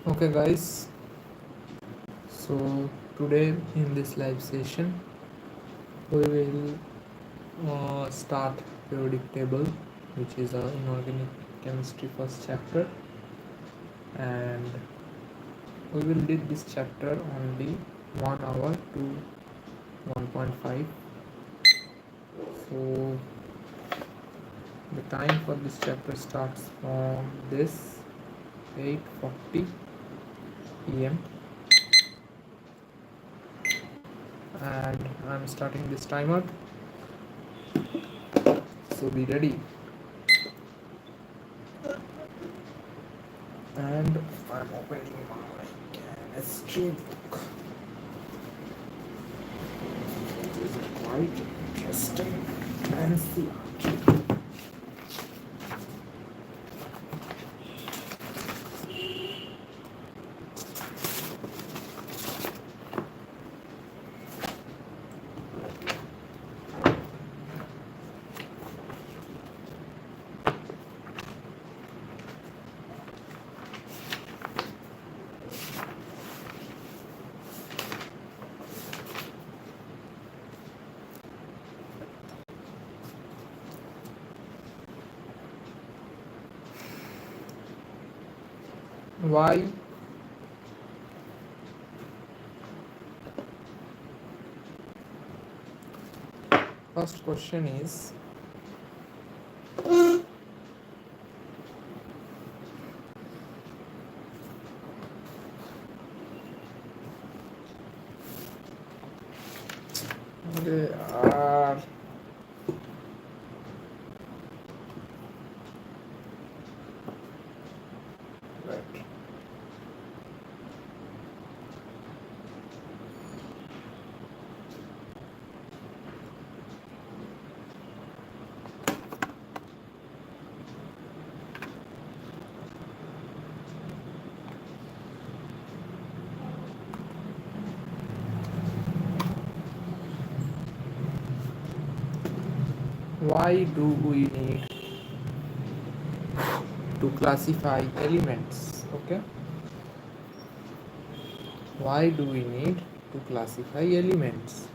Okay guys, so today in this live session we will start periodic table, which is a inorganic chemistry first chapter, and we will read this chapter only 1 hour to 1.5. So the time for this chapter starts from this 8:40 p.m. and I'm starting this timer, so be ready. And I'm opening my chemistry book. It is quite interesting and see. Why first question is they are right. Why do we need to classify elements? Okay, why do we need to classify elements?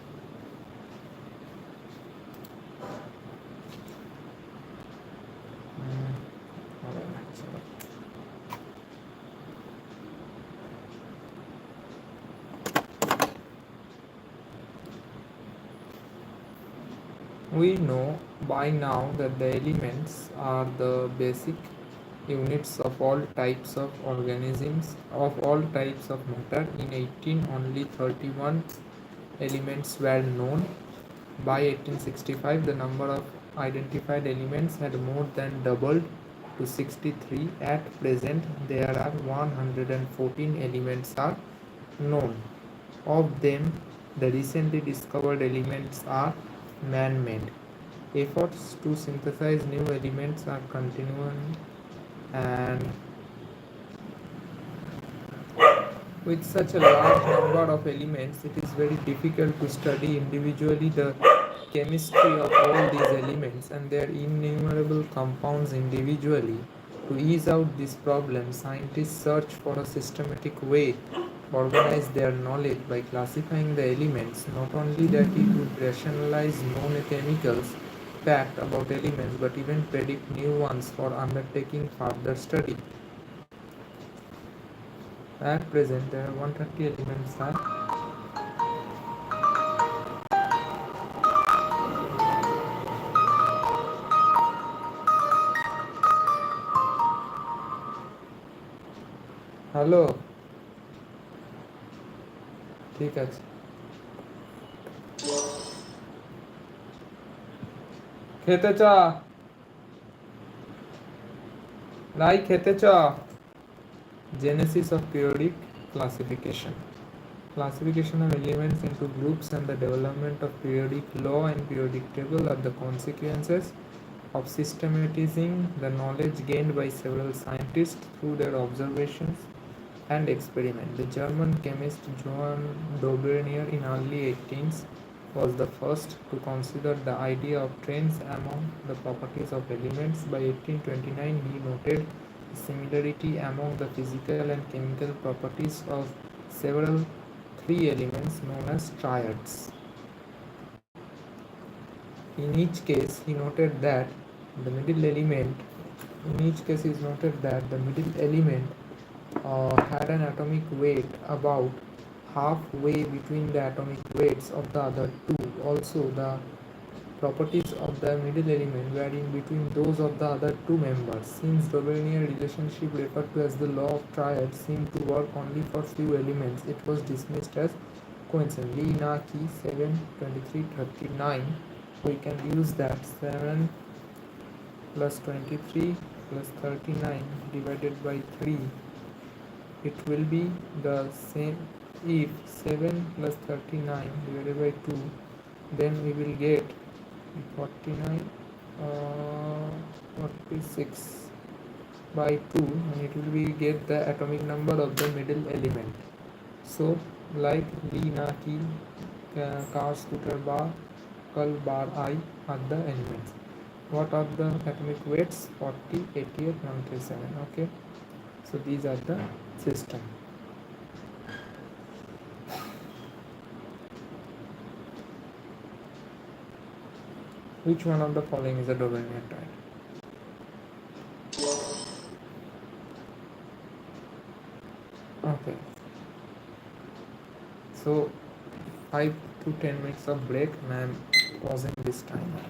We know by now that the elements are the basic units of all types of organisms, of all types of matter. In 18 only 31 elements were known. By 1865 the number of identified elements had more than doubled to 63. At present there are 114 elements are known. Of them, the recently discovered elements are man-made. Efforts to synthesize new elements are continuing, and with such a large number of elements, it is very difficult to study individually the chemistry of all these elements and their innumerable compounds individually. To ease out this problem, scientists search for a systematic way to organize their knowledge by classifying the elements. Not only that, it would rationalize known chemicals fact about elements, but even predict new ones for undertaking further study. At present, there are 130 elements. Hello, ঠিক আছে, খেতে চ, লাই খেতে চ। Genesis of periodic classification. Classification of elements into groups and the development of periodic law and periodic table are the consequences of systematizing the knowledge gained by several scientists through their observations and experiment. The German chemist Johann Daubernier in early 18th was the first to consider the idea of trends among the properties of elements. By 1829 he noted similarity among the physical and chemical properties of several three elements known as triads. In each case, he noted that the middle element in each case is noted that the middle element had an atomic weight about halfway between the atomic weights of the other two. Also, the properties of the middle element were in between those of the other two members. Since Dobelnian relationship referred to as the law of triads seemed to work only for few elements, it was dismissed as coincidence. Lee Na Ki 7:23:39. We can use that 7 plus 23 plus 39 divided by 3. It will be the same if 7 plus 39 divided by 2, then we will get 49 46 by 2, and it will be get the atomic number of the middle element. So like Lee Na Ki car scooter bar kal bar I are the elements. What are the atomic weights? 40, 88, 137. Okay, so these are the system. Which one of the following is a Dobelnian triad? Okay, so 5 to 10 minutes of break, and I am pausing this timer.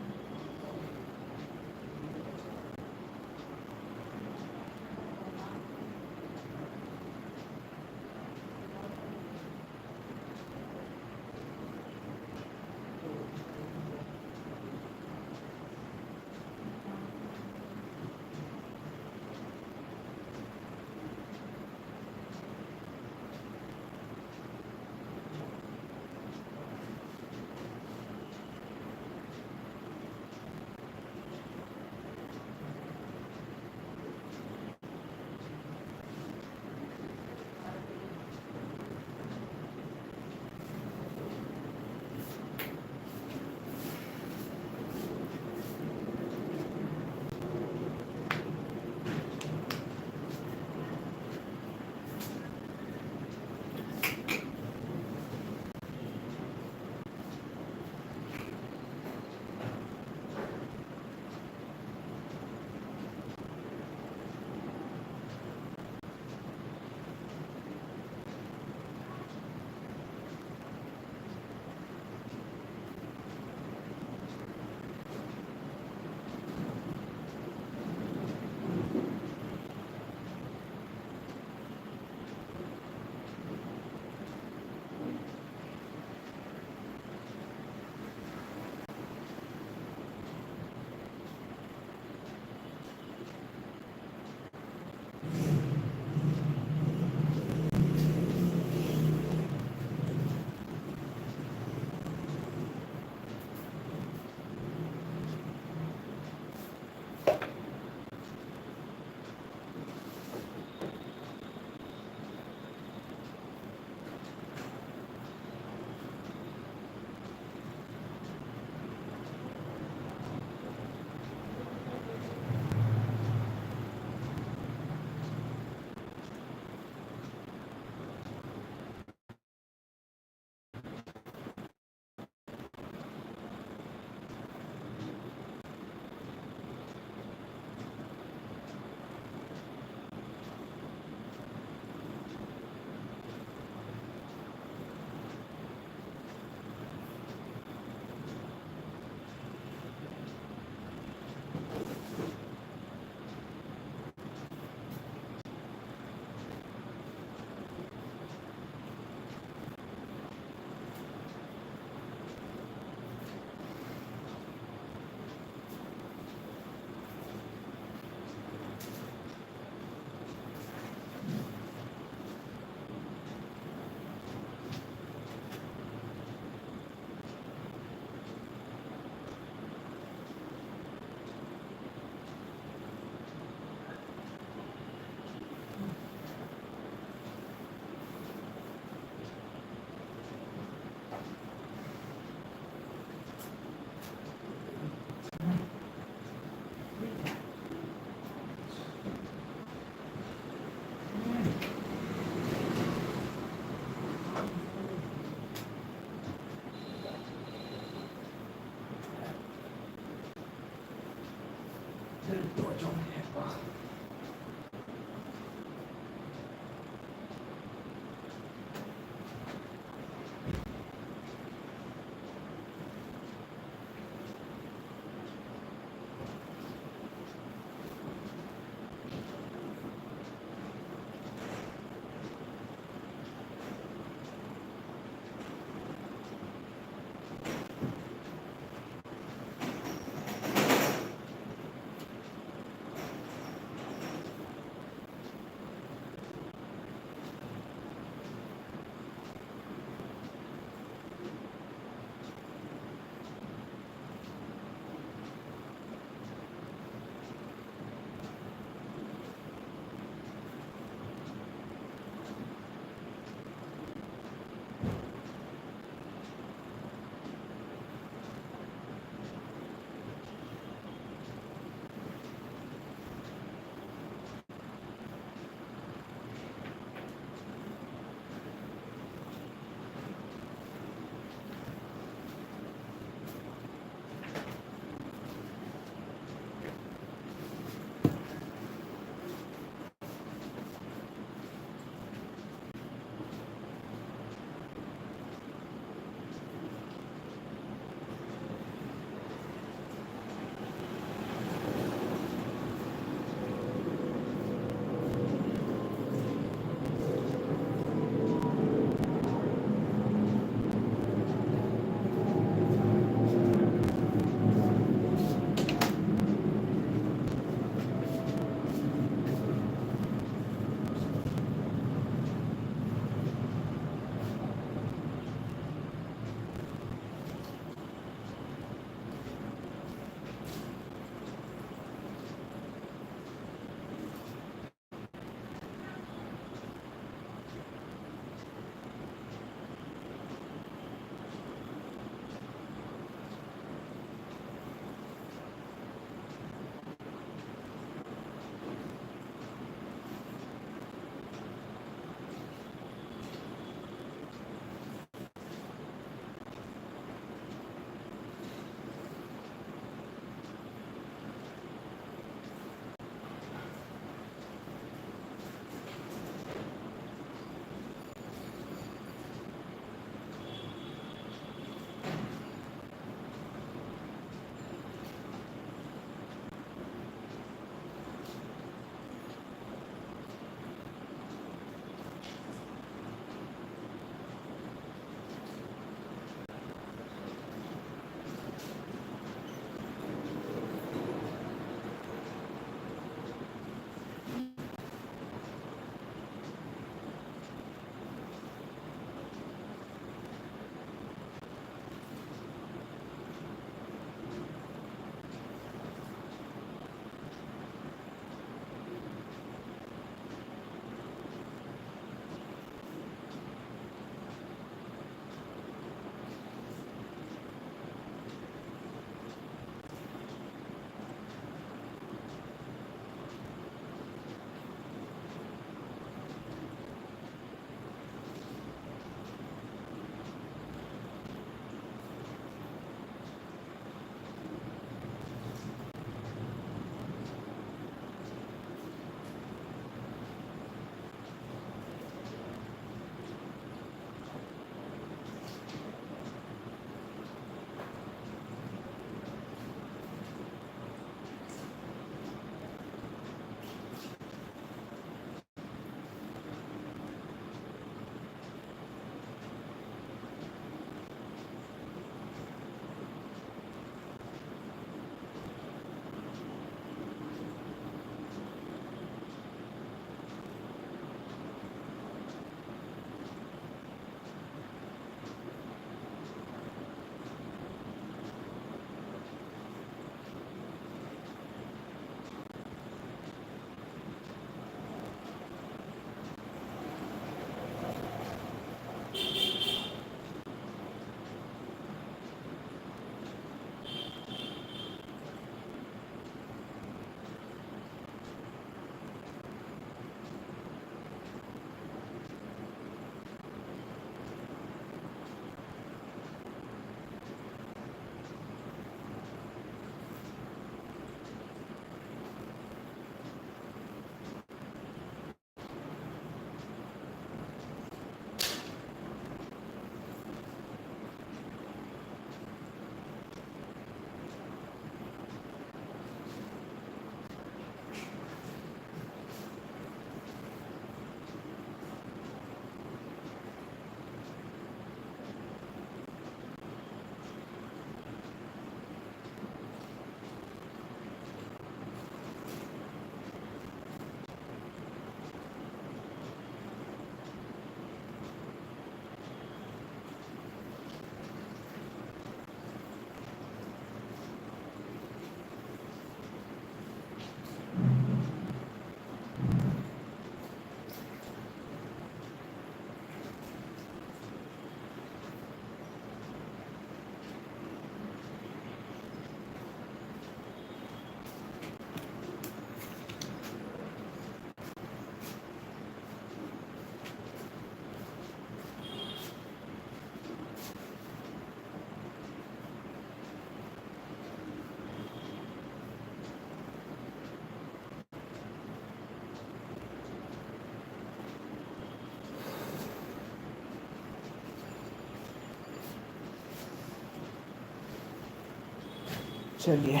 चलिए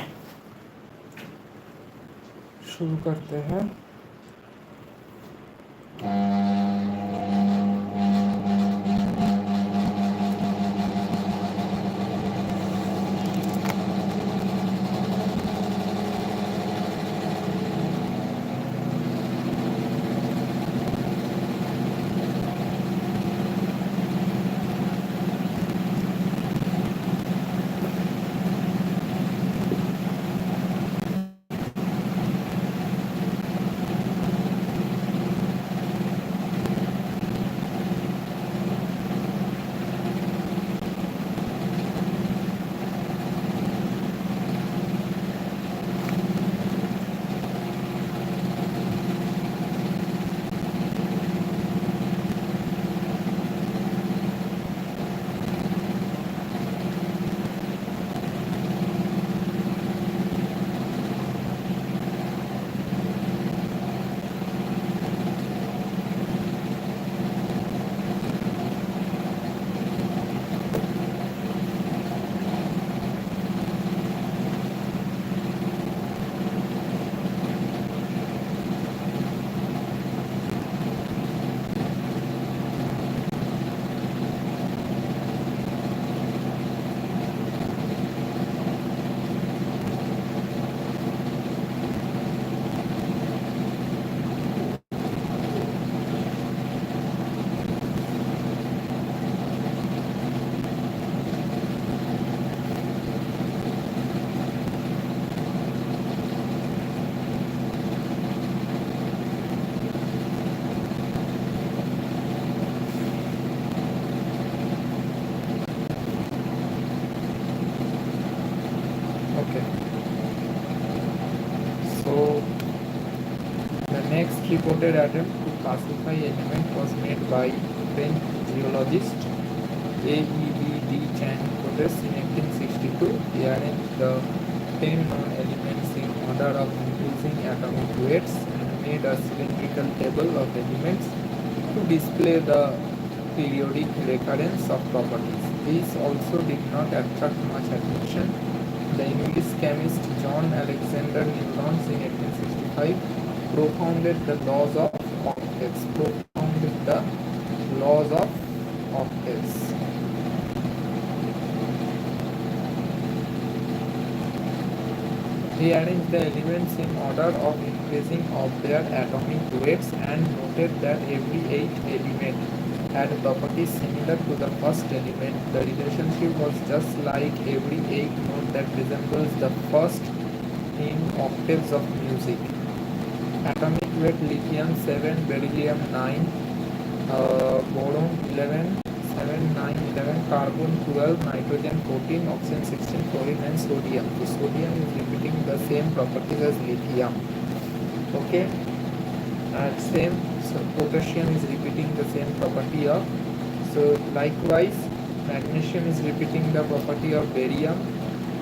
शुरू करते हैं। Okay, so the next reported attempt to classify element was made by French geologist A.E.B.D. Chan Cotes in 1862. He arranged the 10 known elements in order of increasing atomic weights and made a cylindrical table of elements to display the periodic recurrence of properties. These also did not attract much attention. The English chemist John Alexander Newlands in 1865 propounded the laws of octaves. He arranged the elements in order of increasing of their atomic weights and noted that every 8 element had properties similar to the first element. The relationship was just like every 8 note that resembles the first in octaves of music. Atomic weight: lithium 7, beryllium 9, boron 11, 7, 9, 11, carbon 12, nitrogen 14, oxygen 16, chlorine and sodium. So sodium is repeating the same properties as lithium. Okay, and same, so potassium is repeating the same property of, so likewise magnesium is repeating the property of beryllium,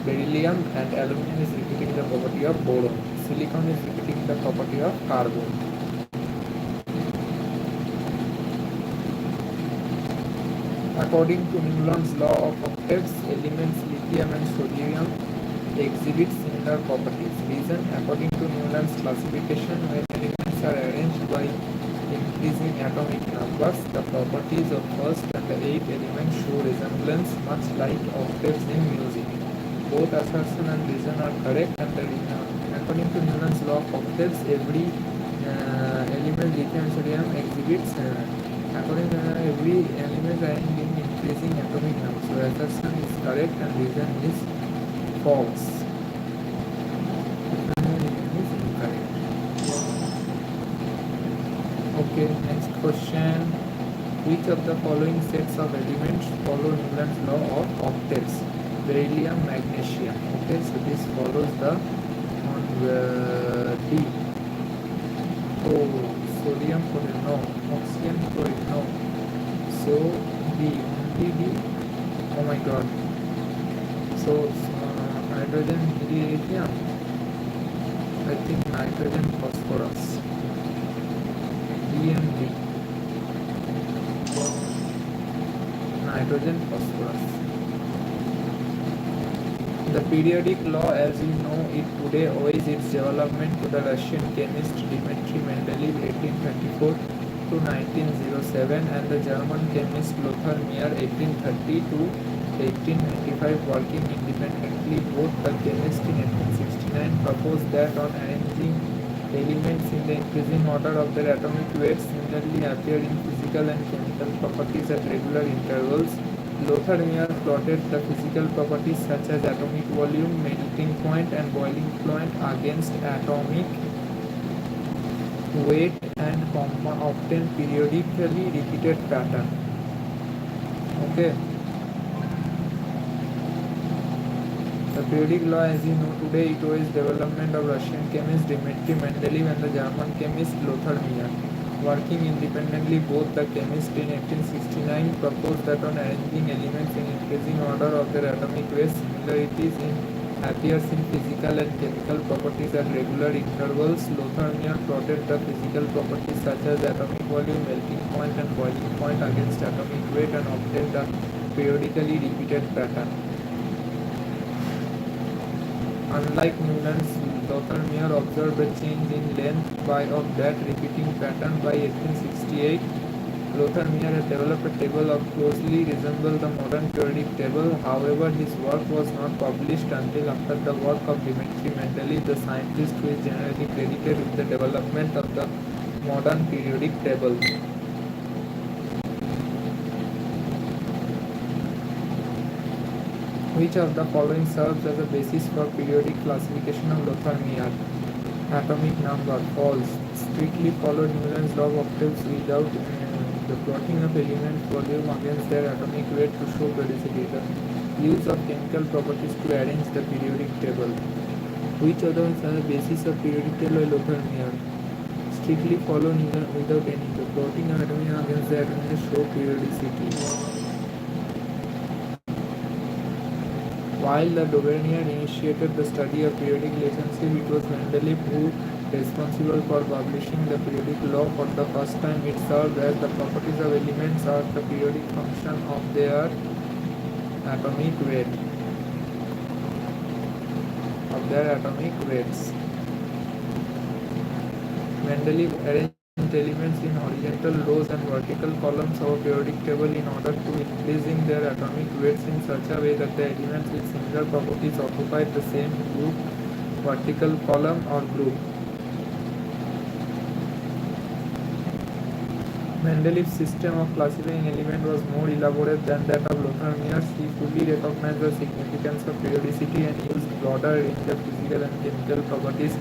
and aluminum is repeating the property of boron. Silicon is repeating the property of carbon. According to Newland's law of octaves, elements lithium and sodium exhibit similar properties. Reason: according to Newland's classification, when elements are arranged by increasing atomic numbers, the properties of first and the 8th element show resemblance much like octaves in music. Both assertion and reason are correct, and according to Newland's law of octaves, every element lithium and sodium exhibits according to every element arranged in increasing atomic number. So assertion is correct and reason is false. Is incorrect. Okay, next question. Which of the following sets of elements follow Newland's law of octaves? Beryllium, magnesium. Okay, so this follows the on D. Oh, sodium chloride, no. Oxygen chloride, no. So D, only D. Oh my god. So hydrogen, lithium. I think nitrogen, phosphorus. D and D. Nitrogen, phosphorus. The Periodic law, as we know it today, owes its development to the Russian chemist Dmitry Mendeleev (1834 to 1907) and the German chemist Lothar Meyer (1830 to 1895). Working independently, both the chemist in 1869 proposed that on arranging elements in the increasing order of their atomic weights similarly appear in physical and chemical properties at regular intervals. Lothar Meyer plotted the physical properties such as atomic volume, melting point, and boiling point against atomic weight and obtained periodically repeated pattern. Okay. The periodic law, as you know today, it was development of Russian chemist Dmitry Mendeleev and the German chemist Lothar Meyer. Working independently, both the chemists in 1869 proposed that on arranging elements in increasing order of their atomic weights, similarities in appears in physical and chemical properties at regular intervals. Lothar Meyer plotted the physical properties such as atomic volume, melting point, and boiling point against atomic weight and obtained a periodically repeated pattern. Unlike Newland's, Lothar Meyer observed a change in length of that repeating pattern by 1868. Lothar Meyer had developed a table of closely resembled the modern periodic table. However, his work was not published until after the work of Dmitry Mendeleev, the scientist who is generally credited with the development of the modern periodic table. Which of the following serves as a basis for periodic classification of Lothar Meyer? Atomic number. False. Strictly follow Newland's law of octaves without the plotting of elements volume against their atomic weight to show periodicity. The use of chemical properties to arrange the periodic table. Which of those are the basis of periodic table by Lothar Meyer? Strictly follow Newland without any. The plotting of atomic against the atomic to show periodicity. While the Dauvergne initiated the study of periodic relationship, it was Mendeleev who responsible for publishing the periodic law for the first time. It served as the properties of elements are the periodic function of their atomic weights. Mendeleev arranged elements in horizontal rows and vertical columns of a periodic table in order to increasing their atomic weights in such a way that the elements with similar properties occupied the same group, vertical column or group. Mendeleev's system of classifying elements was more elaborate than that of Lothar Meyer. He fully recognized the significance of periodicity and used broader range of physical and chemical properties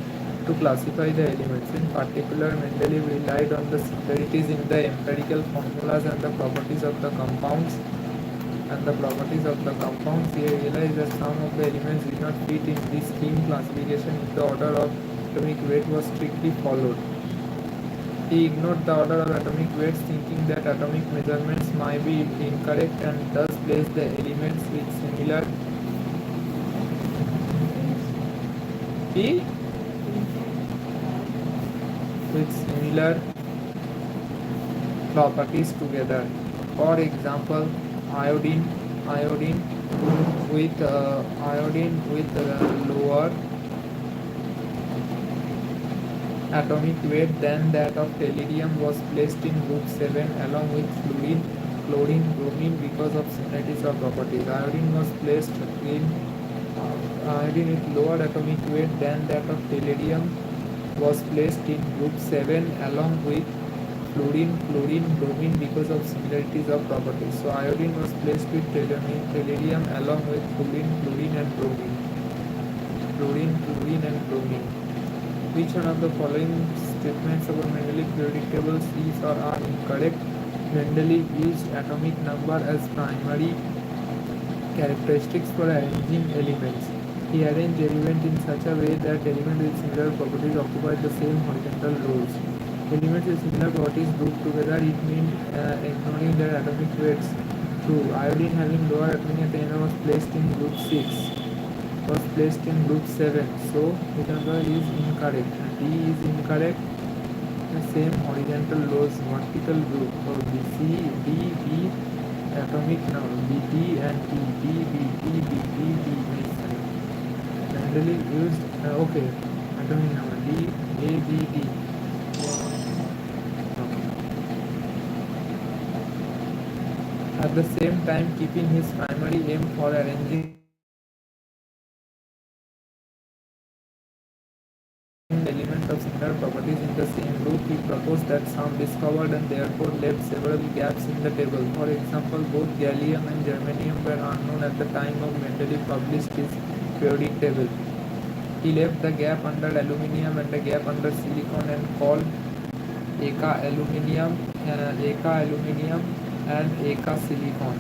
to classify the elements. In particular, Mendeleev relied on the similarities in the empirical formulas and the properties of the compounds. He realized that some of the elements did not fit in this scheme classification if the order of atomic weight was strictly followed. He ignored the order of atomic weights, thinking that atomic measurements might be incorrect, and thus placed the elements with similar properties together. For example, iodine with lower atomic weight than that of tellurium was placed in group 7 along with fluorine, chlorine, bromine because of similarities of properties. Iodine with lower atomic weight than that of tellurium was placed in group 7 along with fluorine, chlorine, bromine because of similarities of properties. So iodine was placed with tellurium along with fluorine, chlorine and bromine. Which one of the following statements about Mendeleev periodic table is or are incorrect? Mendeleev used atomic number as primary characteristics for arranging elements. He arranged elements in such a way that elements with similar properties occupied the same horizontal rows. Elements with similar properties grouped together, it means ignoring their atomic weights. True. Iodine having lower atomic weight was placed in group 6. Was placed in group 7. So it is incorrect. D is incorrect. The same horizontal rows, vertical group. So B, C, D, B, atomic number. B, D and D, D, B, D, B, D, B. Mendeleev used okay atomic number D. Okay. At the same time, keeping his primary aim for arranging elements of similar properties in the same group, he proposed that some discovered and therefore left several gaps in the table. For example, both gallium and germanium were unknown at the time of Mendeleev published his periodic table. He left the gap under aluminium and the gap under silicon and called Eka aluminium and Eka silicon.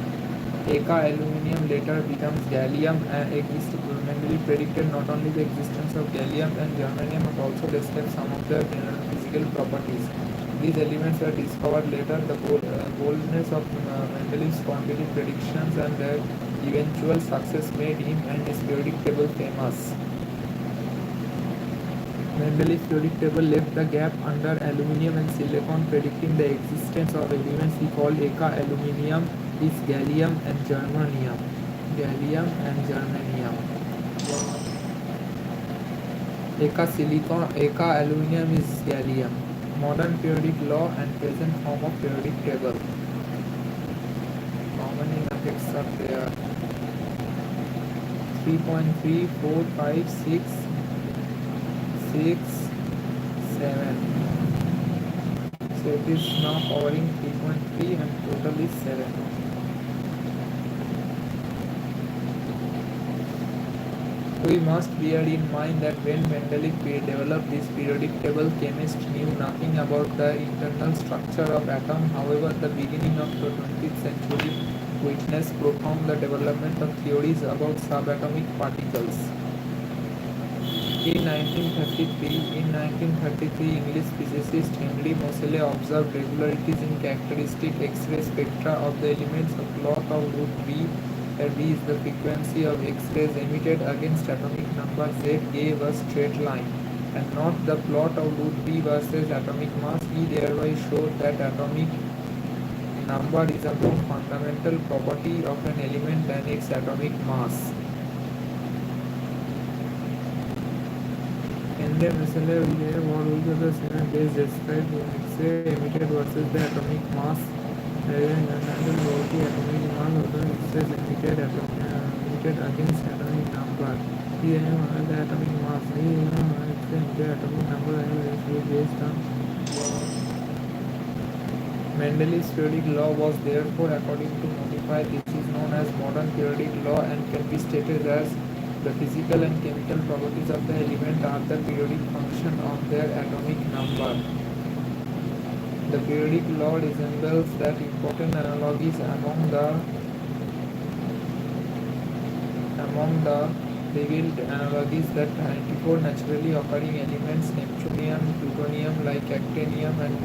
Eka aluminium later becomes gallium and Mendeleev predicted not only the existence of gallium and germanium but also described some of their physical properties. These elements were discovered later. The boldness of Mendeleev's quantitative predictions and their eventual success made him and his periodic table famous. Mendeleev's periodic table left the gap under aluminium and silicon, predicting the existence of elements he called Eka aluminium is gallium and germanium. Gallium and germanium. Eka aluminium is gallium. Modern periodic law and present form of periodic table. Common effects are there. 3.3, 4, 5, 6, 6, 7. So it is now covering 3.3 and total is 7. We must bear in mind that when Mendeleev developed this periodic table, chemists knew nothing about the internal structure of atom. However, the beginning of the 20th century witnessed profound the development of theories about subatomic particles. In 1933, English physicist Henry Moseley observed regularities in characteristic X-ray spectra of the elements of plot of root V, where V is the frequency of X-rays emitted against atomic number Z gave a straight line, and not the plot of root V versus atomic mass. He thereby showed that atomic number is a more fundamental property of an element than its atomic mass. Henry Moseley will have what will be the seven days described in X-ray emitted versus the atomic mass. Having another about the atomic mass of the X-rays emitted against atomic number. Here the atomic mass. Here the atomic number is based on. Mendeleev's periodic law was therefore according to modified. This is known as modern periodic law and can be stated as the physical and chemical properties of the element are the periodic function of their atomic number. The periodic law resembles that important analogies among the revealed analogies that 94 naturally occurring elements, neptunium, plutonium like actinium and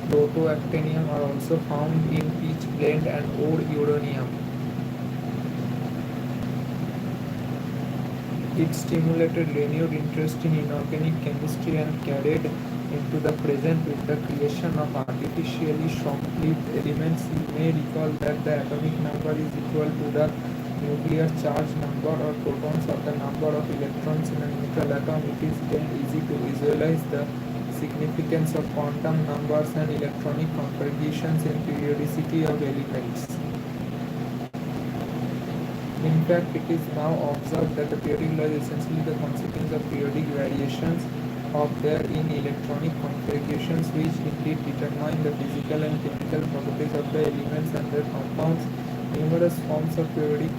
protoactinium are also found in pitch blende and ore uranium. It stimulated renewed interest in inorganic chemistry and carried into the present with the creation of artificially short-lived elements. You may recall that the atomic number is equal to the nuclear charge number or protons or the number of electrons in a neutral atom. It is then easy to visualize the significance of quantum numbers and electronic configurations in periodicity of elements. In fact, it is now observed that the periodic law is essentially the consequence of periodic variations of their electronic configurations, which indeed determine the physical and chemical properties of the elements and their compounds. Numerous forms of periodic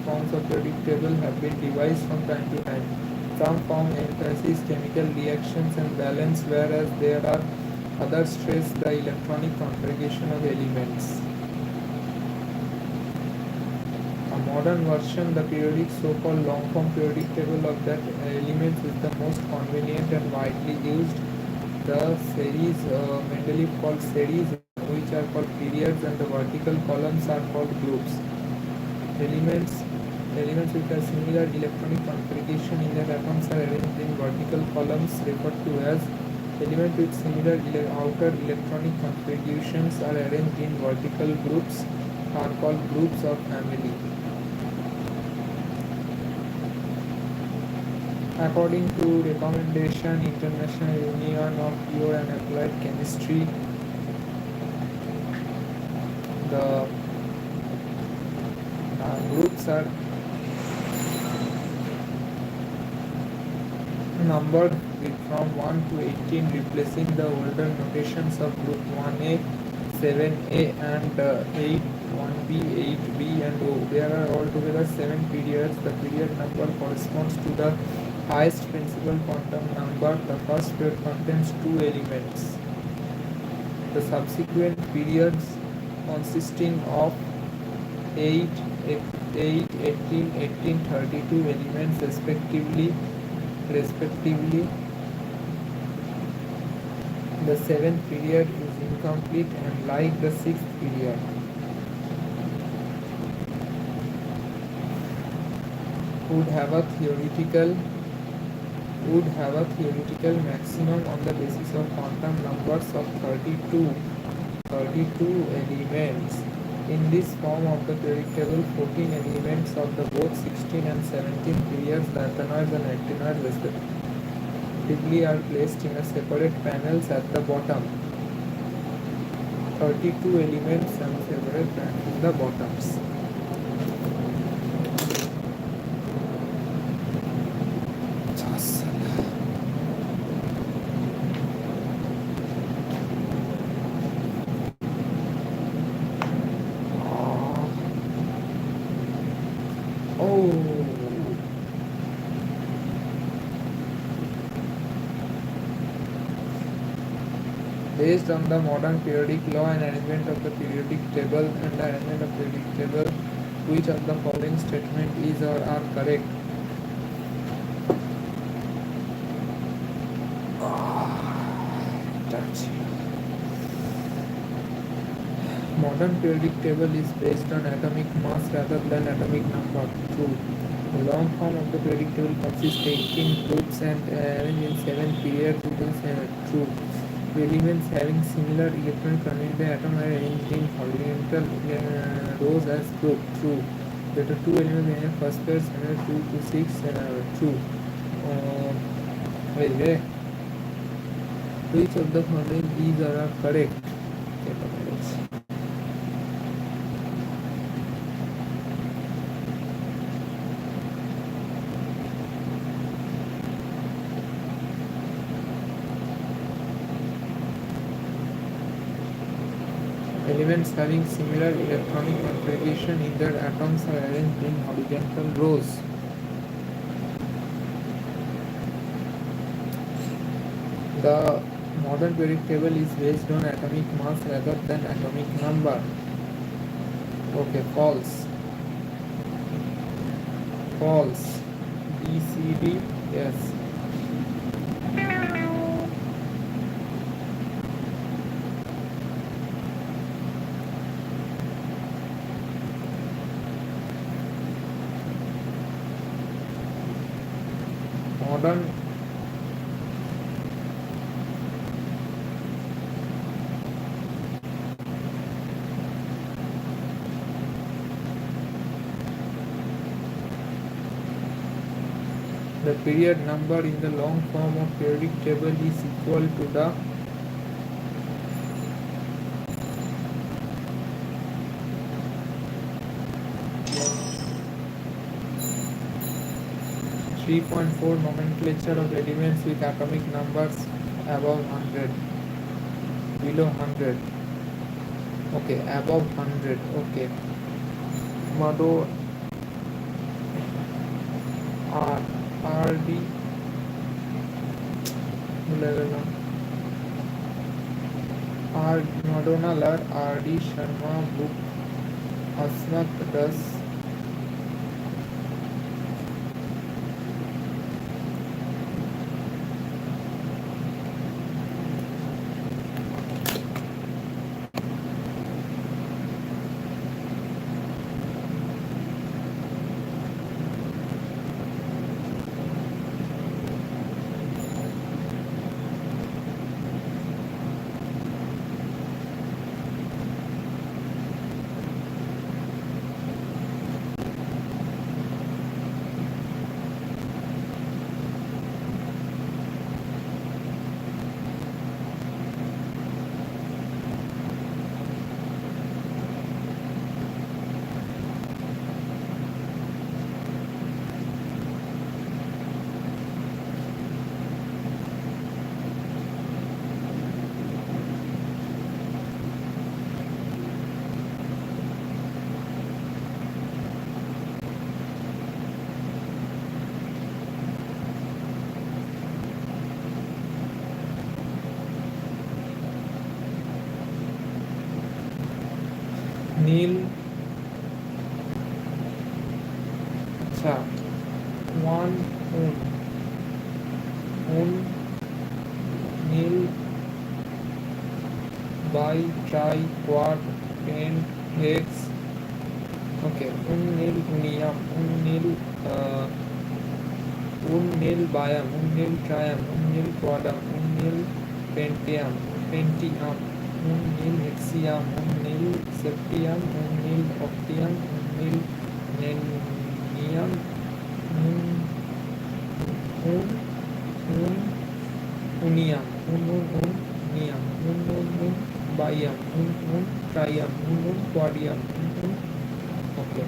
table have been devised from time to time. Some form emphasize chemical reactions and balance, whereas there are others stress the electronic configuration of elements. A modern version, the periodic so-called long-form periodic table of that elements is the most convenient and widely used. The series Mendeleev called series, which are called periods, and the vertical columns are called groups. Elements with a similar electronic configuration in their atoms are arranged in vertical columns, referred to as elements with similar outer electronic configurations are arranged in vertical groups are called groups of family. According to recommendation International Union of Pure and Applied Chemistry, the groups are numbered from 1 to 18, replacing the older notations of group 1A, 7A and 8, 1B, 8B and O. There are altogether 7 periods. The period number corresponds to the highest principal quantum number. The first period contains 2 elements. The subsequent periods consisting of 8, 8, 18, 18, 32 elements respectively. The seventh period is incomplete and like the sixth period would have a theoretical maximum on the basis of quantum numbers of 32 elements. In this form of the periodic table, 14 elements of the both 16 and 17 periods, the athenoids and actinoids respectively, are placed in a separate panels at the bottom. 32 elements and separate panels in the bottoms. Based on the modern periodic law and arrangement of the periodic table which of the following statement is or are correct? Modern periodic table is based on atomic mass rather than atomic number. True. The long form of the periodic table consists 18 groups and arranged in 7 periods within 7. True. The elements having similar electronic configuration atom are arranged in horizontal rows as group. True. There are 2 elements in the first pair, 2 to 6. True. Wait. Which of the following is or are correct? Elements having similar electronic configuration in their atoms are arranged in horizontal rows. The modern periodic table is based on atomic mass rather than atomic number. Okay, false. False. B, C, D, yes. Modern the period number in the long form of periodic table is equal to the (3.4) nomenclature of elements with atomic numbers above 100, below 100. Okay, above 100. Okay. Modo RD Madonna RD Sharma book Asmat Das নীল, আচ্ছা, one, un, nil, bi, tri, quad, pent, hex, okay, unnilunium, unnilbium, unniltrium, unnilquadium, unnilpentium, unnilhexium, unnilseptium, unniloctium, unnilennium, un un উন উনিয়াম, উনিয়াম, বাইয়াম, ট্রাইয়াম, কোয়াডিয়াম, ওকে,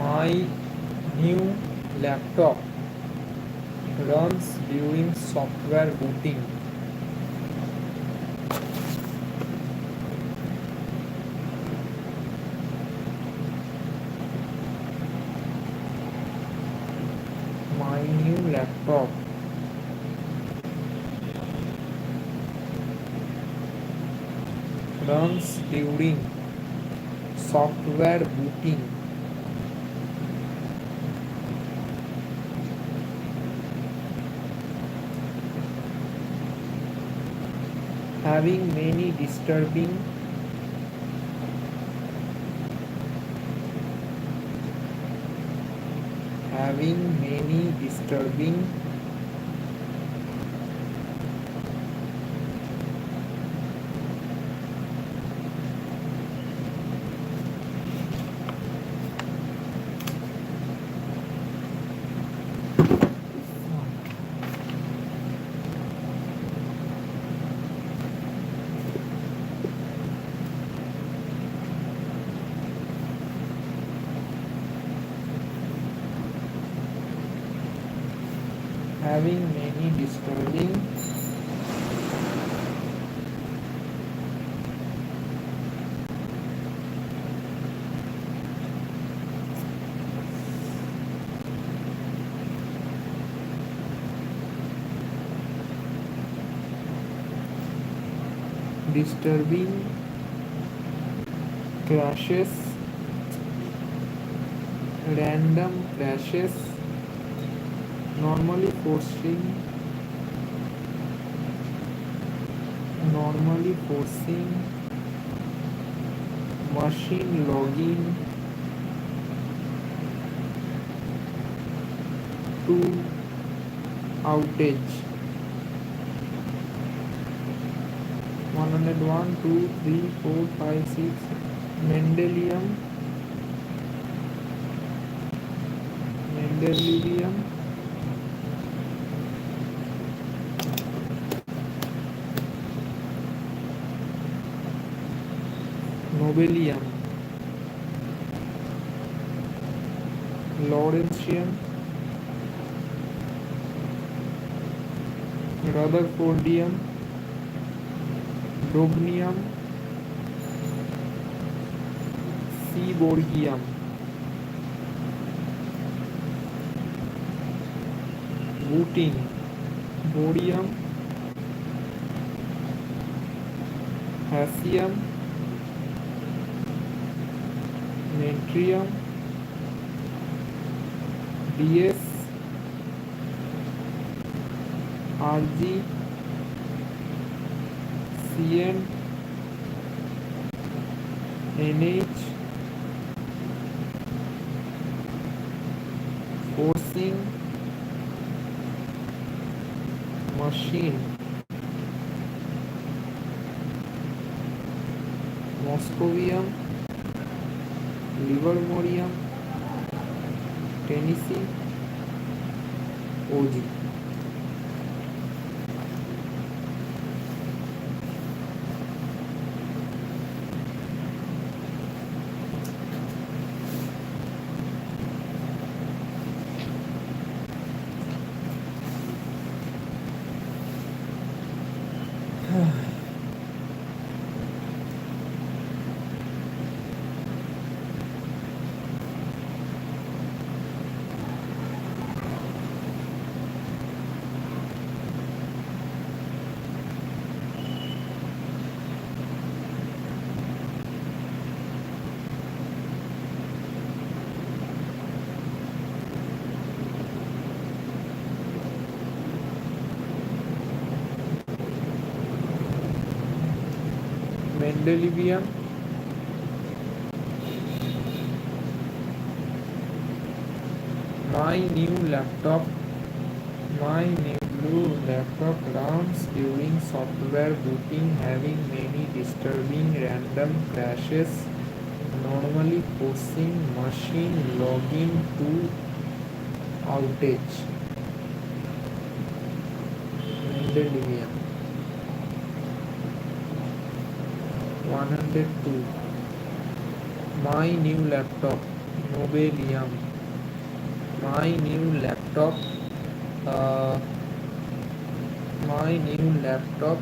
My new laptop runs during software booting. My new laptop runs during software booting. Having many disturbing crashes, random crashes, normally forcing machine logging to outage. 101, 2, 3, 4, 5, 6. Mendelium, Nobelium, Lawrencium, Rutherfordium, Brognium, Seaborgium, Booting, Borium, Hassium, Natrium, DS, RG, CN, NH, forcing machine moscovium, livermorium, tennessee, og. Mendelevium, my new laptop runs during software booting, having many disturbing random crashes, normally forcing machine login to outage. Mendelevium. 102. My new laptop. Nobelium. My new laptop. My new laptop.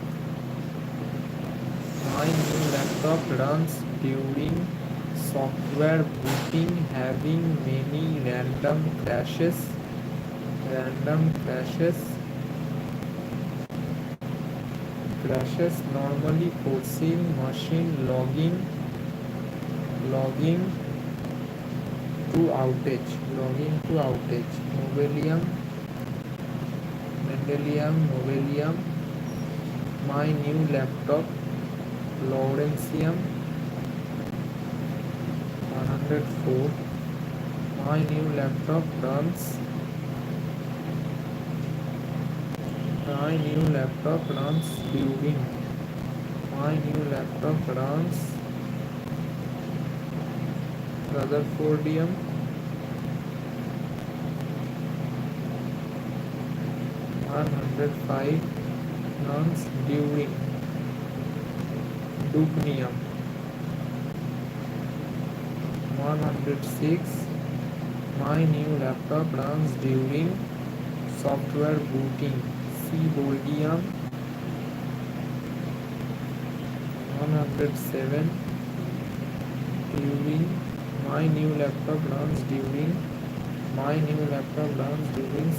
My new laptop runs during software booting, having many random crashes. Normally forcing machine logging to outage. Mendelevium, my new laptop. Lawrencium. 104. My new laptop runs during. My new laptop runs Rutherfordium. 105. Runs during Dupnium. 106. My new laptop runs during software booting. Seaborgium. 107. During my new laptop runs during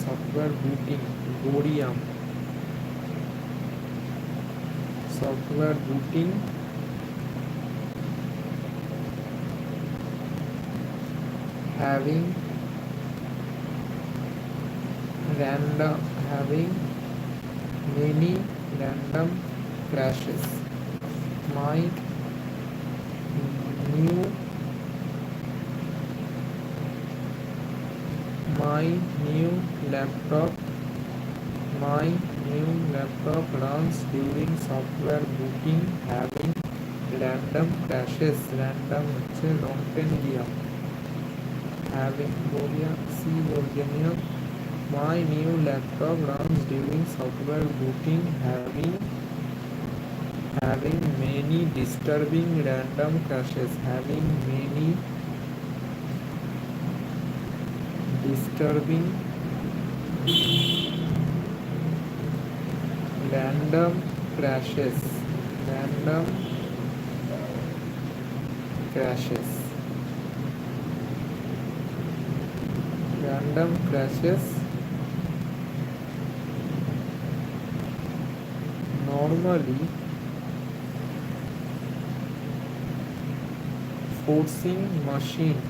software booting. Gorium. Software booting, having many random crashes. My new laptop runs during software booting, having random crashes. Random হচ্ছে লংটেনিয়াম, having Borgenium. My new laptop runs during software booting, having many disturbing random crashes. Having many disturbing random crashes. Normally forcing machine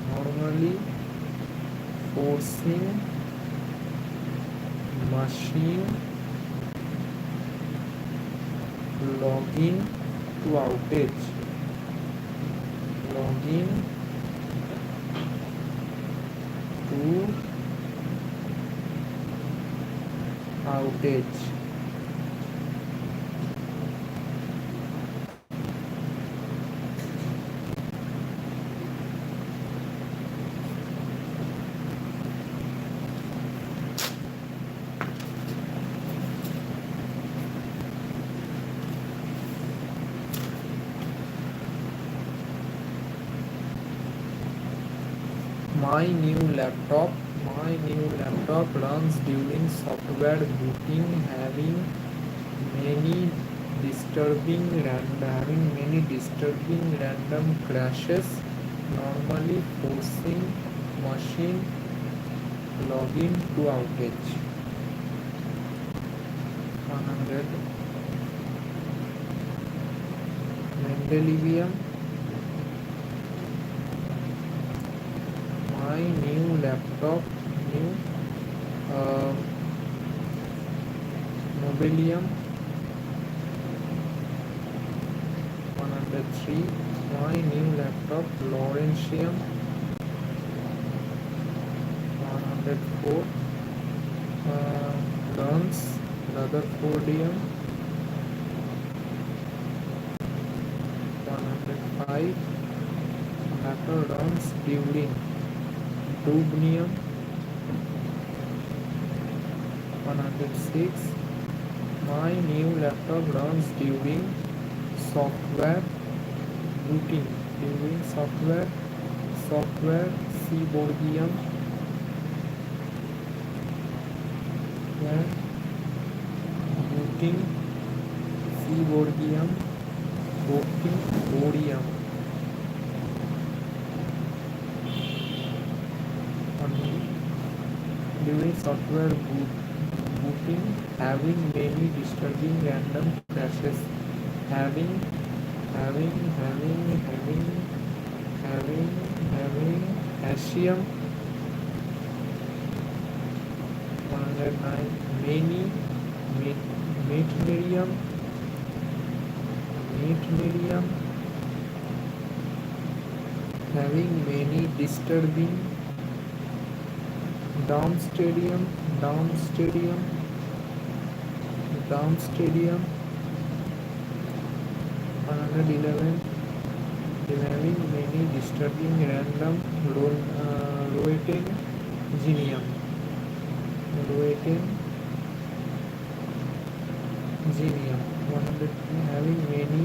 login to outage. My new laptop, my new laptop runs during software booting, many having many disturbing random crashes, normally forcing machine login to outage. 100 Mendelivium. My new laptop, new uh, Nobelium. 103 My new laptop Laurentium. 104 Lawrence Rutherfordium. 105 Matter runs during Dubnium. 106 My new laptop runs during software booting, software Seaborgium. Booting Seaborgium. Booting Borium. During software booting, having many disturbing random crashes, having Asium. 109 Many Meitnerium. Having many disturbing Downstadium. 111 Having many disturbing random rotating genium. Genium. 102 Having many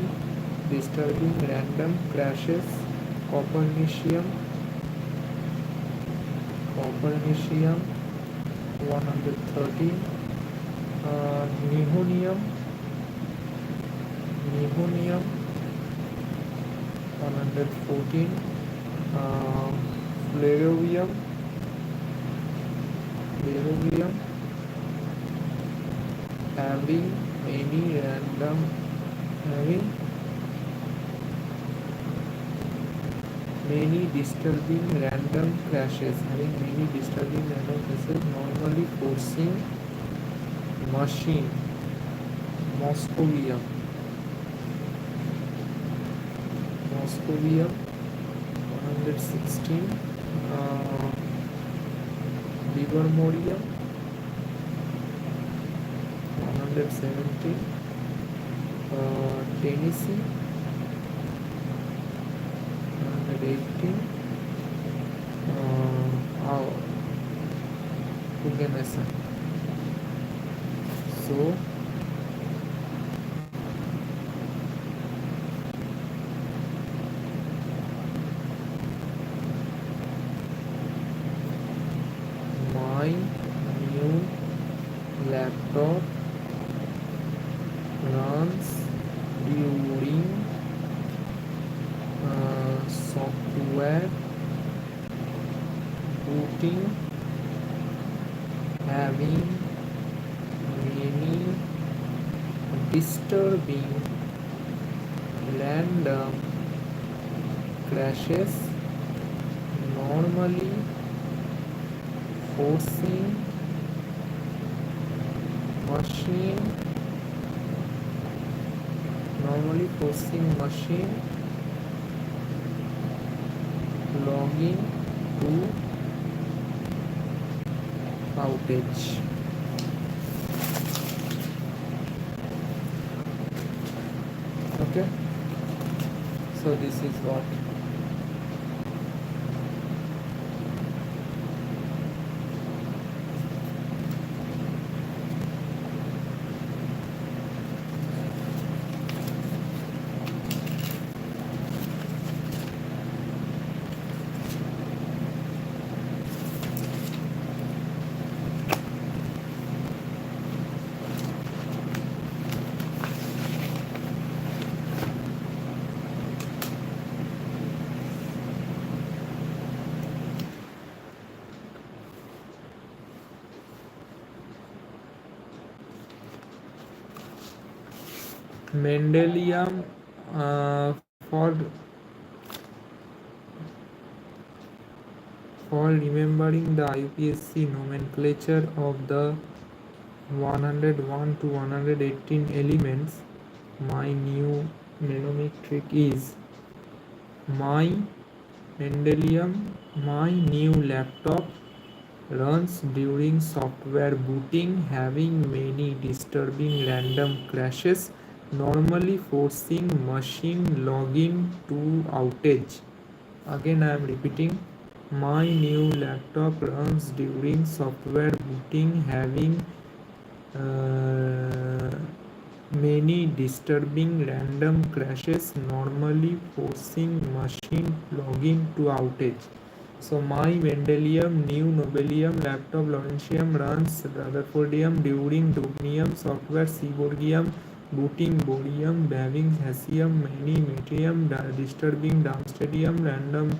disturbing random crashes. Copernicium. 113 Nihonium. 114 Flavium. Having many disturbing random crashes, normally forcing machine. Moscovium. 116 Livermorium. 170 Tennessee. 118 Pugemesa. So my new laptop runs during software booting, having many disturbing random crashes, normally forcing machine login to outage. Okay, so this is what Mendelium for remembering the IUPAC nomenclature of the 101 to 118 elements, my new mnemonic trick is my Mendelium. My new laptop runs during software booting, having many disturbing random crashes, normally forcing machine login to outage. Again, I am repeating. My new laptop runs during software booting, having uh, many disturbing random crashes, normally forcing machine login to outage. So my Mendelium new Nobelium laptop Laurentium runs Rutherfordium during Dubnium software Seaborgium booting Borium Baving Hassium many Metrium disturbing Darmstadium random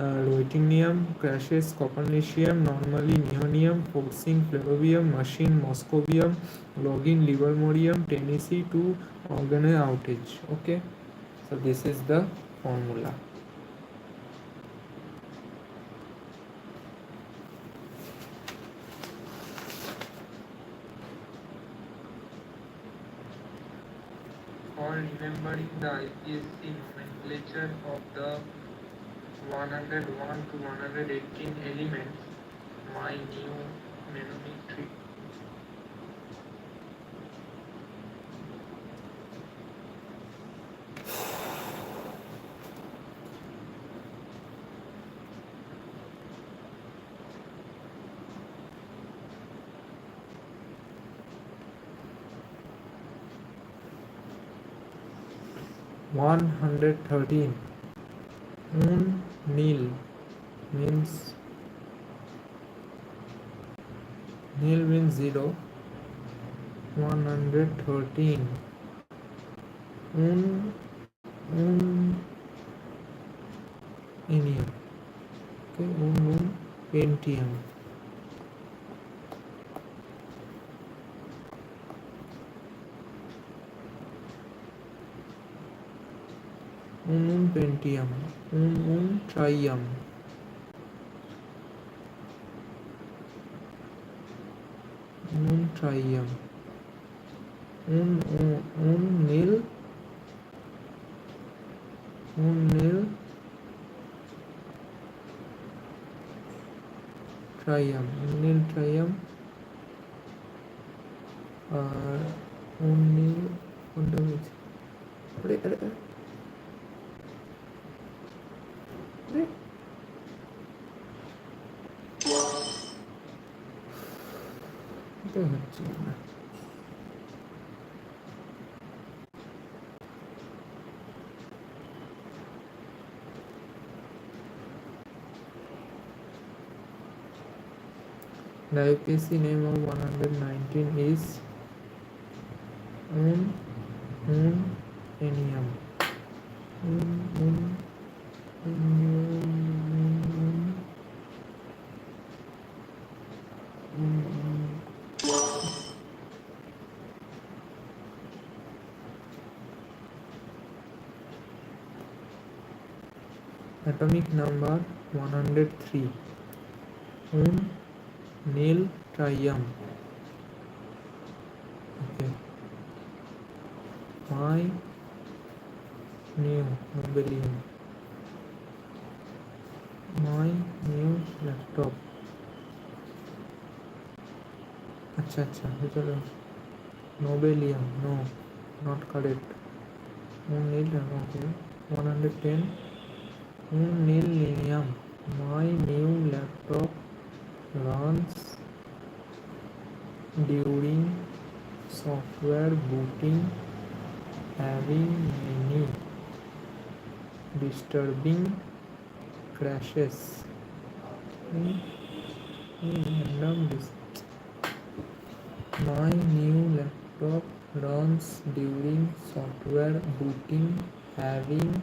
Ruitinium crashes Copernicium normally Neonium forcing Flerovium machine Moscovium login Livermorium Tennessee to organe outage. Okay, so this is the formula. For remembering the IPSC nomenclature of the 101 to 118 elements, my new mnemonic trick. 113. Un nil means zero. 113. Un enium. Okay, un pentium. Un pentium. Un trium. Un trium. Un nil. Un nil trium. Un nil trium. Un nil. अरे अरे अरे तो হচ্ছে না The IPSC name of 119 is Un Enium. Un Atomic number 103. Un nil trium. Okay. My new Nobelium. My new laptop. अच्छा अच्छा ये चलो Nobelium. No, not correct. Un nil okay. 110. Un nil linium. My new laptop runs during software booting, having many disturbing crashes. My new laptop runs during software booting, having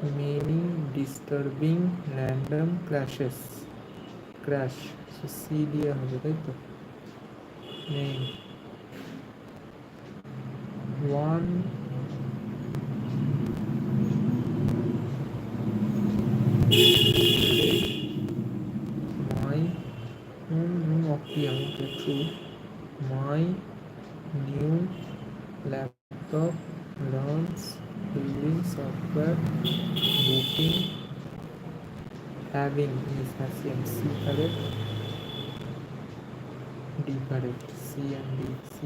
many disturbing random crashes. Crash. So C দিয়া হবে তাই তো নেই one my okay, okay, true. My new laptop learns building software, booking, having is Asian. C correct, D correct. C and D. C.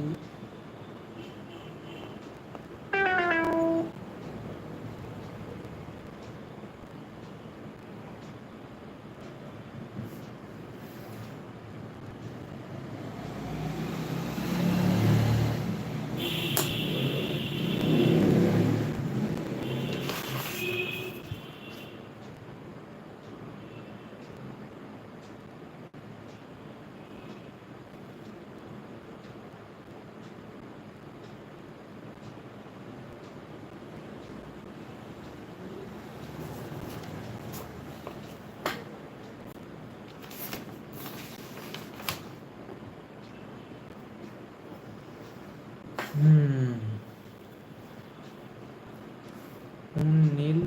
Hmm. Nil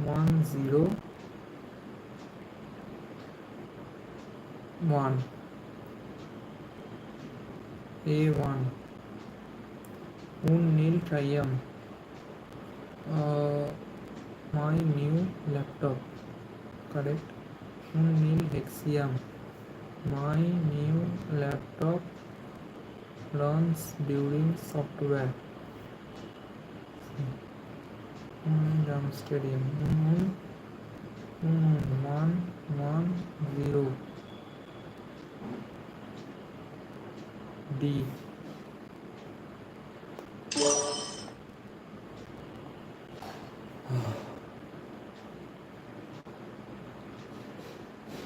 101 A1 Nil Triumph. Uh, my new laptop. Correct. Nil Hexium. My new laptop runs during software. Jump Stadium. 110 D.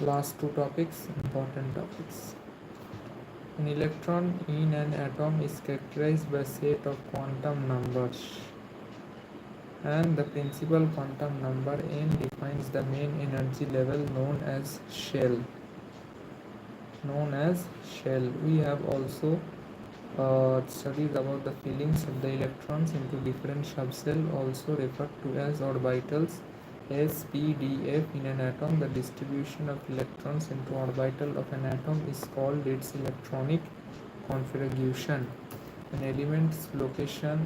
Last two topics, important topics. An electron in an atom is characterized by a set of quantum numbers, and the principal quantum number n defines the main energy level known as shell. We have also studies about the fillings of the electrons into different subcells, also referred to as orbitals. S, P, D, F in an atom. The distribution of electrons into orbital of an atom is called its electronic configuration. An element's location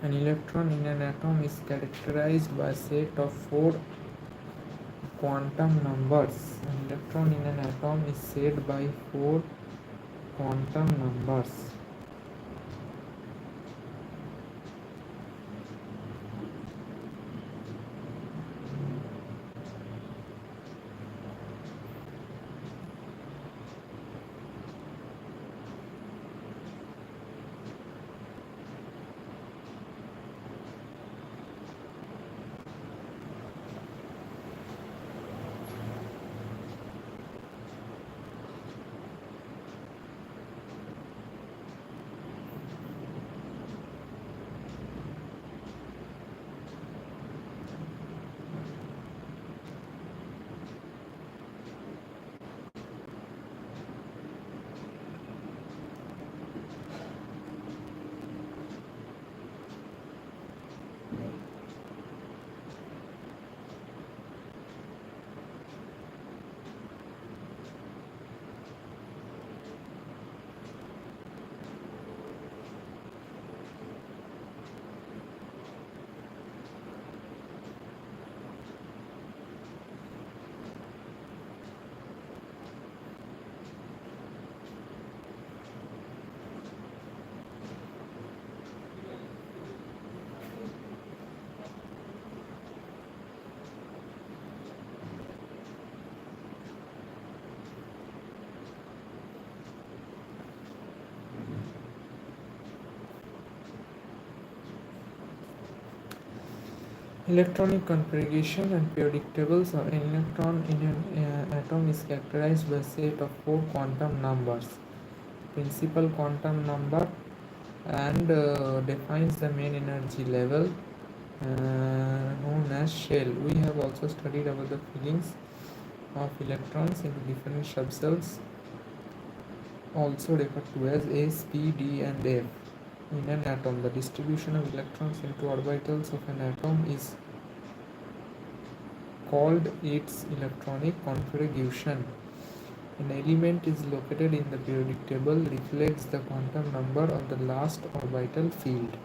An electron in an atom is characterized by a set of four quantum numbers. An electron in an atom is set by four quantum numbers. Electronic configuration and periodic tables of an electron in an atom is characterized by a set of four quantum numbers. Principal quantum number and defines the main energy level known as shell. We have also studied about the fillings of electrons into different subshells, also referred to as S, P, D, and F. In an atom, the distribution of electrons into orbitals of an atom is called its electronic configuration. An element is located in the periodic table reflects the quantum number of the last orbital field.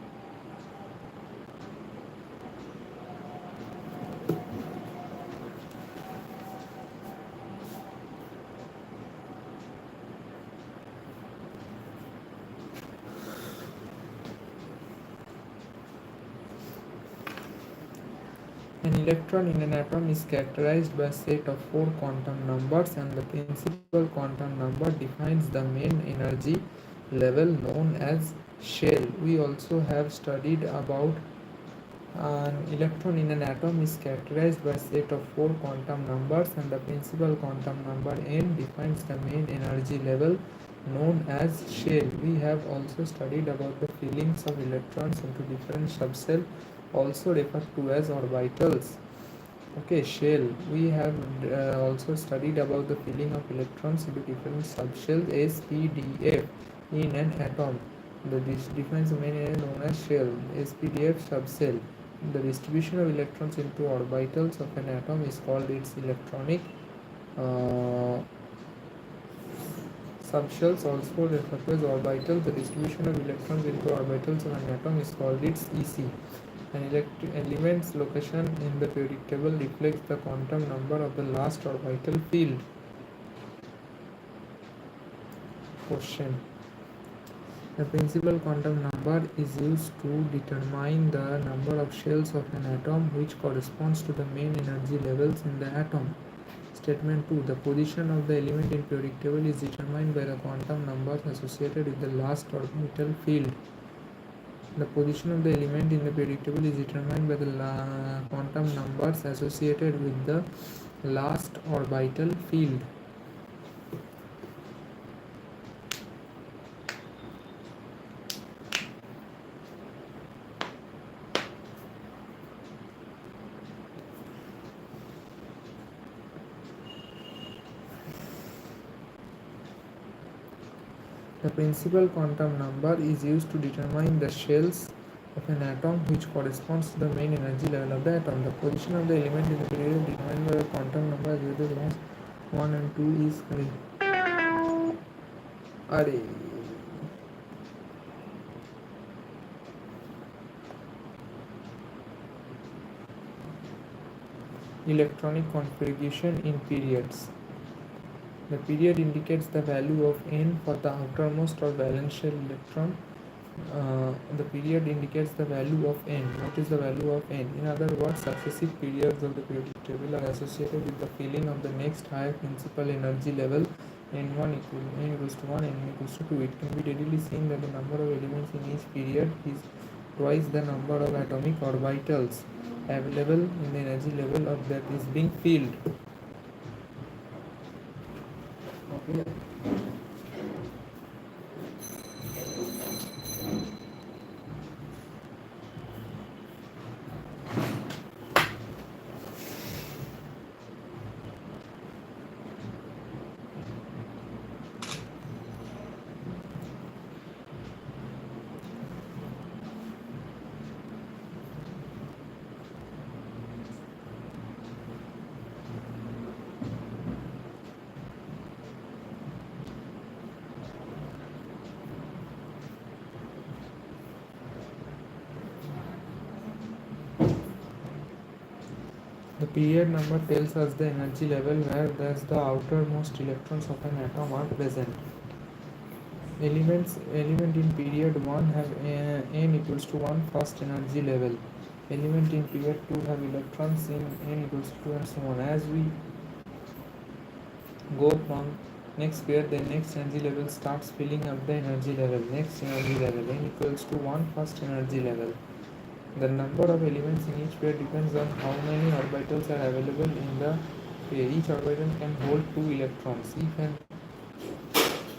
An electron in an atom is characterized by a set of four quantum numbers, and the principal quantum number defines the main energy level known as shell. We also have studied about an electron in an atom is characterized by a set of four quantum numbers, and the principal quantum number n defines the main energy level known as shell. We have also studied about the fillings of electrons into different subcells, also referred to as orbitals. Okay, shell. We have also studied about the filling of electrons into different subshells S, P, D, F in an atom. This defines the main area known as shell. SPDF subshell. The distribution of electrons into orbitals of an atom is called its electronic uh, subshells, also referred to as orbital. The distribution of electrons into orbitals of an atom is called its EC. An element's location in the periodic table reflects the quantum number of the last orbital field. Question. The principal quantum number is used to determine the number of shells of an atom, which corresponds to the main energy levels in the atom. Statement 2. The position of the element in periodic table is determined by the quantum numbers associated with the last orbital field. The position of the element in the periodic table is determined by the quantum numbers associated with the last orbital field. The principal quantum number is used to determine the shells of an atom, which corresponds to the main energy level of the atom. The position of the element in the period determined by the quantum number with the last 1 and 2 is Are Electronic configuration in periods. The period indicates the value of n for the outermost or valence shell electron. The period indicates the value of n. What is the value of n? In other words, successive periods of the periodic table are associated with the filling of the next higher principal energy level n1 equals to 1, n equals to 2. It can be readily seen that the number of elements in each period is twice the number of atomic orbitals available in the energy level of that is being filled. Okay. The period number tells us the energy level where the outermost electrons of an atom are present. Element in period 1 have n equals to 1 first energy level. Element in period 2 have electrons in n equals to 2 and so on. As we go from next period, the next energy level starts filling up the energy level. Next energy level n equals to 1 first energy level. The number of elements in each pair depends on how many orbitals are available in the pair. Each orbital can hold 2 electrons.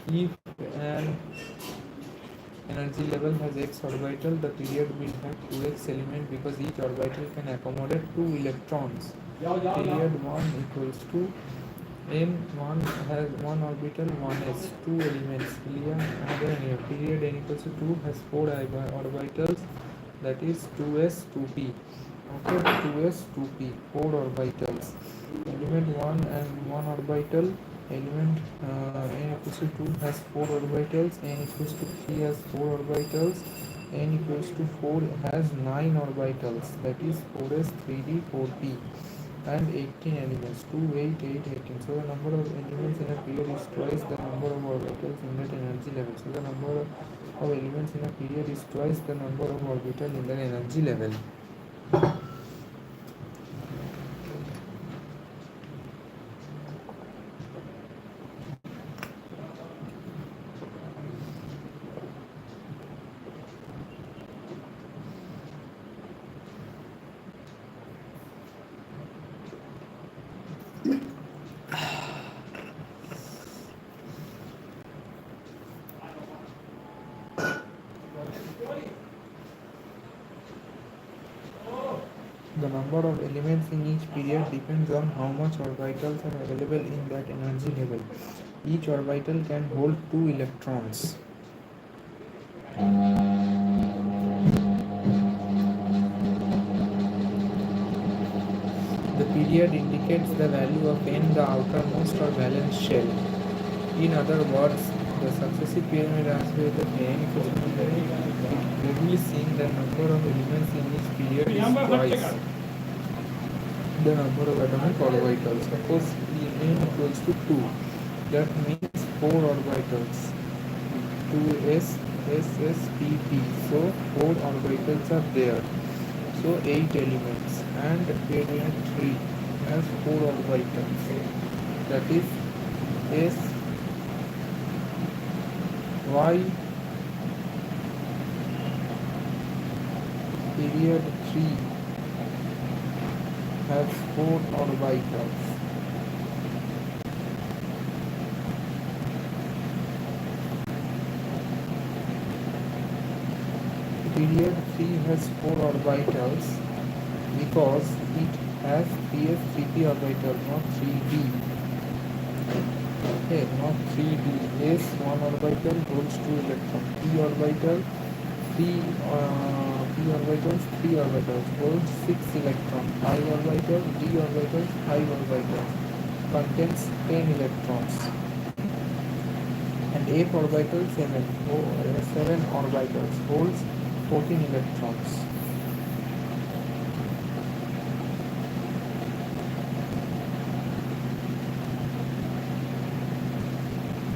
If an energy level has x orbital, the period will have 2x element because each orbital can accommodate 2 electrons. Period 1 equals to n1 has 1 orbital, 1s, 2 elements. Period n equals to 2 has 4 orbitals, that is 2s, 2p. Okay, 2s, 2p, 4 orbitals. Element 1 and 1 orbital. Element n equals to 2 has 4 orbitals, n equals to 3 has 4 orbitals, n equals to 4 has 9 orbitals, that is 4s, 3d, 4p, and 18 elements, 2, 8, 8, 18. So the number of elements in a period is twice the number of orbitals in that energy level. So the number of elements in a period is twice the number of orbitals in that energy level. The number of elements in each period depends on how much orbitals are available in that energy level. Each orbital can hold 2 electrons. The period indicates the value of n, the outermost or valence shell. In other words, the successive pyramid aspect of n equals to it readily seeing the number of elements in each period is twice the number of atomic orbitals. Suppose n equals to 2, that means 4 orbitals, 2s, ss, pp. So 4 orbitals are there. So 8 elements, and period 3 has 4 orbitals, that is s, y. Period 3 has 4 orbitals. Period 3 has 4 orbitals because it has 3s, 3p orbital, not 3d. Okay, not 3d. S 1 orbital holds 2 electrons. P orbital, 3 p orbitals, 3 orbitals holds 6 electrons. I orbital, d orbital, 5 orbitals contains 10 electrons. And f orbital 7 orbitals holds 14 electrons.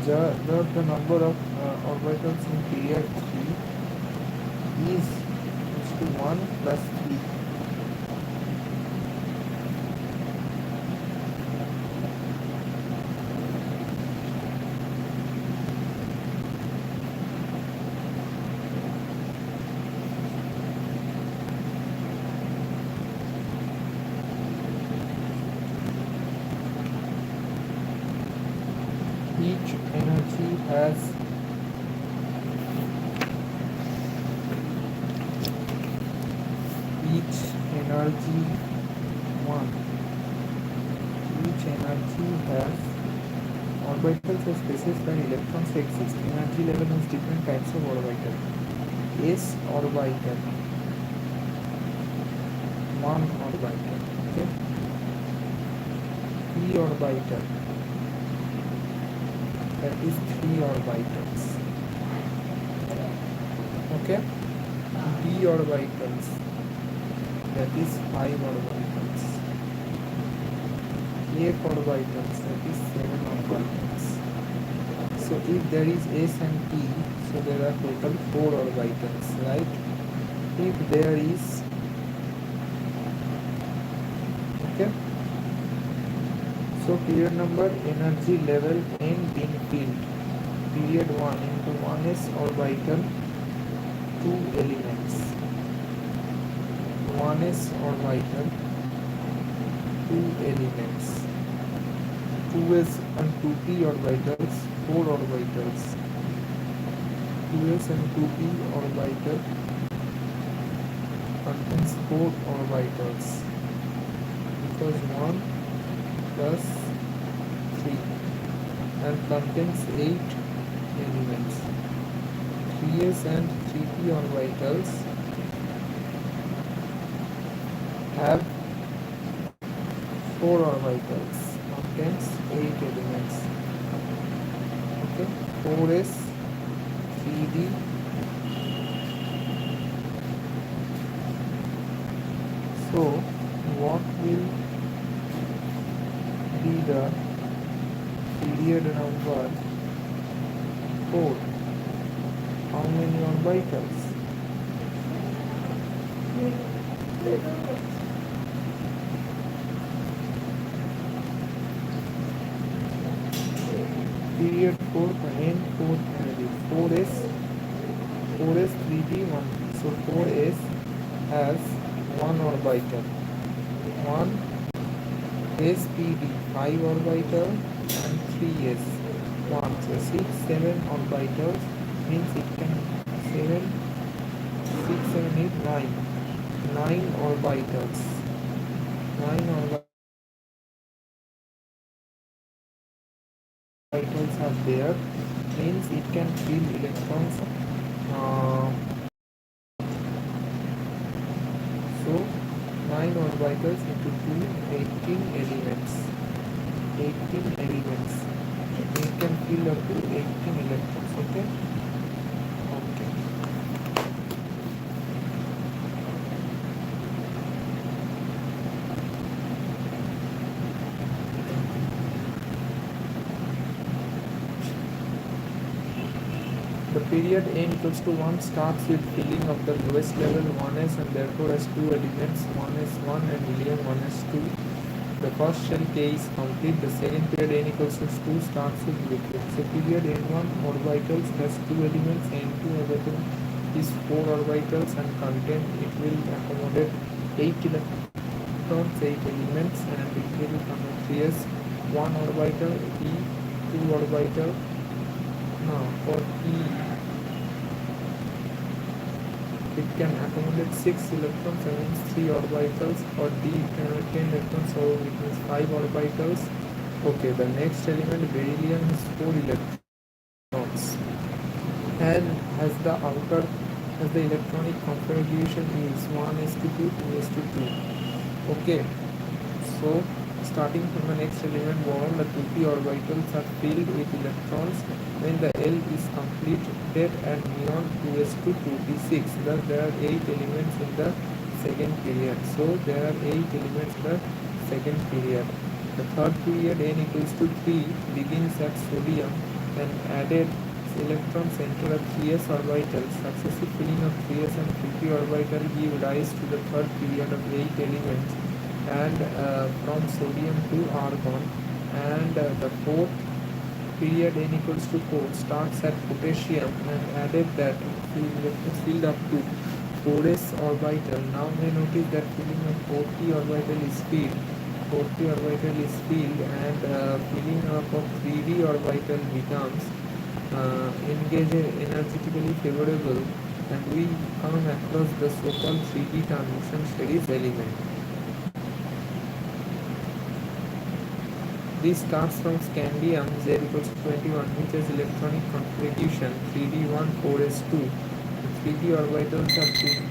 the number of orbitals in period 3 is equals to 1 plus 3. Each energy has each energy one each energy has orbitals or spaces where electrons exist. Energy level has different types of orbital. S orbital, one orbital. Okay. P orbital, that is 3 orbitals. Okay. D orbitals, that is 5 orbitals. F orbitals, that is 7 orbitals. So if there is S and P, so there are total 4 orbitals, right? If there is, okay, so period number, energy level, and in field. Period 1 into 1s orbital, 2 elements. 1s orbital, 2 elements. 2s and 2p orbitals, 4 orbitals. 2s and 2p orbital contains 4 orbitals, because 1 plus 3, and contains 8 elements. 3s and 3p orbitals have 4 orbitals, contains 8 elements. Okay, 4s, 3d, so what will be the period number 4? How many orbitals? Period 4 and 4 energy. 4s, 3d, 1. So 4s has 1 orbital. 1 SPD, 5 orbital, and 3s, 1. So 6, 7 orbitals, means it can 7, 6, 7, 8, 9. 9 orbitals. 9 orbitals are there, means it can fill electrons. So 9 orbitals into 2, 18 elements. 18 elements. It can fill up to 18 electrons. Okay. Okay. The period n equals to 1 starts with filling of the lowest level 1s, and therefore has 2 elements, 1s1 and helium 1s2. The first shell K is complete. The second period n equals to 2 starts with liquid. So period n1 orbitals has 2 elements, n2 orbital is 4 orbitals, and content it will accommodate 8 electrons, 8 elements, and it will contain 3s, 1 orbital, E, 2 orbital. Now for E, it can accommodate 6 electrons, that means 3 orbitals. For D, it can have 10 electrons, so it means 5 orbitals. Okay, the next element, beryllium, has 4 electrons, and has the electronic configuration is 1s2, 2s2. Okay, so starting from the next element, boron, the 2p orbitals are filled with electrons when the L is completed, and neon 2s2, 2p6. Thus there are 8 elements in the second period. So there are 8 elements in the second period. The third period n equals to 3 begins at sodium and added electrons enter a 3s orbital. Successive filling of 3s and 3p orbital give rise to the third period of 8 elements and from sodium to argon, and the fourth period n equals to 4 starts at potassium and added that filled up to 4s orbital. Now we notice that filling of 4p orbital is filled. 4p orbital is filled and filling up of 3d orbital becomes energetically favorable, and we come across the so-called 3d transition series element. This starts from scandium Z equals to 21, which has electronic configuration 3d1 4s2. The 3d orbitals are filled.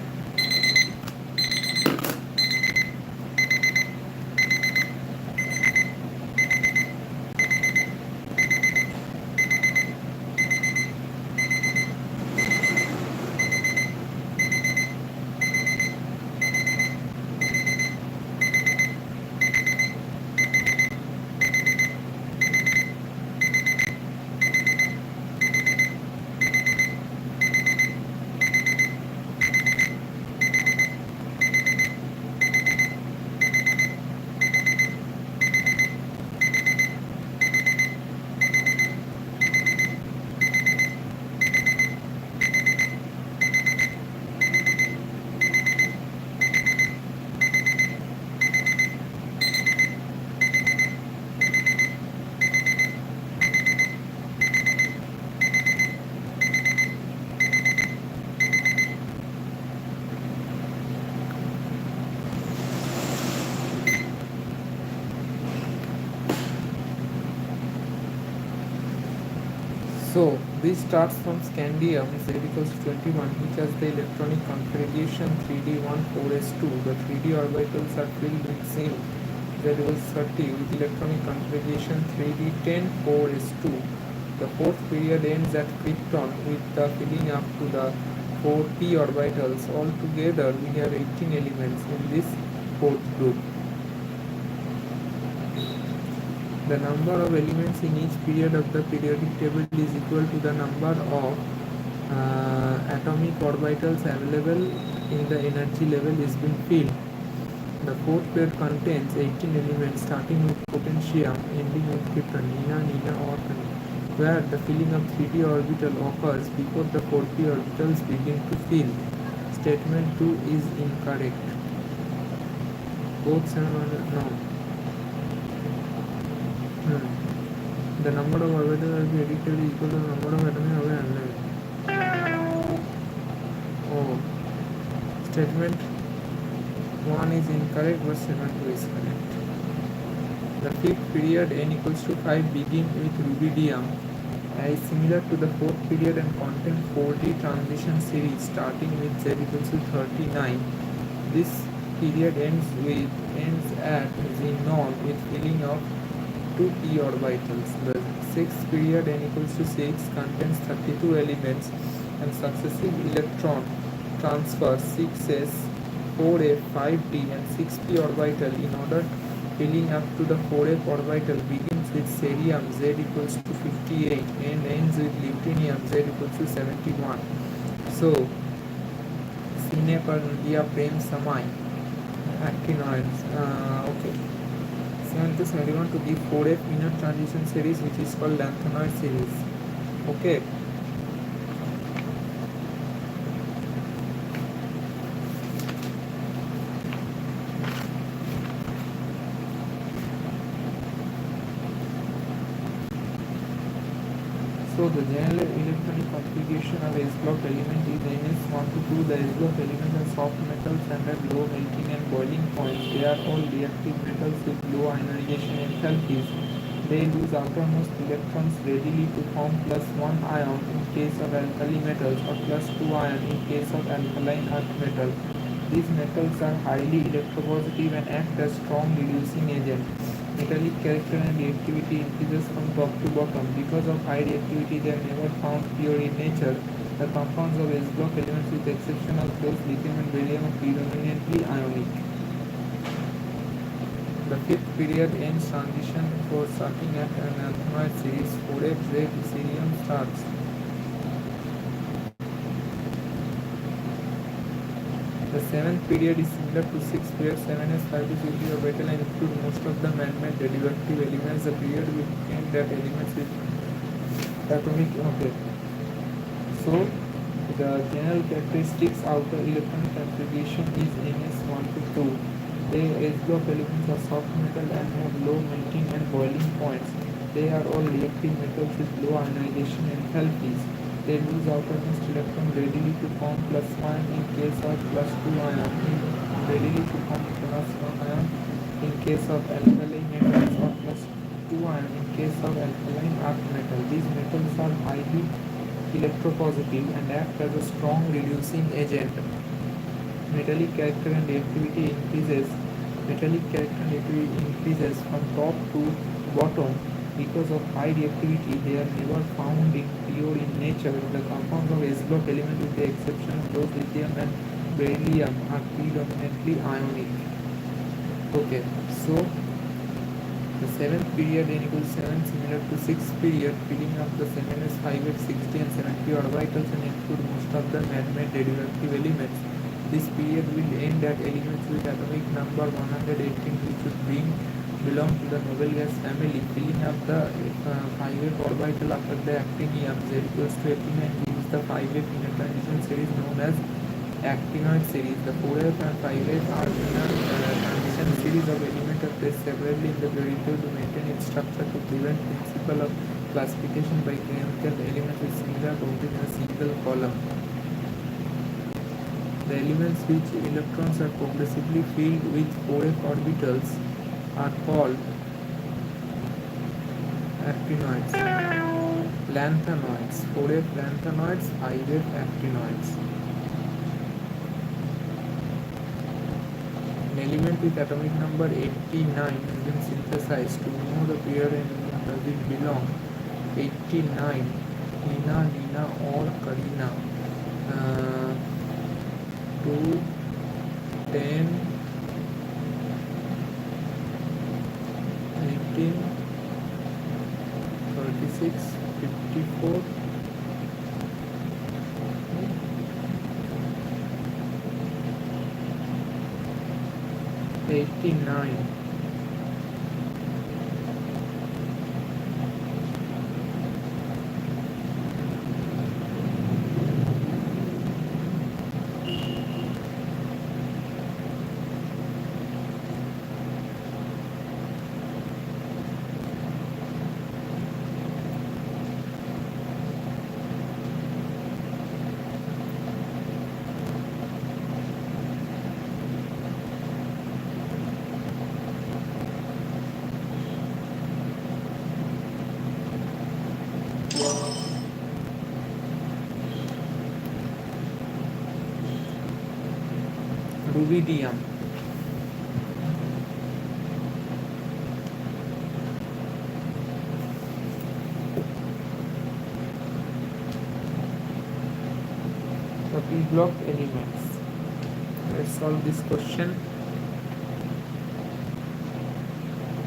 So this starts from scandium Z equals to 21, which has the electronic configuration 3d1 4s2. The 3d orbitals are filled with zinc Z equals 30 with electronic configuration 3d10 4s2. The fourth period ends at krypton with the filling up to the 4p orbitals. Altogether we have 18 elements in this fourth group. The number of elements in each period of the periodic table is equal to the number of atomic orbitals available in the energy level is being filled. The fourth period contains 18 elements starting with potassium ending with krypton, Nina or where the filling of 3d orbital occurs before the 4p orbitals begin to fill. Statement 2 is incorrect. Both no. The number of orbitals will be additive equal to the number of atoms available. Oh, statement 1 is incorrect, but statement 2 is correct. The fifth period n equals to 5 begin with rubidium is similar to the fourth period and contain 4D transition series starting with Z equals to 39. This period ends at Z0 with filling of 2p orbitals. The sixth period n equals to 6 contains 32 elements and successive electron transfer 6s, 4f, 5d and 6p orbital. In order filling up to the 4f orbital begins with cerium Z equals to 58 and ends with lutetium Z equals to 71. So सीने पर दिया प्रेम समाई actinoids. Okay. 71 to give 4f inner transition series, which is called lanthanoid series. Okay. So the general electronic configuration of S block element is NS1 to 2. The S block elements are soft metals and at low melting and boiling points. They are all reactive metals with low ionization enthalpies. They lose outermost electrons readily to form +1 ion in case of alkali metals or +2 ion in case of alkaline earth metal. These metals are highly electropositive and act as strong reducing agent. Metallic character and reactivity increases from top to bottom. Because of high reactivity, they are never found pure in nature. The compounds of S block elements, with the exception of those lithium and barium, are predominantly ionic. The fifth period ends transition for starting at an alphabet series 4F Z serium starts. The seventh period is similar to sixth period. 7S 5 to 6 orbital and include most of the man-made radioactive elements. The period will end that elements with atomic. Okay. So the general characteristics of the electronic configuration is NS1 to 2. The S-block elements are soft metal and have low melting and boiling points. They are all reactive metals with low ionization enthalpies. They lose outermost electron readily to form plus ion in case of plus 2 ion, readily to form plus 1 ion in case of alkaline metals or plus 2 ion in case of alkaline earth metal. These metals are highly electropositive and act as a strong reducing agent. Metallic character and reactivity increases. Metallic character and reactivity increases from top to bottom because of high reactivity. They are never found in pure in nature. The compounds of S-block element, with the exception of those lithium and beryllium, are predominantly ionic. Okay, so the seventh period n equals 7 similar to sixth period, filling up the 7s 5 at 60 and 70 orbitals and include most of the man-made radioactive elements. This period will end at elements with atomic number 118, which would belong to the noble gas family. Filling up the 5F orbital after the actinium Z equals to 89 gives the 5F in a transition series known as actinoid series. The 4F and 5F are in a transition series of elements are placed separately in the period to maintain its structure to prevent principle of classification by chemical elements with similar properties in a single column. The elements which electrons are progressively filled with 4F orbitals are called actinoids, lanthanoids, 4F lanthanoids, 5F actinoids. An element with atomic number 89 has been synthesized. To know the period and does it belong? 89, Nina or Karina. 2, 10, 18, 36, 54, 89. Rubidium. The p-block elements. Let's solve this question.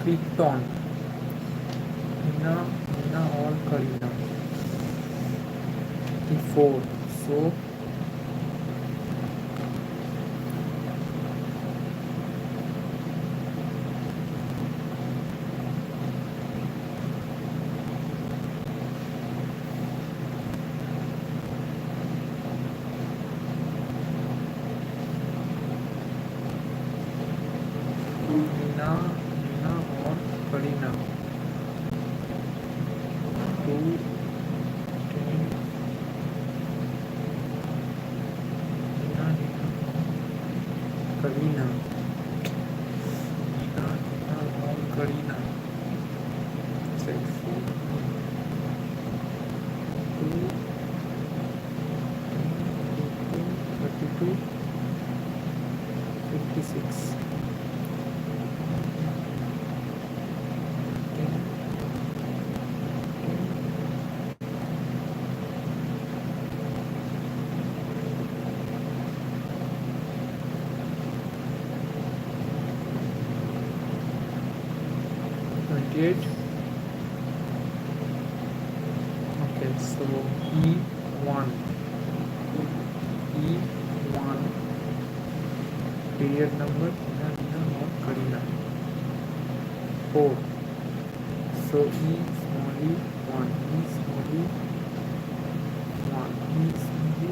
Krypton. Nina or Karina. 4. So Nina or Karina. 2, 10, period. Okay, so E1, E1 period number not Karina 4. So E small e1, E small e1, E small e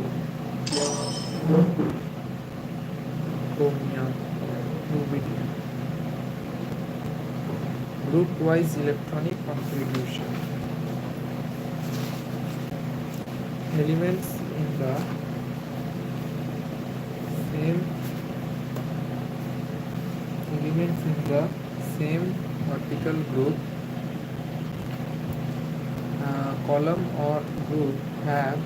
chromium, rubidium. Group wise electronic contribution. Elements in the same vertical group, column or group have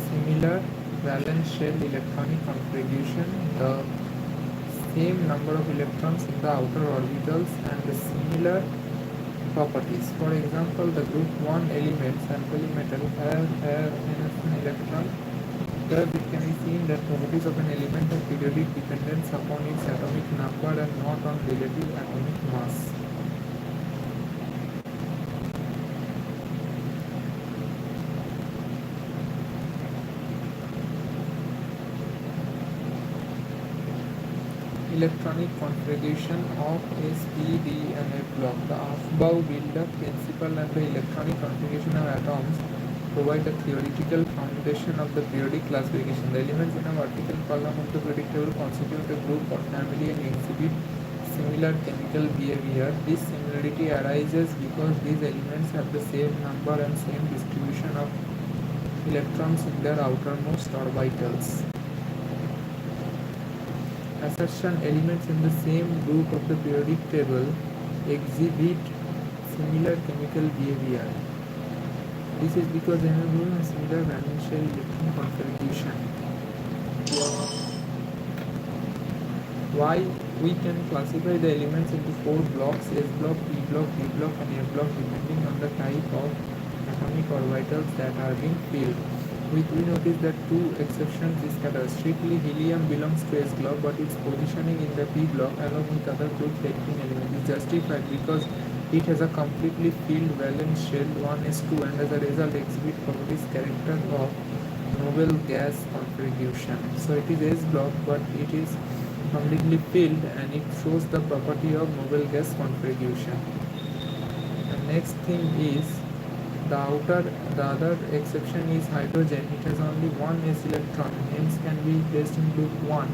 similar valence shell electronic contribution, the same number of electrons in the outer orbitals and the similar properties. For example, the group 1 elements alkali metal have an electron. Thus, it can be seen that properties of an element have periodic dependence upon its atomic number and not on relative atomic mass. Electronic configuration of S, P, D and F block. The above build-up principle and the electronic configuration of atoms provide the theoretical foundation of the periodic classification. The elements in a vertical column of the periodic table constitute a group or family and exhibit similar chemical behavior. This similarity arises because these elements have the same number and same distribution of electrons in their outermost orbitals. Assertion: elements in the same group of the periodic table exhibit similar chemical behavior. This is because they have a similar valence shell electron configuration. Why we can classify the elements into 4 blocks: S block, P block, D block and F block depending on the type of atomic orbitals that are being filled. We notice that 2 exceptions is scattered. Strictly helium belongs to S block, but its positioning in the P block along with other group 18 elements is justified because it has a completely filled valence shell 1s2 and as a result exhibit properties character of noble gas configuration. So it is S block, but it is completely filled and it shows the property of noble gas configuration. The next thing is the other exception is hydrogen. It has only one s electron, hence can be placed in group 1.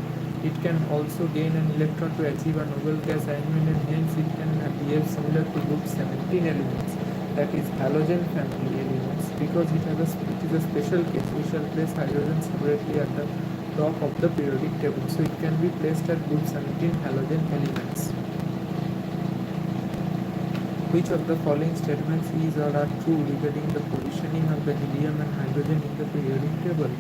It can also gain an electron to achieve a noble gas arrangement and hence it can behave similar to group 17 elements, that is halogen family elements. Because it is a special case, we shall place hydrogen separately at the top of the periodic table. So it can be placed at group 17 halogen elements. Which of the following statements is or are true regarding the positioning of the helium and hydrogen in the periodic table?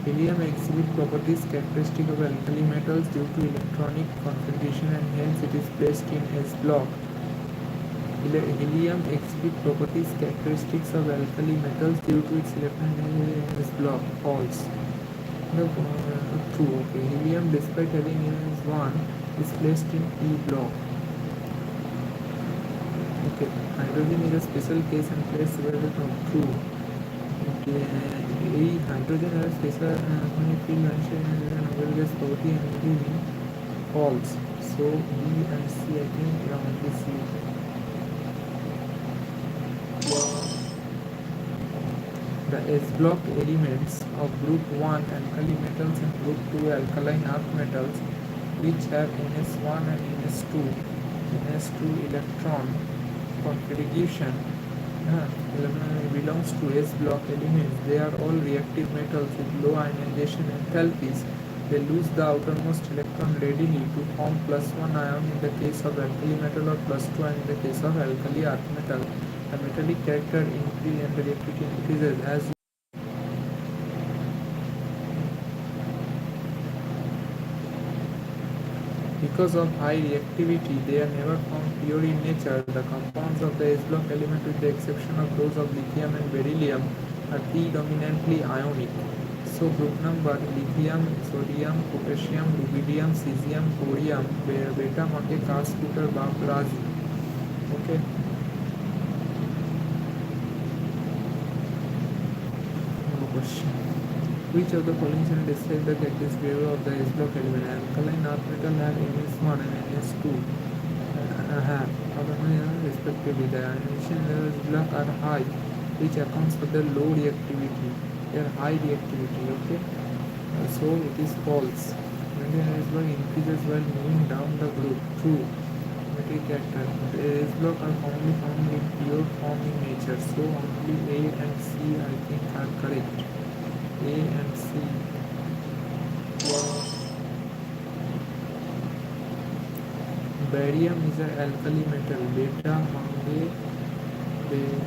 Helium exhibits properties characteristic of alkali metals due to electronic configuration and hence it is placed in S block. Helium exhibits properties characteristics of alkali metals due to its electronic in S block. False. No, true. Okay. Helium, despite having S1, is placed in E block. Okay. Hydrogen is a special case and placed where the true. Okay. Hydrogen has special field mentioned noble gas property and it is false. So B and C, I think only C. The S block elements of group 1 alkali metals and group 2 alkaline earth metals, which have NS1 and NS2 electron configuration, belongs to S block elements. They are all reactive metals with low ionization enthalpies. They lose the outermost electron readily to form +1 ion in the case of alkali metal or +2 ion in the case of alkali earth metal. The metallic character increases and the reactivity increases as because of high reactivity. They are never found pure in nature. The compounds of the S block element, with the exception of those of lithium and beryllium, are predominantly ionic. So group number: lithium, sodium, potassium, rubidium, cesium, thorium, beta, mate, car scooter, bug, razi. question. Which of the following shall describe the characteristic behavior of the S block element? Alkaline earth metal have NS1 and NS2 have respectively. The ionization levels block are high, which accounts for the low reactivity. They are high reactivity. Okay, so it is false. When the S block increases while moving down the group, true. Metric character. The S block are commonly found in pure form in nature, so only A and C I think are correct. A and C. Barium is an alkali metal. Beta Mange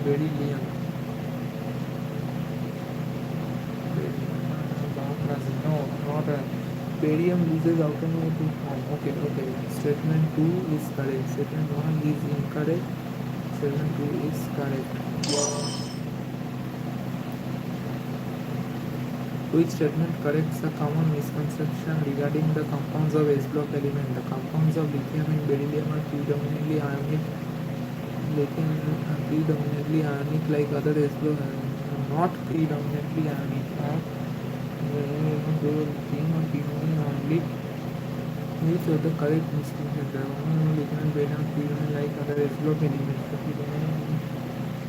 beryllium. No, not a. Barium loses automatically form. Okay, okay. Statement 2 is correct. Statement 1 is incorrect. Statement 2 is correct. Which statement corrects a common misconception regarding the compounds of S block element? The compounds of lithium and beryllium are predominantly ionic. Lithium predominantly ionic like other S block, not predominantly ionic. Lithium or predominantly ionic. Which are the correct misconception? The lithium and beryllium predominantly like other S block elements.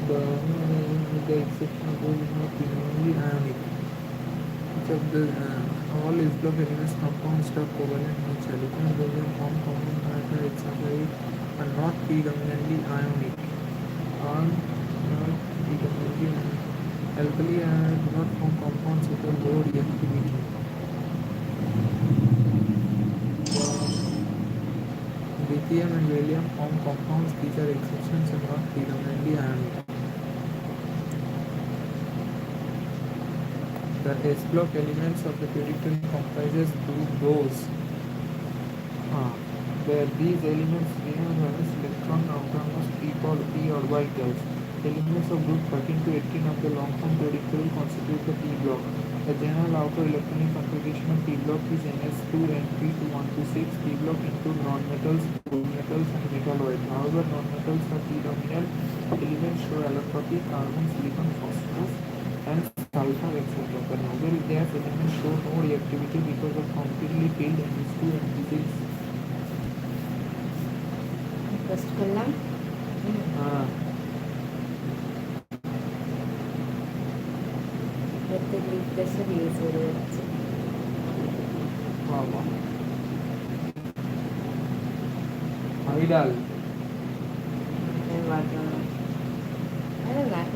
The exception of those not predominantly ionic. Each of the all S block elements compounds are covalent nature. Lithium and beryllium form common matter example are not predominantly ionic. Are not predominantly ionic. Alkali do not form compounds with a low reactivity. Lithium and beryllium form compounds. These are exceptions and not predominantly ionic. The S block elements of the periodic table comprises those where these elements remain as electron outermost p orbitals. Elements of group 13 to 18 of the long form periodic table constitute the p block. The general outer electronic configuration of p block is ns2 n3 to 1 to 6. P block include non-metals, gold metals and metalloids. However, non-metals are predominant. Elements show allotropy, carbon, silicon, phosphorus and sulfur, etc. The noble gas elements show no reactivity because of completely filled ns2 and n6. First column. Pressure use Idal.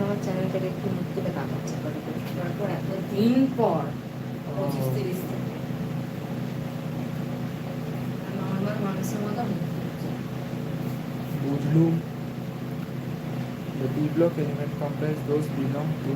আমার চ্যানেলটাকে একটু মুক্তি কাটাচ্ছে তারপর এতদিন পর 25-30 normal মানুষের মতো বুঝলুম. The p block element comprise those belong to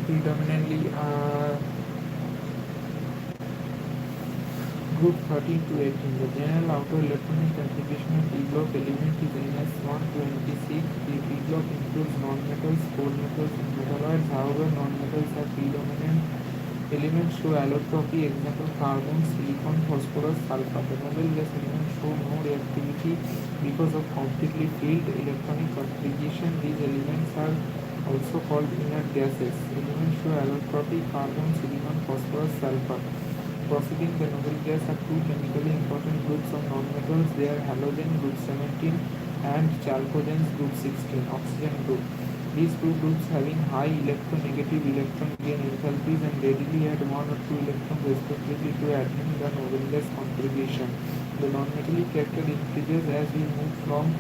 predominantly group 13 to 18. The general outer electronic configuration of p block element is ns1 to nt6. The p block includes non-metals, gold metals and metalloids. However, non-metals are predominant. Elements show allotropy, example carbon, silicon, phosphorus, sulfur. The noble gas elements show no reactivity because of completely filled electronic configuration. These elements are also called inert gases. Elements show allotropy, carbon, silicon, phosphorus, sulfur. Proceeding, the noble gas are two chemically important groups of non-metals. They are halogen group 17 and chalcogens group 16, oxygen group. These two groups having high electronegative electron gain enthalpies and readily add 1 or 2 electrons respectively to admin the Nobel's contribution. The non-metallic character increases as we move from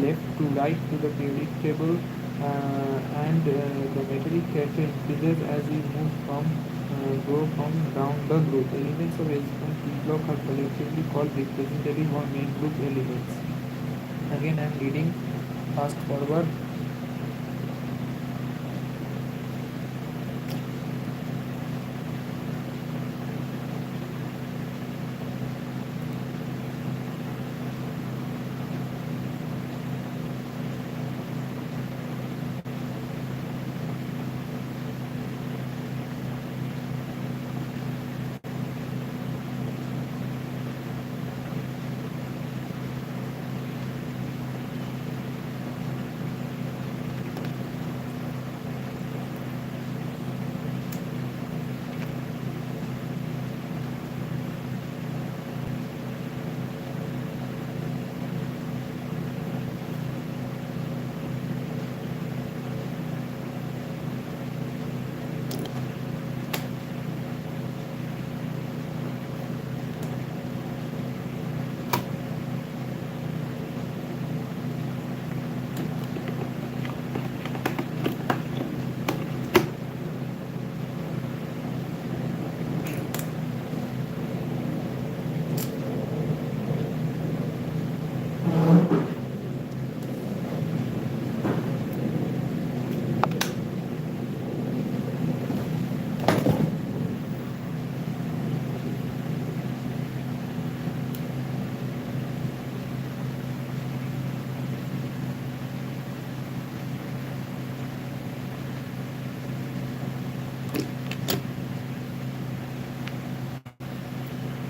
left to right to the periodic table, and the metallic character increases as we move from go from down the group. Elements of S1 P block are collectively called representative or main group elements. Again I am reading fast forward.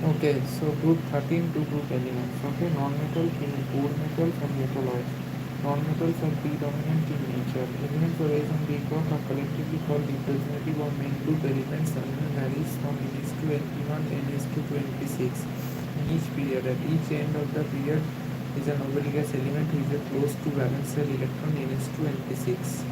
Okay, so group 13 to group elements. Okay, non-metal, core metals and metalloids. Non-metals are predominant in nature. Elements of S and B block are collectively called representative or main group elements and varies from Ns to N1 Ns to 26 in each period. At each end of the period is a noble gas element which is close to valence shell electron Ns to N6.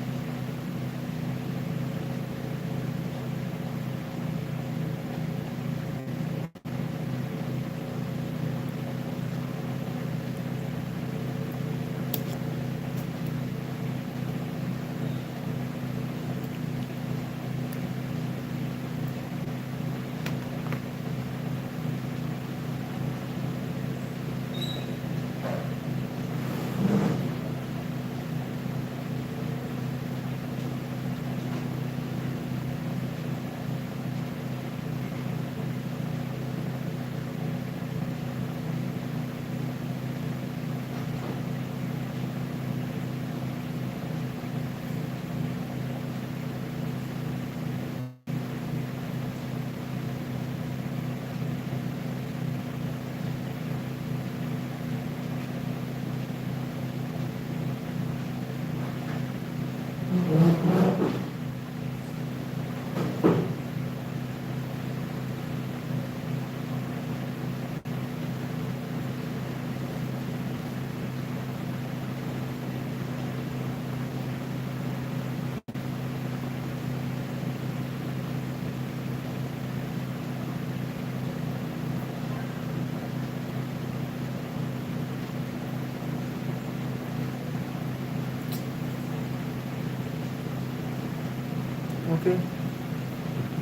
Okay,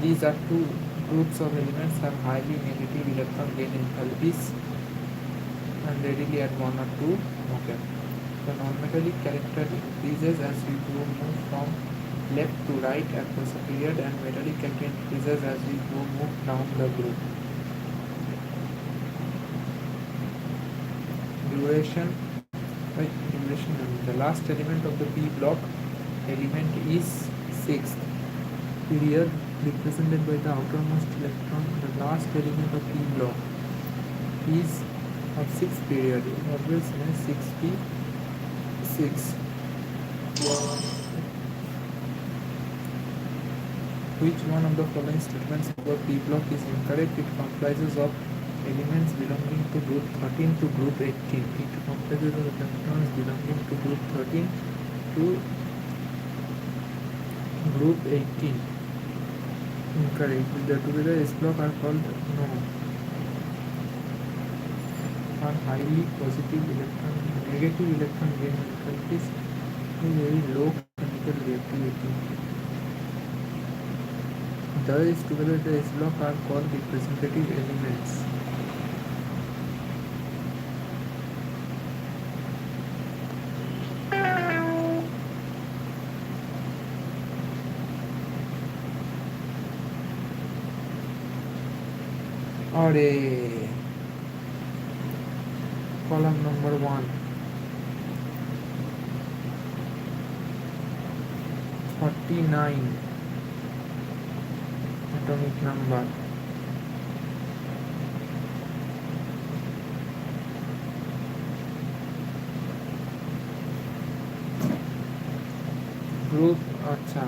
these are two groups of elements have highly negative electron gain enthalpies and readily add 1 or 2. Okay, the non-metallic character increases as we move from left to right across a period, and metallic character increases as we move down the group. Duration, right? Duration. The last element of the P block element is 6th period, represented by the outermost electron. The last element of P block is of 6th period. It always means 6p6. Which one of the following statements about P block is incorrect? It comprises of elements belonging to group 13 to group 18. It comprises of electrons belonging to group 13 to Group 18. Incorrect. The together S block are called no. Are highly positive electron negative electron gain countries with very low chemical reactivity. Thus together the S block are called representative elements. अरे column number 1 49 atomic number. Group अच्छा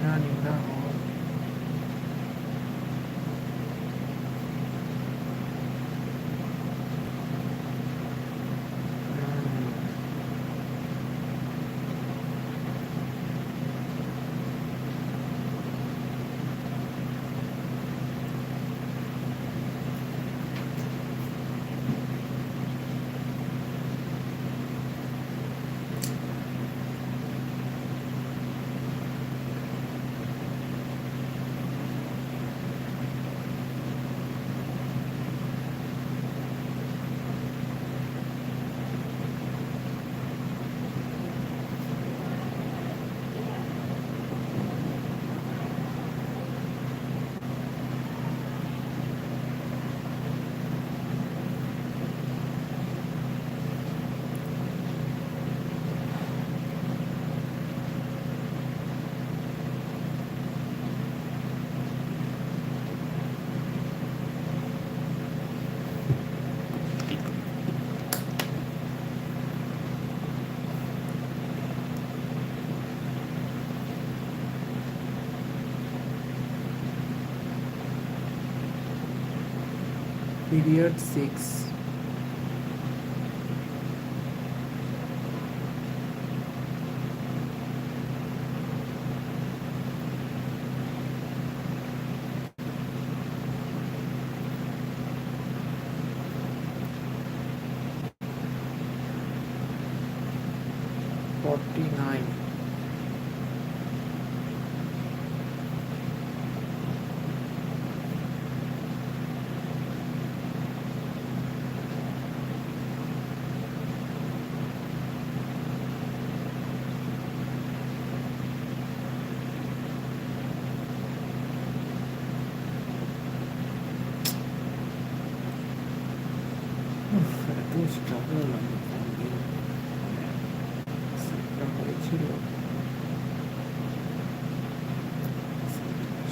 ना निम्ना और period 6 49 এত struggle আমি কোনদিন সেটটা হয়েছিল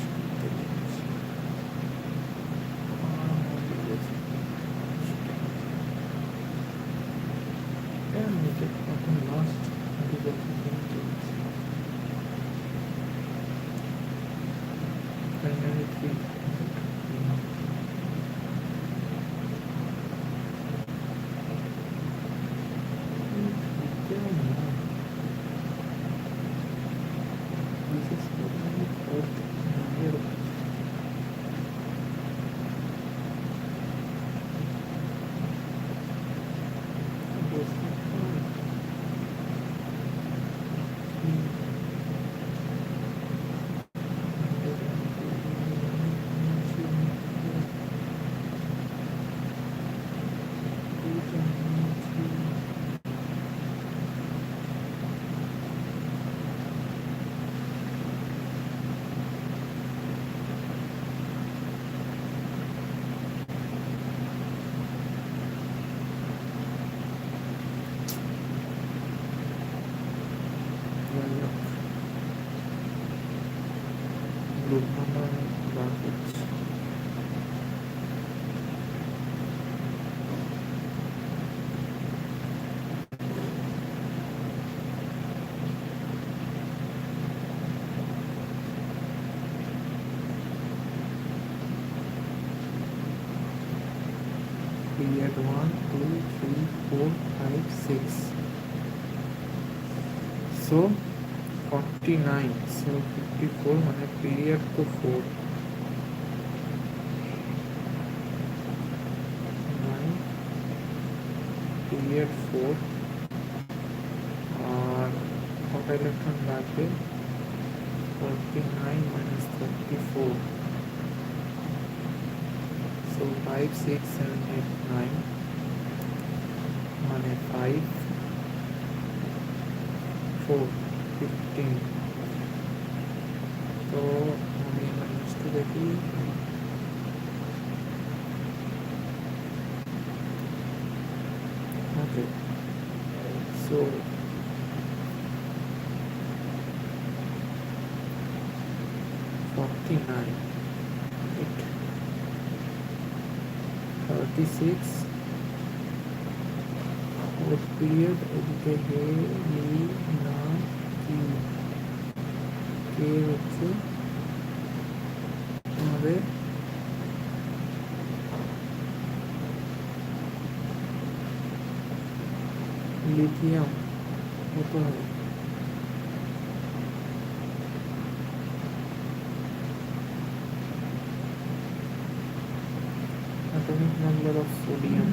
শুনতে পেয়েছি। নিটের প্রথম লাস্ট 2 বছর ধরে চলছে ফাইনালি 3 গ্রুপ নাম্বার বার করছি period 1 2 3 4 5 6 so 40 59, so 54 মানে পিরিয়ড তো 4, 9 পিরিয়ড 4, আর কটা ইলেকট্রন লাগবে? 49 minus 34, so 5 6 7 8 9 মানে 5 4 15, তো আমি মাইনাসটা দেখি। ওকে, সো 49 8 36 fourth period, এদিকে হে লি না কি কে হচ্ছে আমাদের লিথিয়াম হতে হবে। atomic number of sodium,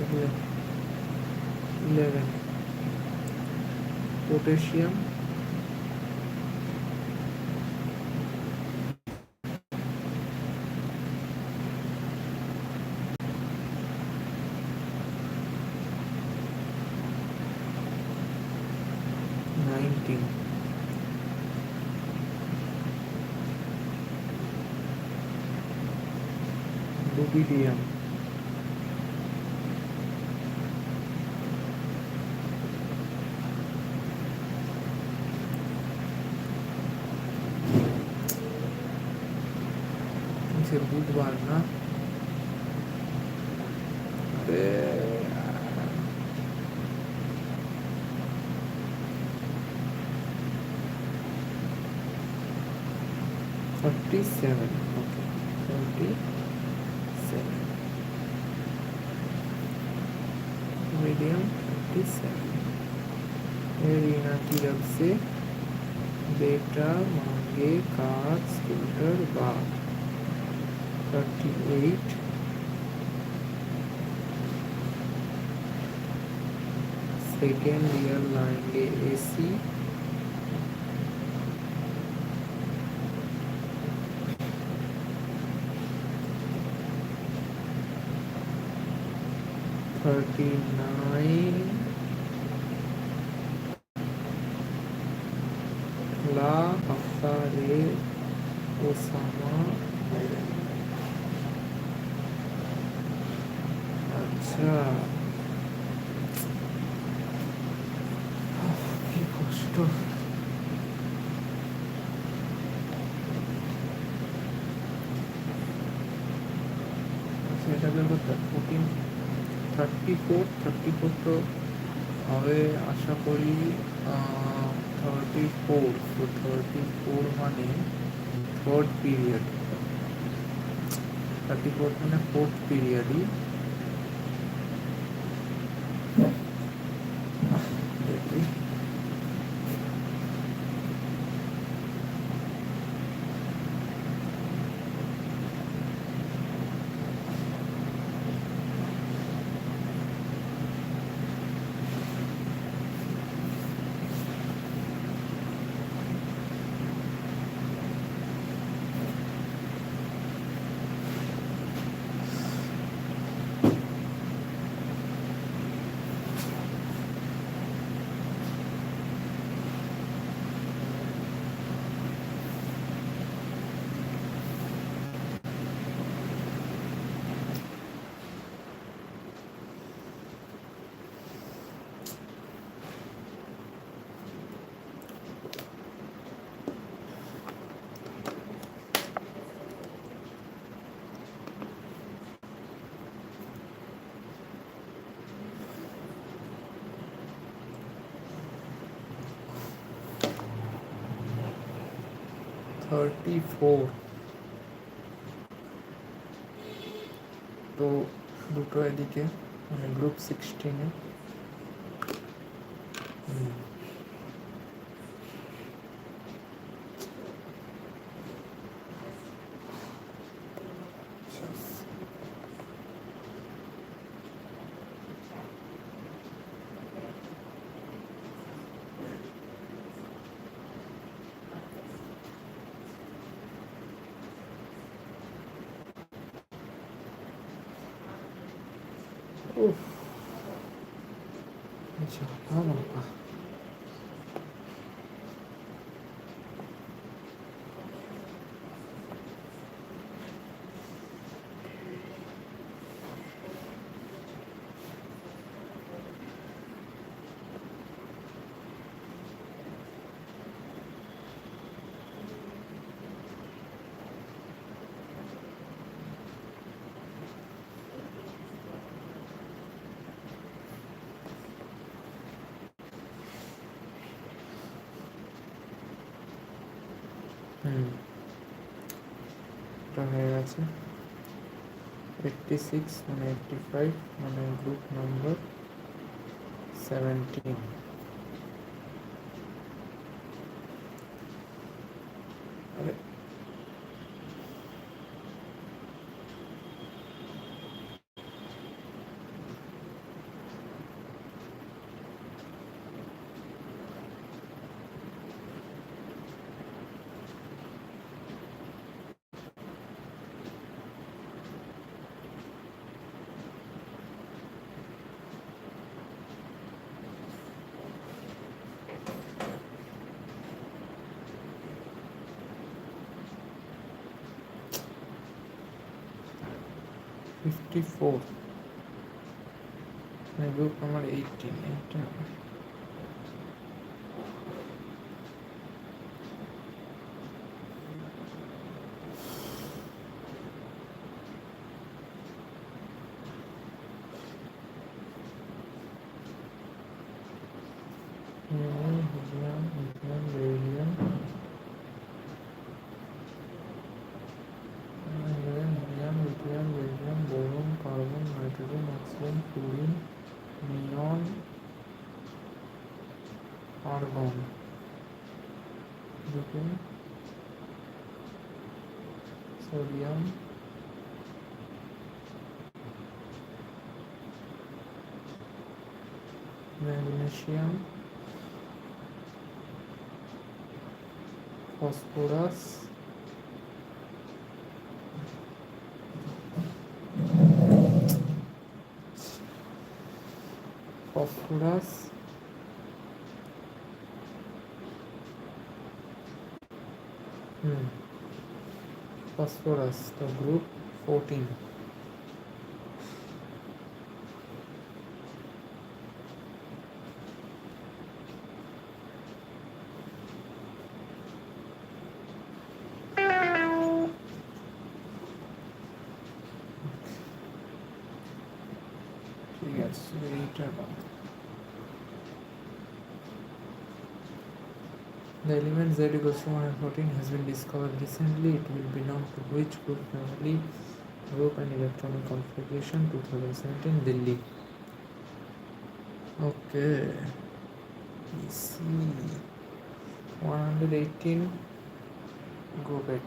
એટલે 11, potassium 19, rubidium 20, বুধবার না, আরে 37, ওকে 37, मीडियम 37, एरिना की रब से बेटा मांगे कार स्कूटर बार 38, सेकेंड ईयर लाएंगे एसी 39, ला हफ्ता रे ओसामा, अच्छा কি কষ্ট। আচ্ছা এটা বের করতে 14 34 তো হবে আশা করি 34, তো 34 মানে ফোর্থ পিরিয়ড, 34 মানে ফোর্থ পিরিয়ডই। দেখি 34 তো দুটো এদিকে মানে গ্রুপ 16-এ উফ জ্বালা বাবা। এটা হয়ে গেছে 86 মানে 85 মানে গ্রুপ নম্বর 17। আরে 54 মানে গ্রুপ নম্বর 18 এটা helium lithium beryllium helium lithium beryllium boron carbon nitrogen oxygen fluorine neon argon দুটো sodium magnesium phosphorus phosphorus phosphorus the group 14 ঠিক আছে এইটা The element Z equals to 114 has been discovered recently. It will belong to which group family, group and electronic configuration 2017 Delhi. Okay. We see 118 group 18.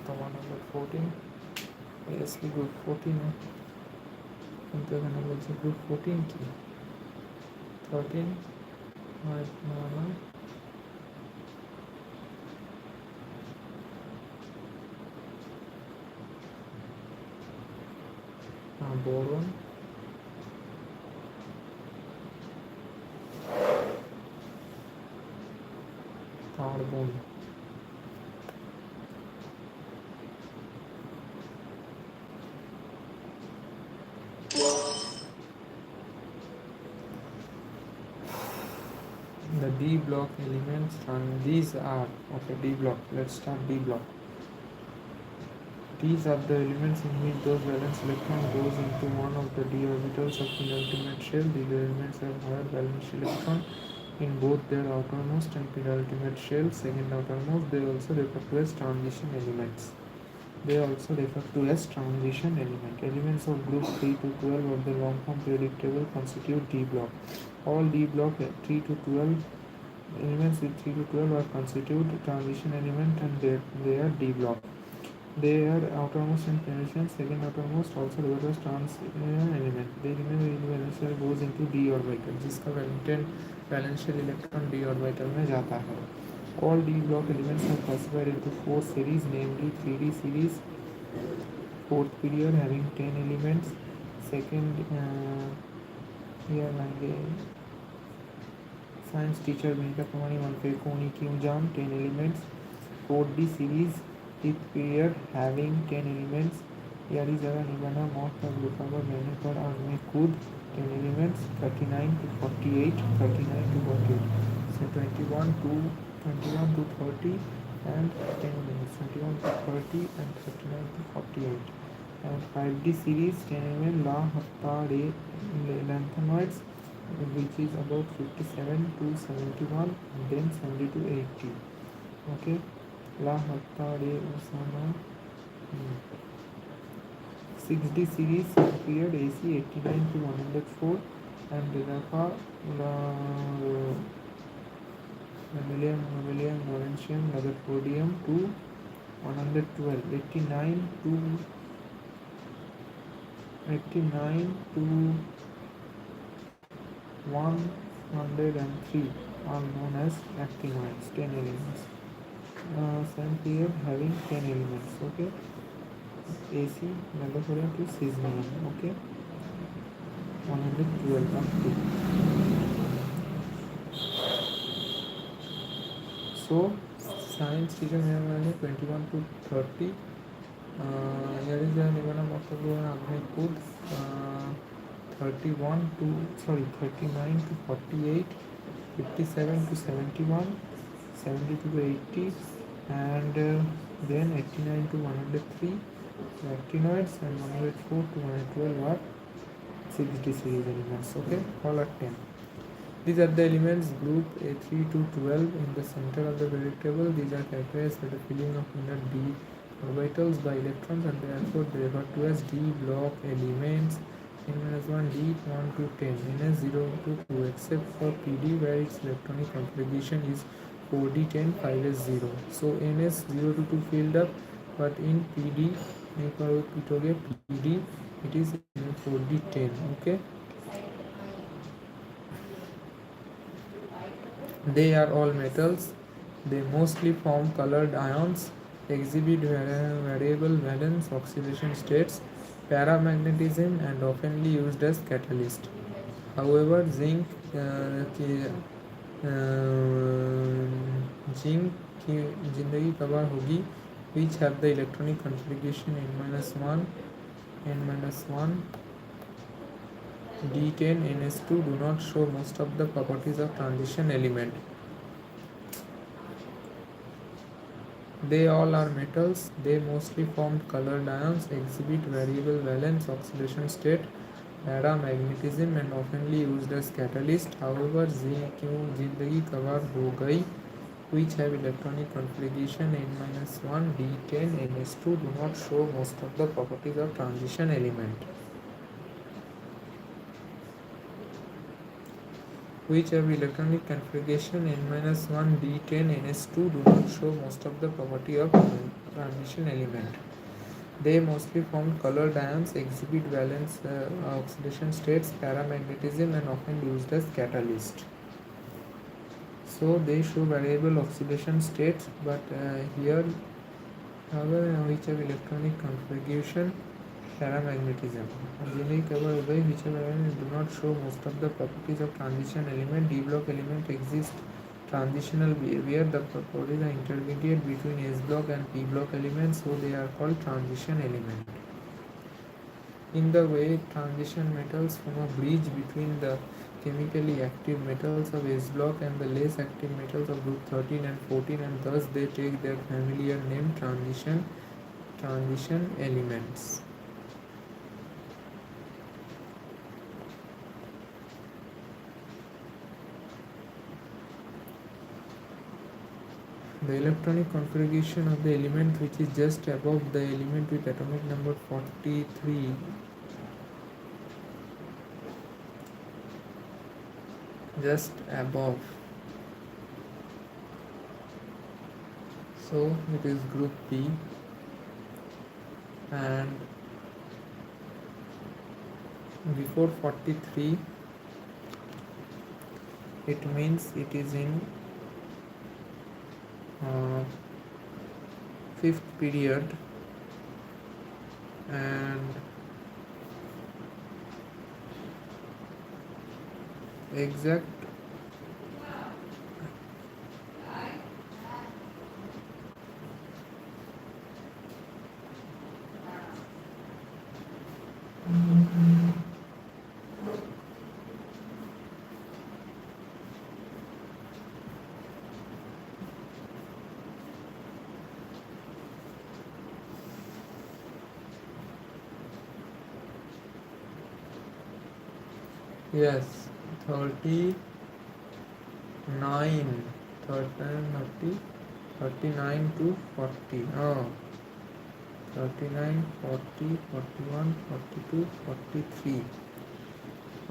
The 114 obviously group 14 কিন্তু এখানে বলছে group 14 কি 13 না boron carbon the D block elements and these are okay D block let's start D block. These are the elements in which those valence electron goes into one of the d orbitals of the ultimate shell. These elements have higher valence electron in both their outermost and penultimate shell. Second outermost, they also refer to as transition elements. They also refer to as transition element. Elements of group 3 to 12 of the long form predictable constitute D block. All D block 3 to 12 elements with 3 to 12 are constitute transition element and they are D block. They are outermost and penultimate. Second outermost also referred as transition element. They remain valence goes into D orbital जिसका वैलेंशियल electron D orbital में जाता है. All D block elements are classified into 4 series, namely 3D series, fourth period having 10 elements, second here like science teacher Vinita Kumari Manpe Koni Kyunjam 10 elements, 4D series, 5th period having 10 elements, Yari Jara Nibana Mohta Glukaba Venutar Agme Kud 10 elements, 39 to 48, 39 to 48, so 21 to 30 and 10 elements, 21 to 30 and 39 to 48. And 5D series 10 mm La Hafta Re lanthanoids, which is about 57 to 71 and then 70 to 80. Okay, La Hafta Re Usama. 6D series period AC 89 to 104 and Rafa mammalian Laurentium Rutherfordium to 112, 89 to 103 are known as actinoids, 10 elements. Same period having 10 elements. Okay, AC Rutherfordium to Caesium. Okay, 112 up to. So science teacher may 21 to 30. Here is the Nivana Mokabuan Agnikud 39 to 48, 57 to 71, 70 to 80, and then 89 to 103 actinoids and 104 to 112 are 6D series elements. Okay, all are 10. These are the elements group A3 to 12 in the center of the periodic table. These are characterized by the filling of inner D orbitals by electrons and therefore they refer to as D block elements. N-1 D1 to 10, Ns0 to 2 except for PD where its electronic configuration is 4D10 5S0. So Ns0 to 2 filled up, but in PD PD it is in 4D10. Okay, they are all metals. They mostly form colored ions, exhibit variable valence oxidation states, paramagnetism, and oftenly used as catalyst. However, zinc की जिंदगी कबार होगी, which have the electronic configuration n-1, n-1, D10, Ns2 do not show most of the properties of transition element. They all are metals. They mostly form colored ions, exhibit variable valence oxidation state, paramagnetism, and oftenly used as catalyst. However, zindagi kabar ho gayi, which have electronic configuration n-1, D10, Ns2 do not show most of the properties of transition element. Which have electronic configuration n-1, D10, Ns2 do not show most of the property of transition element. They mostly form colored ions, exhibit valence oxidation states, paramagnetism, and often used as catalyst. So they show variable oxidation states, but here however which have electronic configuration paramagnetism. Which do not show most of the properties of transition element. D block element exist transitional behavior. The properties are intermediate between S block and P block elements, so they are called transition element. In the way transition metals form a bridge between the chemically active metals of S block and the less active metals of group 13 and 14, and thus they take their familiar name transition elements. The electronic configuration of the element which is just above the element with atomic number 43, just above, so it is group B, and before 43 it means it is in uh, fifth period, and exact yes, 39, 30, 39 to 40. Oh, 39, 40, 41, 42, 43.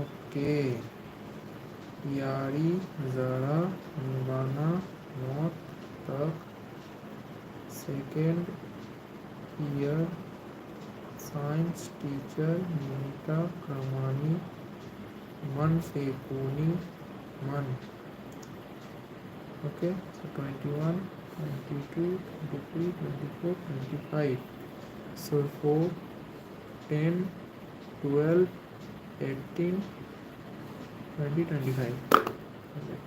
Okay. यारी ज़रा निभाना मौत तक second year science teacher Neeta क्रमानी मन से कोनी मन. Okay, so 21, 22, 23, 24, 25. So 4, 10, 12, 18, 20, 25. Okay.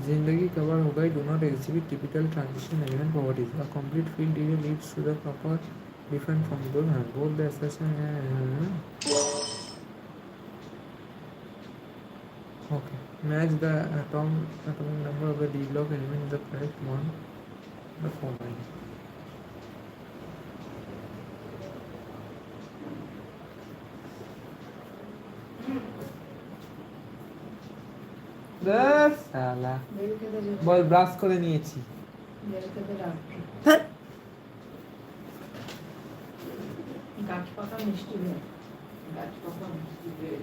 जिंदगी कवर हो गई. Do not exhibit typical transition element properties. A complete field area leads to the proper different from those. Both the assertion. Okay. Match the atomic number of the D block element is the correct one. The following. শালা বল brush করে নিয়েছি. গাছ পাকা মিষ্টি হয়, গাছ পাকা মিষ্টি হয়।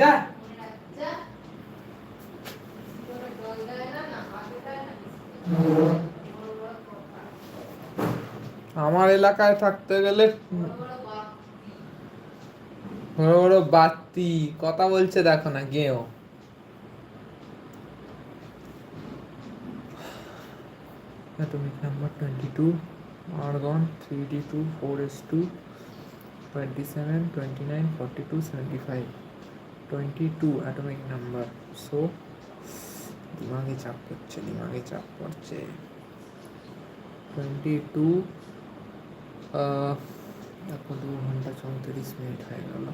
যা আমার এলাকায় থাকতে গেলে বড় বড় বাতি কথা বলছে দেখো না গেও। Atomic number 22, argon 3d2 4s2 27 29 42 75, 22 atomic number. So দিমাগে চাপ পড়ছে 22 এখন 2 ঘন্টা 34 মিনিট হয়ে গেল।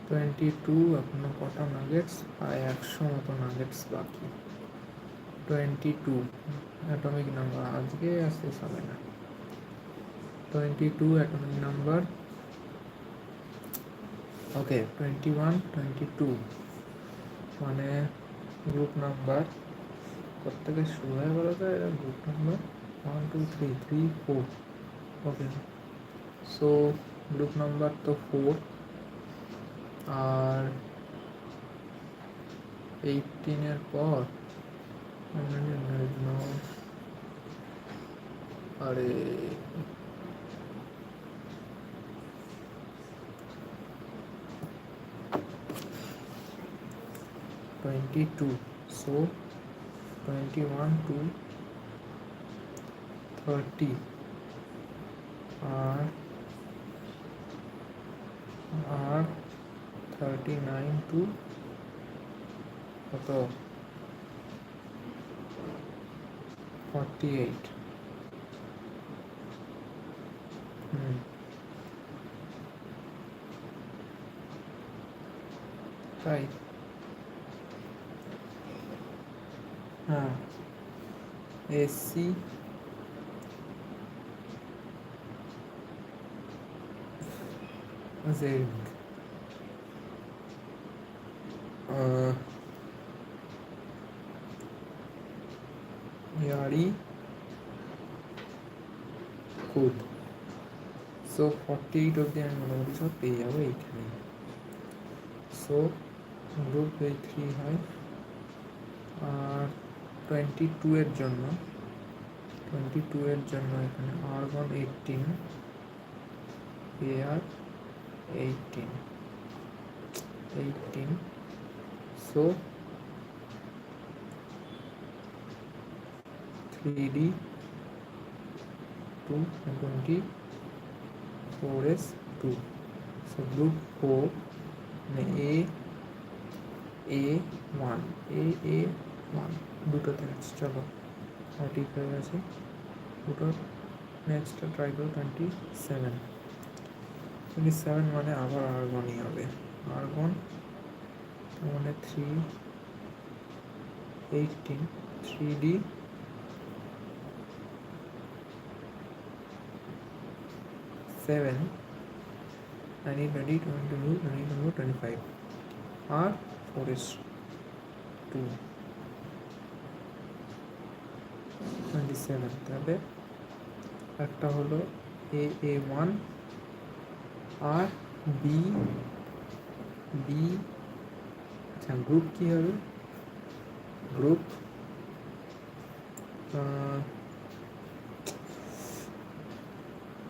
22 এখনো কটা নাগেটস, প্রায় 100 মতো নাগেটস বাকি। 22 অ্যাটমিক নাম্বার, আজকে আর শেষ হবে না। 22 অ্যাটমিক নাম্বার। ওকে 21 22 মানে গ্রুপ নাম্বার কোথেকে শুরু হয় বলো তো? এটা গ্রুপ নাম্বার 1 2 3 3 4। ওকে, সো গ্রুপ নাম্বার তো 4 আর 18 এর পর আরে 22, so 21 to 30 আর 39 to কত 48। তাই হ্যাঁ, এসি জেড ইয়ারি কুদ। সো 48 অব্দি আমি মোটামুটি সব পেয়ে যাবো এইখানে। সো গ্রুপ এই 3 হয়। আর 22 এর জন্য এখানে argon 18 air 18 so 3d 2 24s 2। So group 4 মানে A1 দুটোতে আছে। চলো ঠিক হয়ে গেছে দুটো। নেক্সট ট্রাই করো 27 মানে আবার আর্গনই হবে। আর্গন মানে 3 18 3d 7 19 20 22 24 25 আর 4s 2 27। তাহলে একটা হলো A1 আর বি আচ্ছা গ্রুপ কি হবে? Group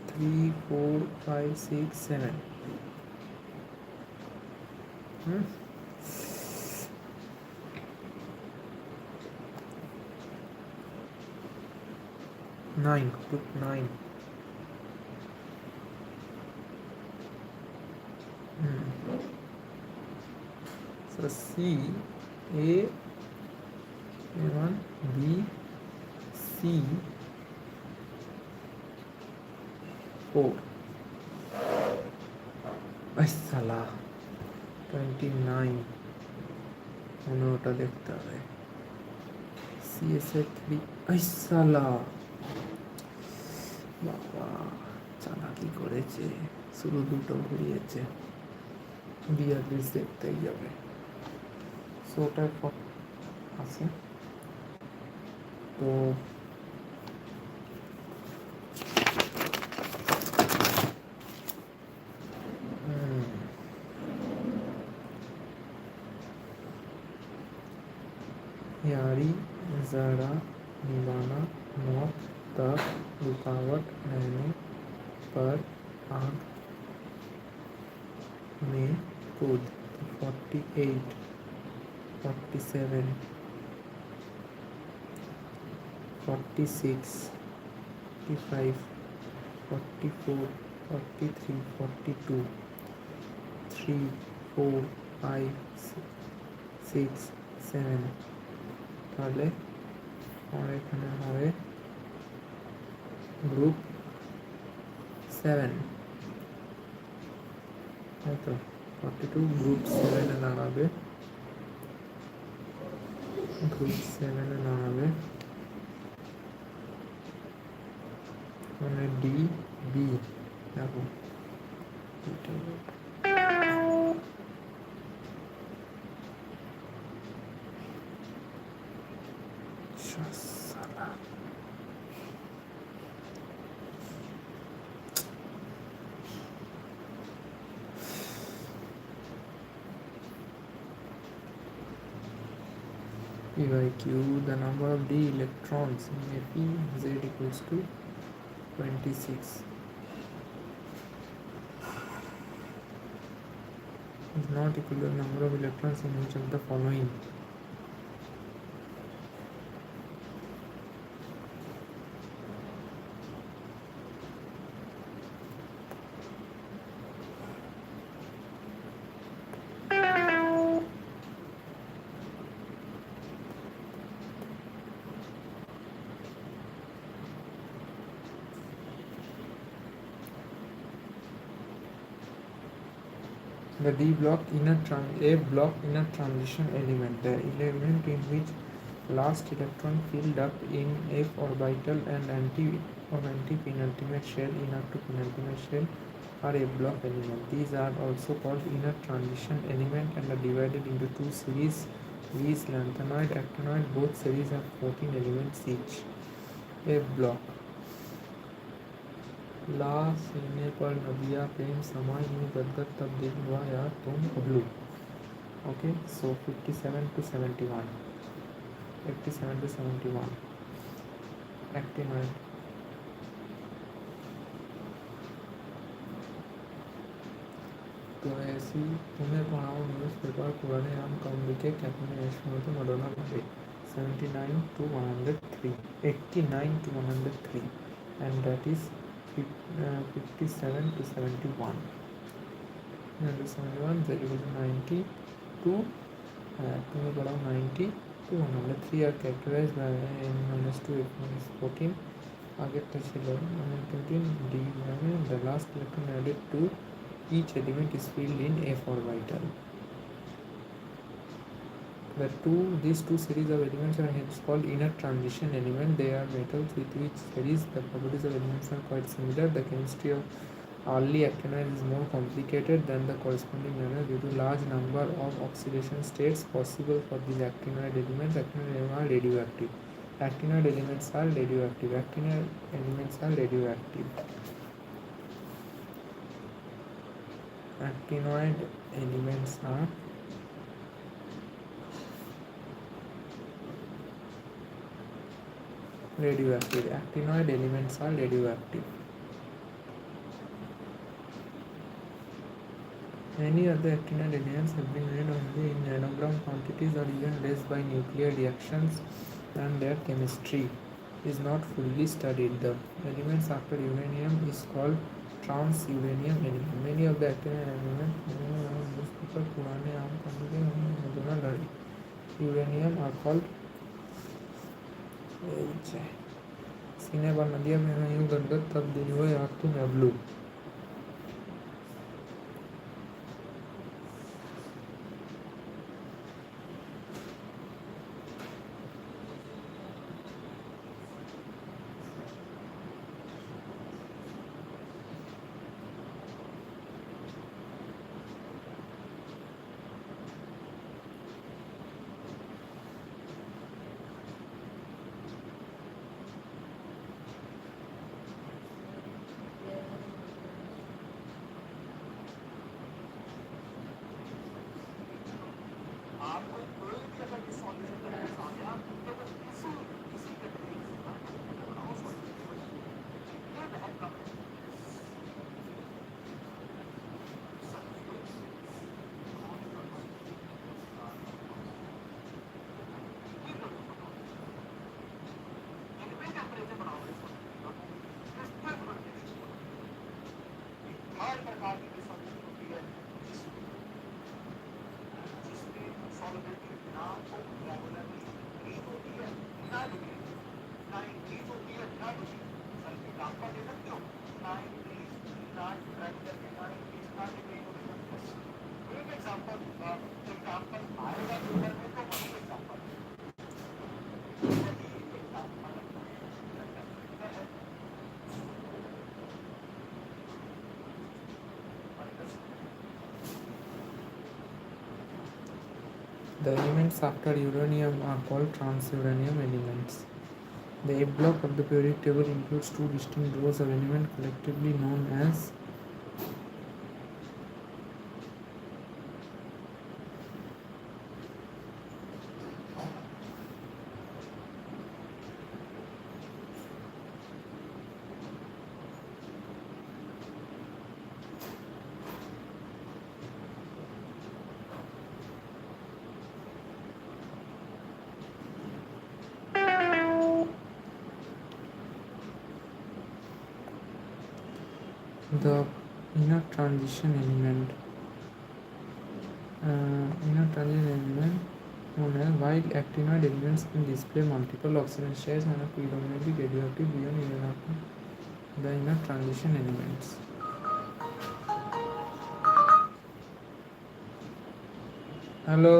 3 4 5 6 7 9, group 9। So C A1 B C 4। সালা 29 মনে ওটা দেখতে হবে। CSA 3 সালা বাবা চালাকি করেছে, শুধু দুটো ঘুরিয়েছে। বিয়ার বিষ দেখতেই যাবে। সো ওটার আছে তো यारी जरा निभाना मौत तक रुकावट रहने पर आग में कूद। 48, 47, 46, 45, 44, 43, 42, 3, 4, 5, 6, 7 তাহলে আমার এখানে হবে গ্রুপ 7, তাই তো 42 গ্রুপ 7 এ দাঁড়াবে, গ্রুপ 7 এ দাঁড়াবে মানে ডি বি। দেখো P by Q, the number of d electrons in a p z equals to 26. Is not equal to the number of electrons in each of the following. The D block A block inner transition element, the element in which last electron filled up in f orbital and anti-penultimate shell, inner to penultimate shell are a block element. These are also called inner transition element and are divided into two series, V's lanthanoid, actinoid. Both series have 14 elements each. A block. ला सीने पर नदिया प्रेम समाई यूं गदगद तब दिल हुआ यार तुम Bablu. Okay so 57 to 71, 57 to 71 actinoid. तो ऐसी तुम्हें पढ़ाओ न्यूज़ पेपर पुराने आम कम लिखे कैप्टन यशमोती मडोना भाई। 79 to 103, 89 to 103 and that is 57 to 71. 71 that is 90 to तुम्हें पढ़ाओ 90 to 103 are characterized by n-2 f-14 আগেরটা ছিল 113 d মানে the last electron added to each element is filled in f orbital. These two series of elements are hence called inner transition element. They are metals with which series the properties of elements are quite similar. The chemistry of early actinoids is more complicated than the corresponding manner due to large number of oxidation states possible for these actinoid elements. Actinoid elements are radioactive. Actinoid elements are radioactive. Actinoid elements are radioactive. Actinoid elements are radioactive. Actinoid elements are radioactive. Many other actinoid elements have been made only in nanogram quantities or even less by nuclear reactions, and their chemistry is not fully studied. The elements after uranium is called trans-uranium element. Many of the actinoid elements uranium are called सीने पर नदिया में यूं गदगद तब दिल हुए यार तुम Bablu. The elements after uranium are called transuranium elements. The A block of the periodic table includes two distinct rows of elements collectively known as the inner transition element. Inner transition element known as while actinoid elements can display multiple oxygen shares and are predominantly radioactive beyond the inner transition elements. Hello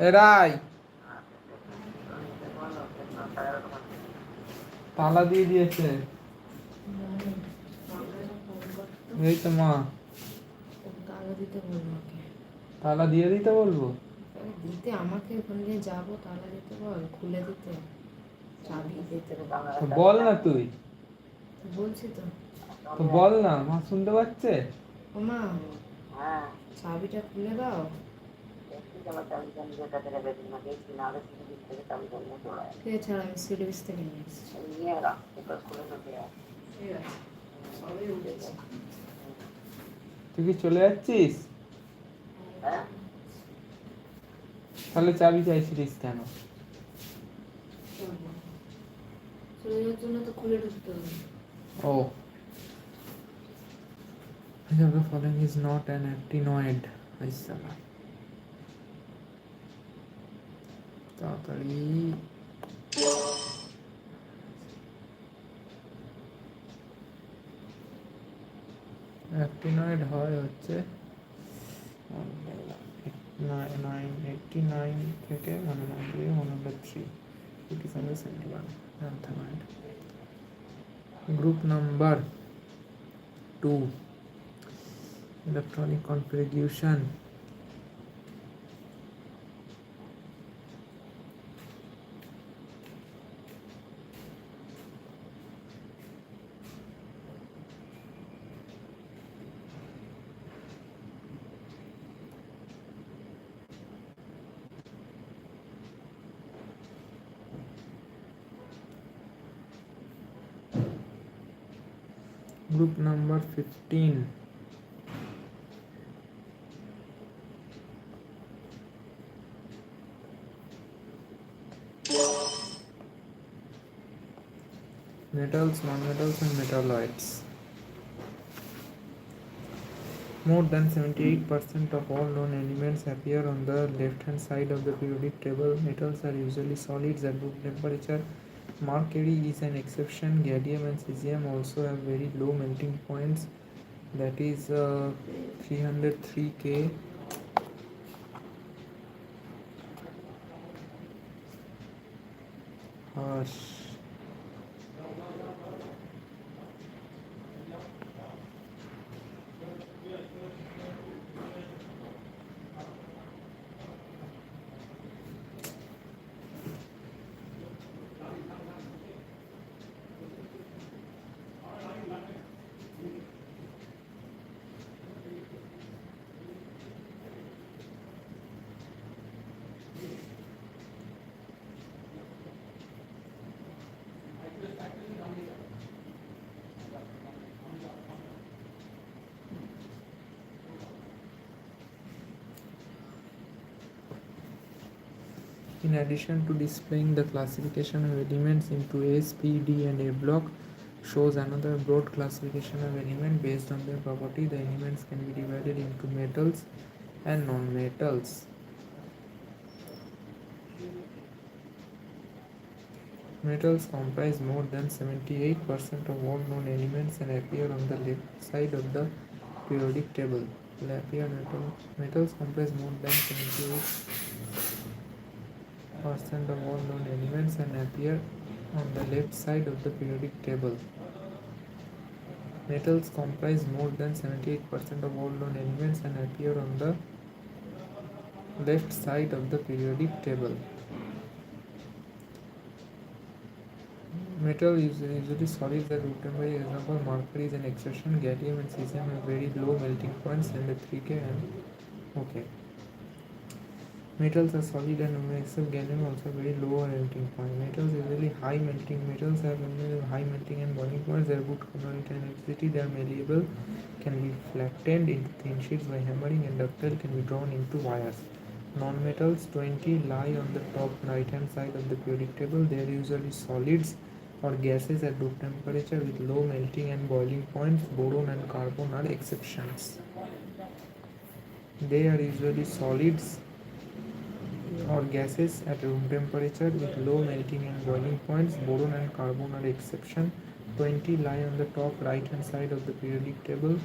এরাই তালা দিয়ে দিয়েছে এই তো মা তালা দিতে বলবো ওকে। তালা দিয়ে দিতে বলবো দিতে আমাকে ওখানে দিয়ে যাবো, তালা দিতে বল, খুলে দিতে, চাবি দিতে বল না তুই বলছি তো। তো বল না মা শুনতে পাচ্ছে ও মা, চাবিটা খুলে দাও। ঠিক আছে, আমি সিরিজ থেকে নিয়ে এসেছি। ঠিক আছে, সবই উঠেছে। তুই কি চলে যাচ্ছিস তাহলে চাবি চাইছিলিস কেন চলে যাওয়ার জন্য তো খুলে ঢুকতে হবে। ও which of the following is not an actinoid আইসালা তাড়াতাড়ি অ্যাক্টিনয়েড হয় হচ্ছে 89 থেকে 103 8771 অ্যান্থানয়েড group number 2 electronic configuration group number 15 metals, non-metals and metalloids. More than 78% of all known elements appear on the left-hand side of the periodic table. Metals are usually solids at room temperature. Mercury is an exception. Gallium and cesium also have very low melting points, that is 303 K. Harsh. In addition to displaying the classification of elements into S, P, D and A block, shows another broad classification of elements based on their property. The elements can be divided into metals and non-metals. Metals comprise more than 78% of all known elements and appear on the left side of the periodic table. Metals comprise more than 78% of all known elements and appear on the left side of the periodic table. Metals comprise more than 78% of all known elements and appear on the left side of the periodic table. Metal is usually solid at room temperature. Example: mercury is an exception. Gallium and cesium have very low melting points and the 3K and okay. Metals are solid and except gallium also very low melting point. Metals usually high melting. Metals have high melting and boiling points. They are good conductivity and electricity. They are malleable, can be flattened into thin sheets by hammering, and ductile, can be drawn into wires. Non-metals 20 lie on the top right hand side of the periodic table. They are usually solids or gases at room temperature with low melting and boiling points. Boron and carbon are exceptions. They are usually solids or gases at room temperature with low melting and boiling points. Boron and carbon are exception. 20 lie on the top right hand side of the periodic table.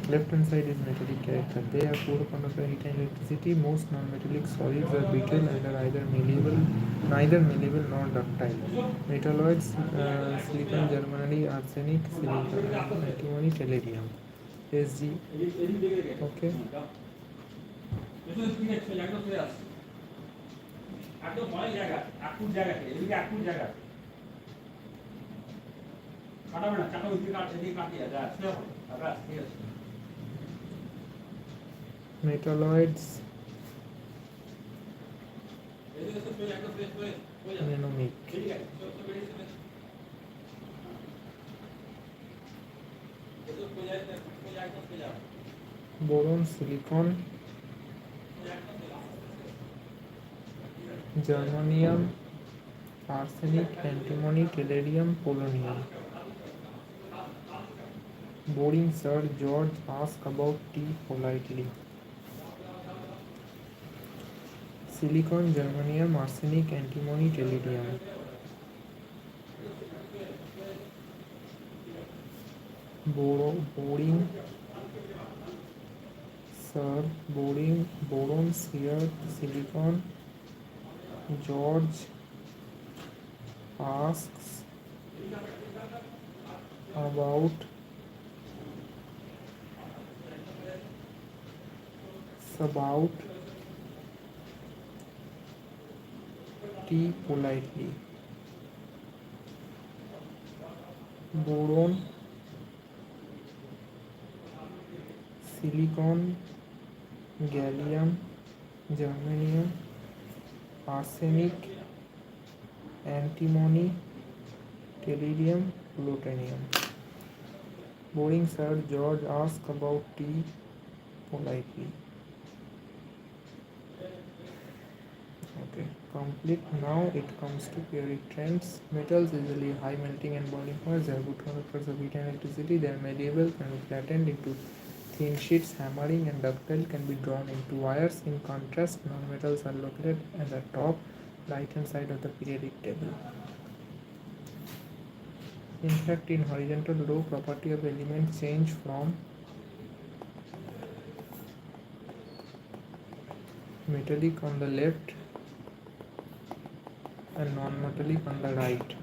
Left hand side is metallic character. They are poor conductor heat and electricity. Most non-metallic solids are brittle and are neither malleable nor ductile. Metalloids: silicon, germany, arsenic, silicon, antimony, tellurium. SG. Okay. একদম অনেক জায়গা আকুর জায়গাতে এদিকে আকুর জায়গা কাটাবে না কাটা ওইদিকে কাট এদিকে কাটিয়ে যা শুয়ে পড়ো আবার ঠিক আছে metalloids anomic boron, silicon, germanium, arsenic, antimony, tellurium, polonium. Boring Sir George asked about tea politely. Silicon, germanium, arsenic, antimony, tellurium. Boring Sir, boron, Sir, silicon. George asks about tea politely. Boron, silicon, gallium, germanium, arsenic, antimony, tellurium, plutonium. Boring Sir George asked about tea politely. Okay, complete. Now it comes to periodic trends. Metals usually high melting and boiling points. They are good conductors of heat and electricity. They are malleable, can be flattened into thin sheets. Hammering and ductile, can be drawn into wires. In contrast, non-metals are located at the top right hand side of the periodic table. In fact, in horizontal row, property of elements change from metallic on the left and non-metallic on the right.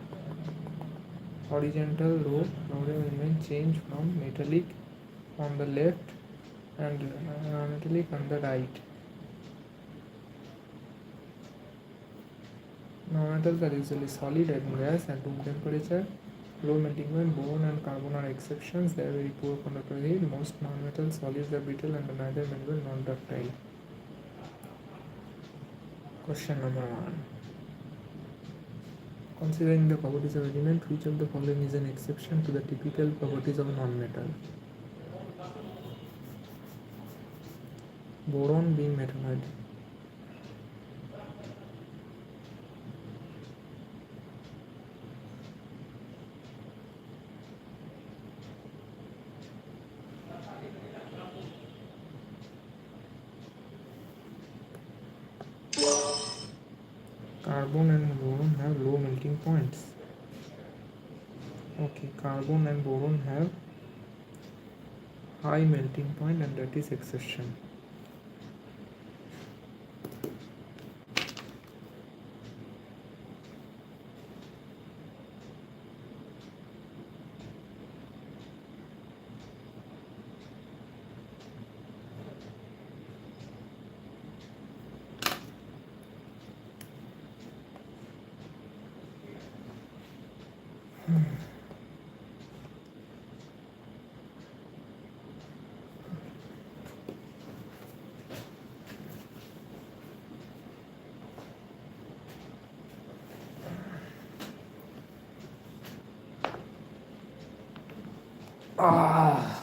Horizontal row elements change from metallic on the left and non-metallic on the right. Non-metals are usually solid and gas at room temperature. Low melting point. Boron and carbon are exceptions. They are very poor conductor of heat. Most non-metal solids are brittle and are neither malleable nor ductile. Question number 1. Considering the properties of element, which of the following is an exception to the typical properties of non-metal? Boron being metalloid. Carbon and boron have low melting points. Okay, carbon and boron have high melting point and that is exception. Ah,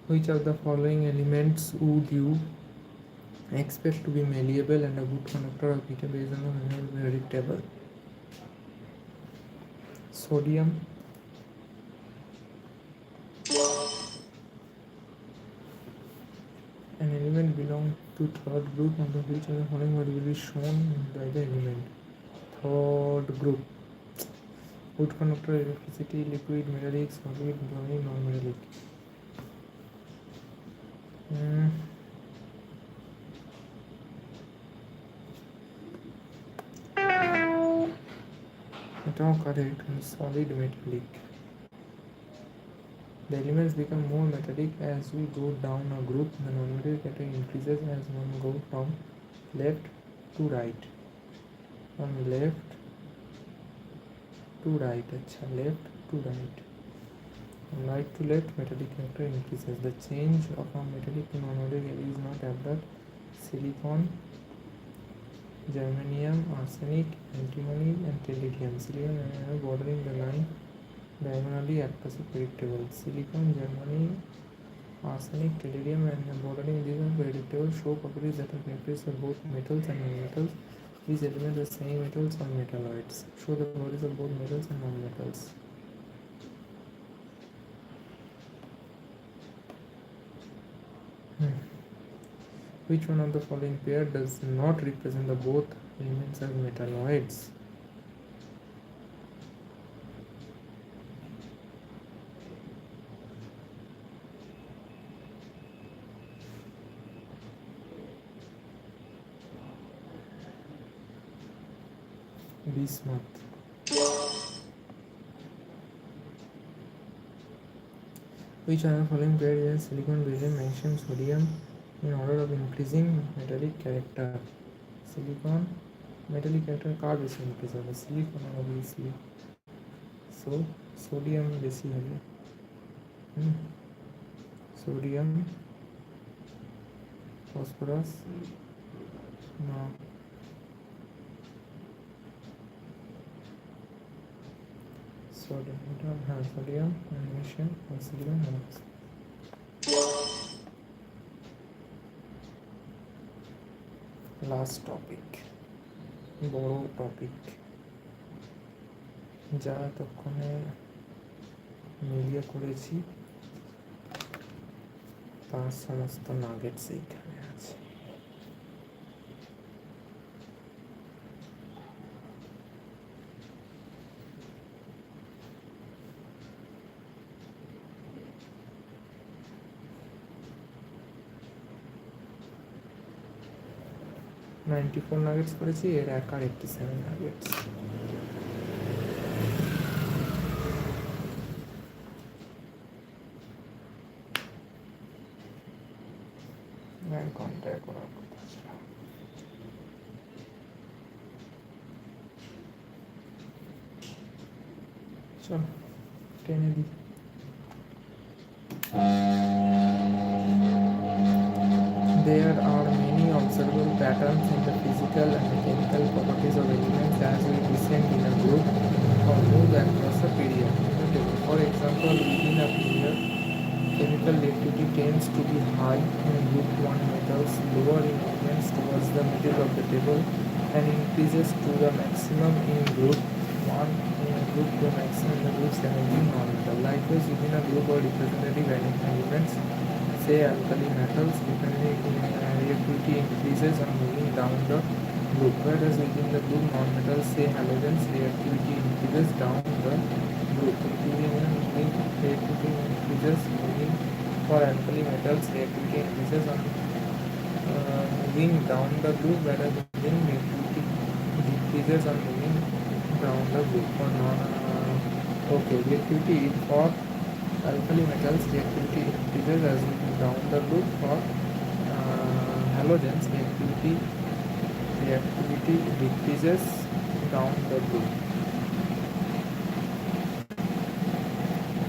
which of the following elements would you expect to be malleable and a good conductor of heat based on the periodic table? Sodium, an element belongs to third group on the which of the following word will be shown by the element. Third group. Good conductor, electricity, liquid, metallic, solid, brownic, non-metallic. Hmm. এটাও correct. Solid metallic. The elements become more metallic as we go down a group. The non-metallic category increases as one goes from left to right. From left to right. अच्छा, left to right. From right to left, metallic character increases. The change from metallic to non-metallic is not abrupt. Silicon, germanium, arsenic, antimony, and tellurium. Silicon bordering the line diagonally at predictable. Silicon, germany, arsenic, tellurium, and bordering these are predictable show properties that are characteristics of both metals and non-metals. These elements are semi-metals or metalloids. Show the properties of both metals and non-metals. Which one of the following pair does not represent the both elements as metalloids? Bismuth. Which are the following pair is silicon, beryllium, magnesium, sodium in order of increasing metallic character? Silicon, metallic character car बेसी increase होगा? Silicon obviously. So sodium बेसी होगा. Sodium, phosphorus, no. Sodium, magnesium, silicon, last topic, বড় topic যা এতক্ষণে মিলিয়ে করেছি তার সমস্ত নাগেটস এইখানে আছে. $94 নাগেটস করেছি, এর একার 87 নাগেটস. ঘন্টায় করার কথা ছিল. চলো টেনে দিই. There are many observable patterns in the physical and chemical properties of elements as we descend in a group or move across a period. For example, within a period, chemical reactivity tends to be high in group 1 metals, lower in elements towards the middle of the table, and increases to the maximum in group 1 in group 2 maximum in the group 17 non-metal. Likewise, within a group or representative elements, say alkali metals, reactivity increases on moving down the group, whereas within the group non-metals, say halogens, reactivity increases down the group. Increasing reactivity increases moving for alkali metals. Reactivity increases on moving down the group, whereas reactivity decreases on moving down the group. For okay, reactivity for alkali metals, reactivity increases as we move down the group. For halogens, reactivity decreases down the group.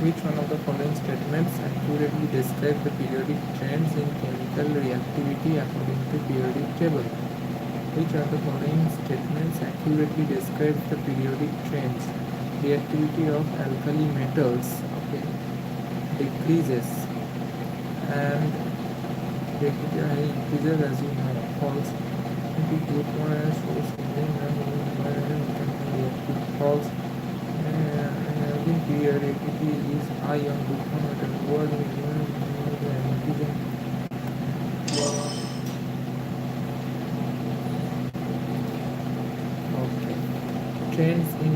Which one of the following statements accurately describe the periodic trends in chemical reactivity according to periodic table? Which of the following statements accurately describe the periodic trends? Reactivity of alkali metals, okay, decreases and reactivity increases as you know. False. Into group 1 and shows reactive. False. Reactivity is high on group 1 metal. Lower increasing. Okay. Trends in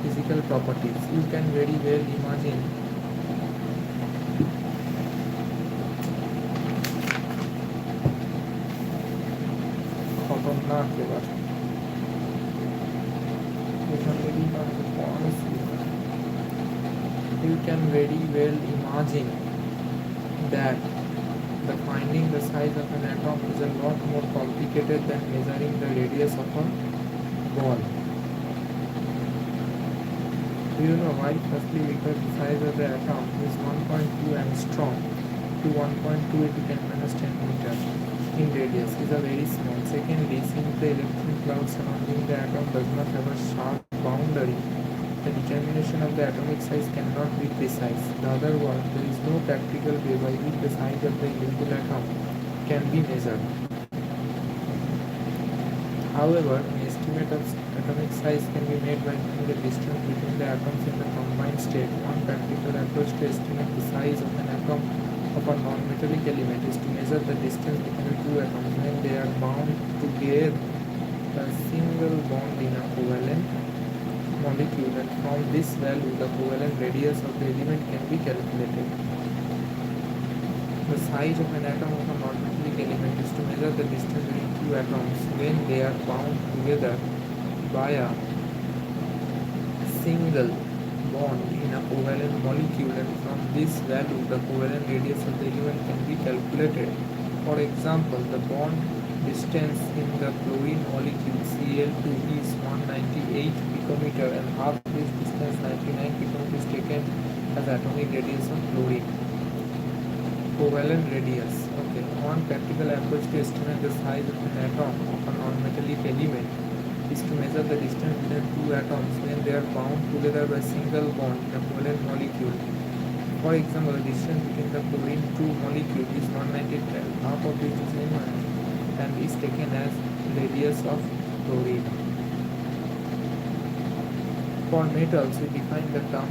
physical properties. You can very well imagine खतरनाक के बारे में you can very well imagine that the finding the size of an atom is a lot more complicated than measuring the radius of a ball. Do you know why? Firstly, because the size of the atom is 1.2 angstrom to 1.2 if you can understand meter in radius is a very small. Secondly, since the electron cloud surrounding the atom does not have a sharp boundary, the determination of the atomic size cannot be precise. In other words, there is no practical way by which the size of the individual atom can be measured. However, an estimate of atomic size can be made by knowing the distance between the atoms in the combined state. One practical approach to estimate the size of an atom of a non-metallic element is to measure the distance between the two atoms when they are bound together by a single bond in a covalent molecule, and from this value the covalent radius of the element can be calculated. The size of an atom of a non-metallic element is to measure the distance between two atoms when they are bound together by a single bond in a covalent molecule, and from this value the covalent radius of the element can be calculated. For example, the bond distance in the chlorine molecule Cl2 is 198 picometer, and half this distance 99 picometer is taken as atomic radius of chlorine. Covalent radius. Okay, one practical approach to estimate the size of an atom of a non-metallic element is to measure the distance between two atoms when they are bound together by a single bond in a covalent molecule. For example, the distance between the chlorine 2 molecule is 198, half of which is n1 and is taken as radius of chlorine. For metals, we define the term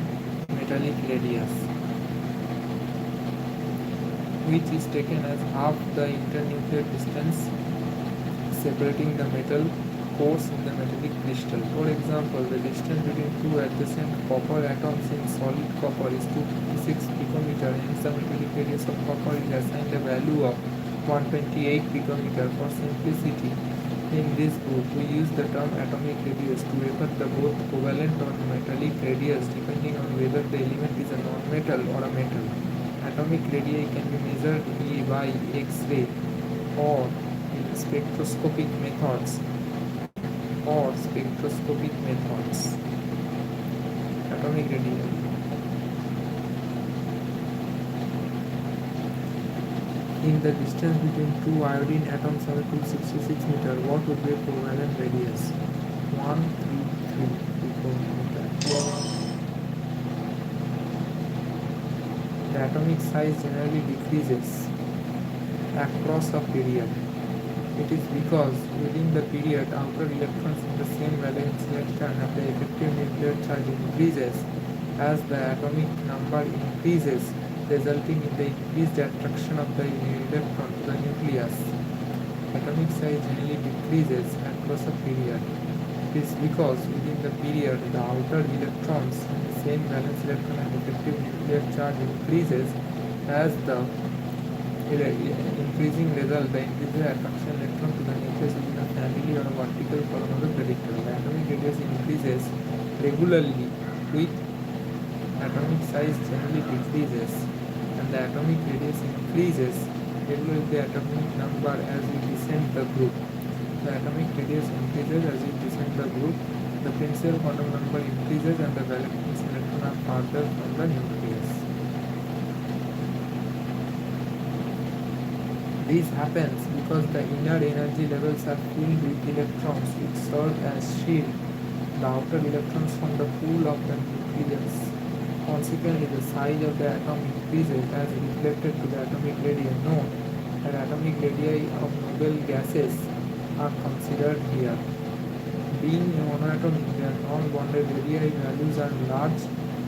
metallic radius, which is taken as half the internuclear distance separating the metal cores in the metallic crystal. For example, the distance between two adjacent copper atoms in solid copper is 256 picometer, hence the metallic radius of copper is assigned a value of 128 picometer. For simplicity, in this book, we use the term atomic radius to refer to both covalent or metallic radius depending on whether the element is a non-metal or a metal. Atomic radii can be measured by X-ray or in spectroscopic methods. Atomic radii. In the distance between two iodine atoms of 266 meter, what would be covalent radius? 133 picometer. The atomic size generally decreases across a period. It is because within the period, outer electrons in the same valence electron and the effective nuclear charge increases as the atomic number increases, resulting in the increased attraction of the electron to the nucleus. Atomic size generally decreases across a period. It is because within the period the outer electrons in the same valence electron and effective nuclear charge increases as the increasing result, the increasing attraction electron to the nucleus within a family or a vertical column of the predictor. The atomic radius increases regularly with atomic size generally decreases, and the atomic radius increases regularly with the atomic number as we descend the group. The atomic radius increases as we descend the group. The principal quantum number increases and the valence electrons are farther from the nucleus. This happens because the inner energy levels are filled with electrons which serve as shield the outer electrons from the pool of the nucleus. Consequently, the size of the atom increases as reflected to the atomic radii. Note that atomic radii of noble gases are considered here. Being monoatomic, their non-bonded radii values are large.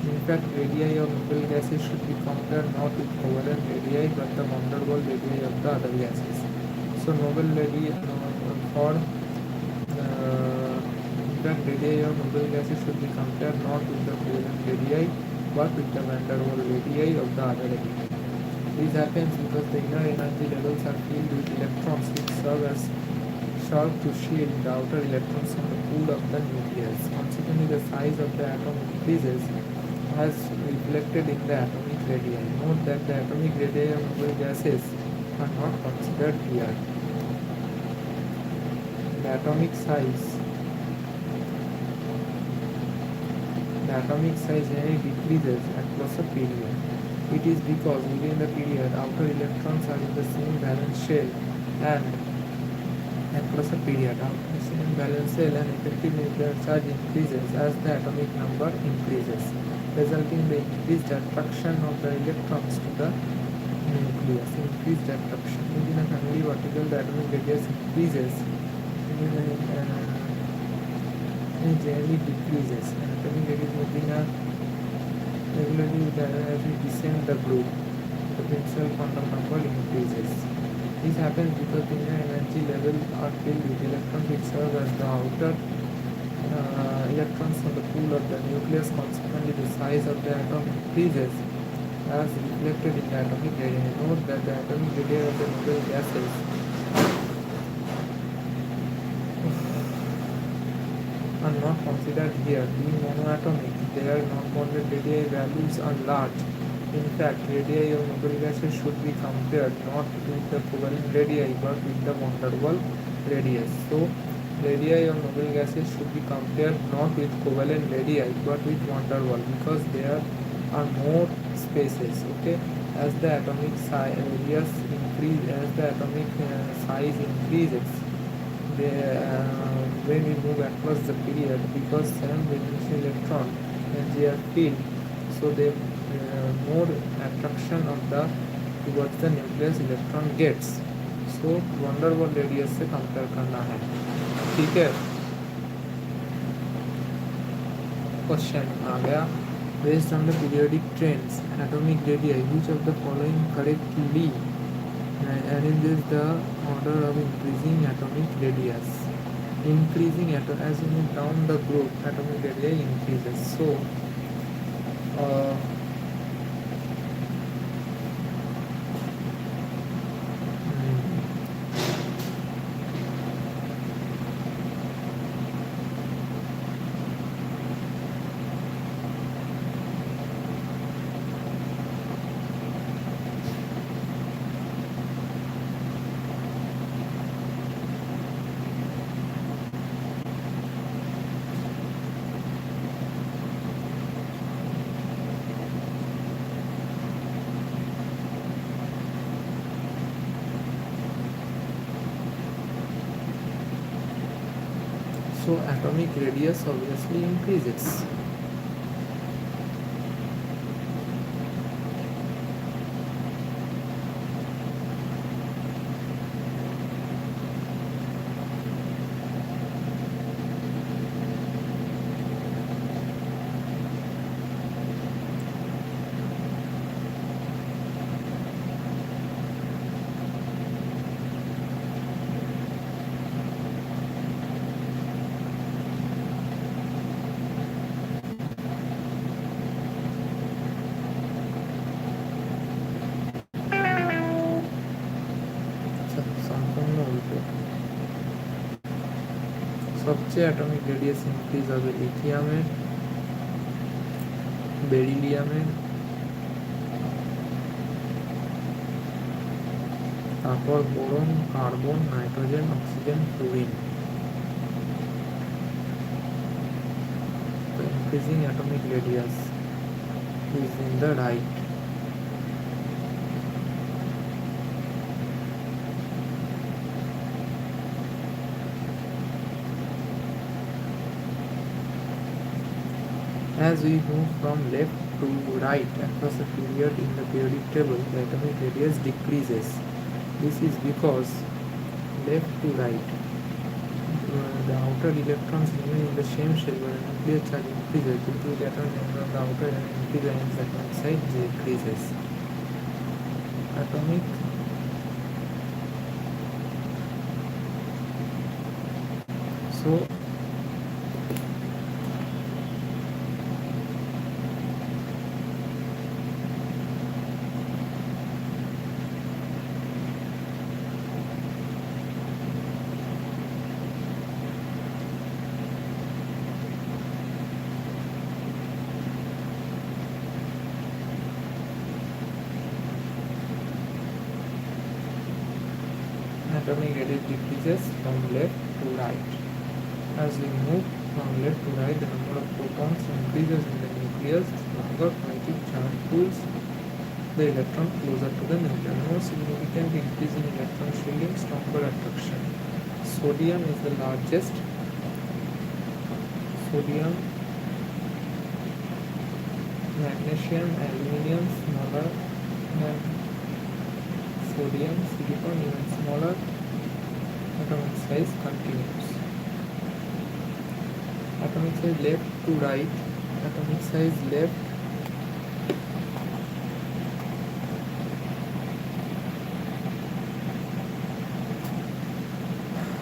In fact, radii of noble gases should be compared not with covalent radii but the van der Waals radii of the other gases. So, noble radii for radii of noble gases should be compared not with the covalent radii but with the van der Waals radii of the other element. This happens because the inner energy levels are filled with electrons which serve to shield the outer electrons from the pool of the nucleus. Consequently, the size of the atom increases as reflected in the atomic radii. Note that the atomic radii of noble gases are not considered here. The atomic size generally decreases across a period. It is because within the period outer electrons are in the same valence shell and across a period outer the same valence shell and effective nuclear charge increases as the atomic number increases, resulting in the increased attraction of the electrons to the nucleus. Increased attraction within a family vertical, the atomic radius increases and generally decreases, and atomic radius within a regularly as we descend the group, the principal quantum number increases. This happens because the inner energy levels are filled with electrons which serve as the outer electrons from the pool of the nucleus. Consequently, the size of the atom increases as reflected in the atomic radii. Note that the atomic radii of the noble gases are not considered here. Being monoatomic, their non-bonded radii values are large. In fact, radii of noble gases should be compared not with the covalent radii but with the van der Waals radius. So, radii of noble gases should be compared not with covalent radii but with van der Waals because there are more spaces. Okay, as the atomic size increases, when we move across the period, because 7 electron energy are filled, so they more attraction of the towards the nucleus electron gets. So van der Waals radius से compare करना है. ठीक है, question आ गया. Based on the periodic trends, atomic radii, which of the following correctly arranges the order of increasing atomic radius? Increasing as you move down the group, atomic radii increases. So, atomic radius obviously increases. সবচেয়ে atomic radius increase হবে লিথিয়ামের, বেরিলিয়ামের, তারপর boron, carbon, nitrogen, oxygen, fluorine. Increasing atomic radius is in the right. As we move from left to right across a period in the periodic table, the atomic radius decreases. This is because left to right, the outer electrons remain in the same shell but the nuclear charge increases due to the atomic number of the outer and increase and the atomic size decreases. Atomic so atomic radius decreases from left to right. As we move from left to right, the number of protons increases in the nucleus. Longer kinetic charge pulls the electron closer to the nucleus. More significant increase in electron shielding, stronger attraction. Sodium is the largest. Sodium, magnesium, aluminium smaller than sodium, silicon even smaller. Atomic size continues. Atomic size left to right. Atomic size left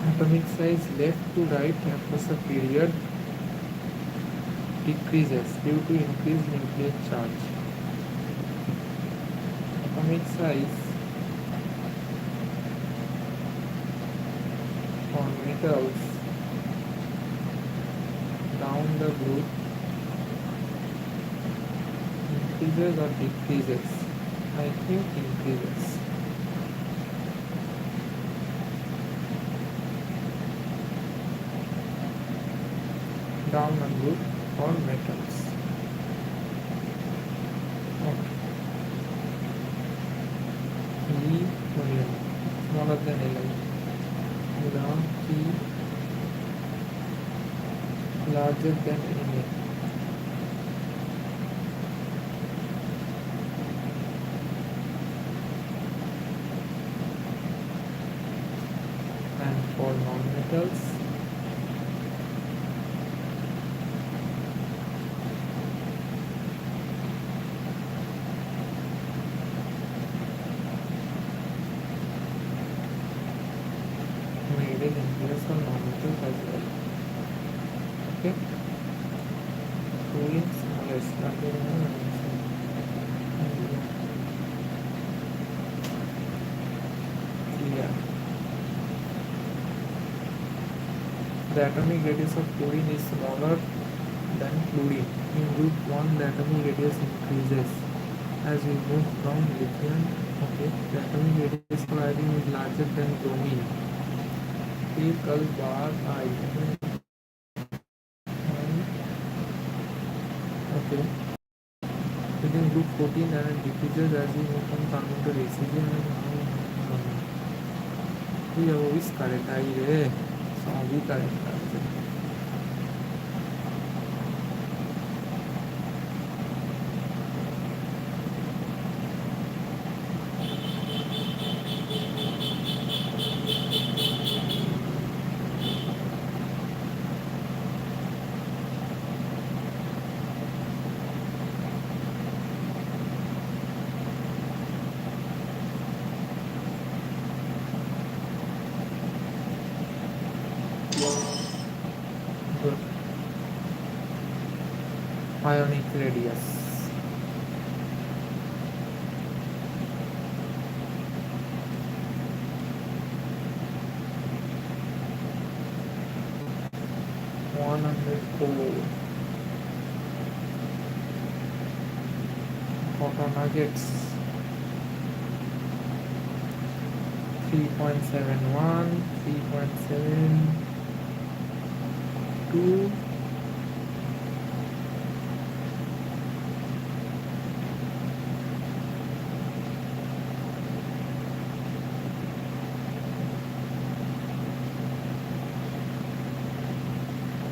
atomic size left to right across a period decreases due to increased nuclear charge. Atomic size for metals down the group increases or decreases? I think increases. Down a group for metals. Okay. Li smaller than Li. Gram P larger than Na. And for non-metals, made in nucleus or non-metals as well. Okay. Cooling smallest. Clear. The atomic radius of chlorine is smaller than fluorine. In group 1, the atomic radius increases as we move from lithium. Okay, the atomic radius for iodine is larger than bromine. Kal bar I. Okay. Within group 14, and it decreases as we move from carbon to oxygen and we have always correct. I सभी correct करते हैं. Good. Ionic radius. 104 cotton nuggets, 3.71, 3.72,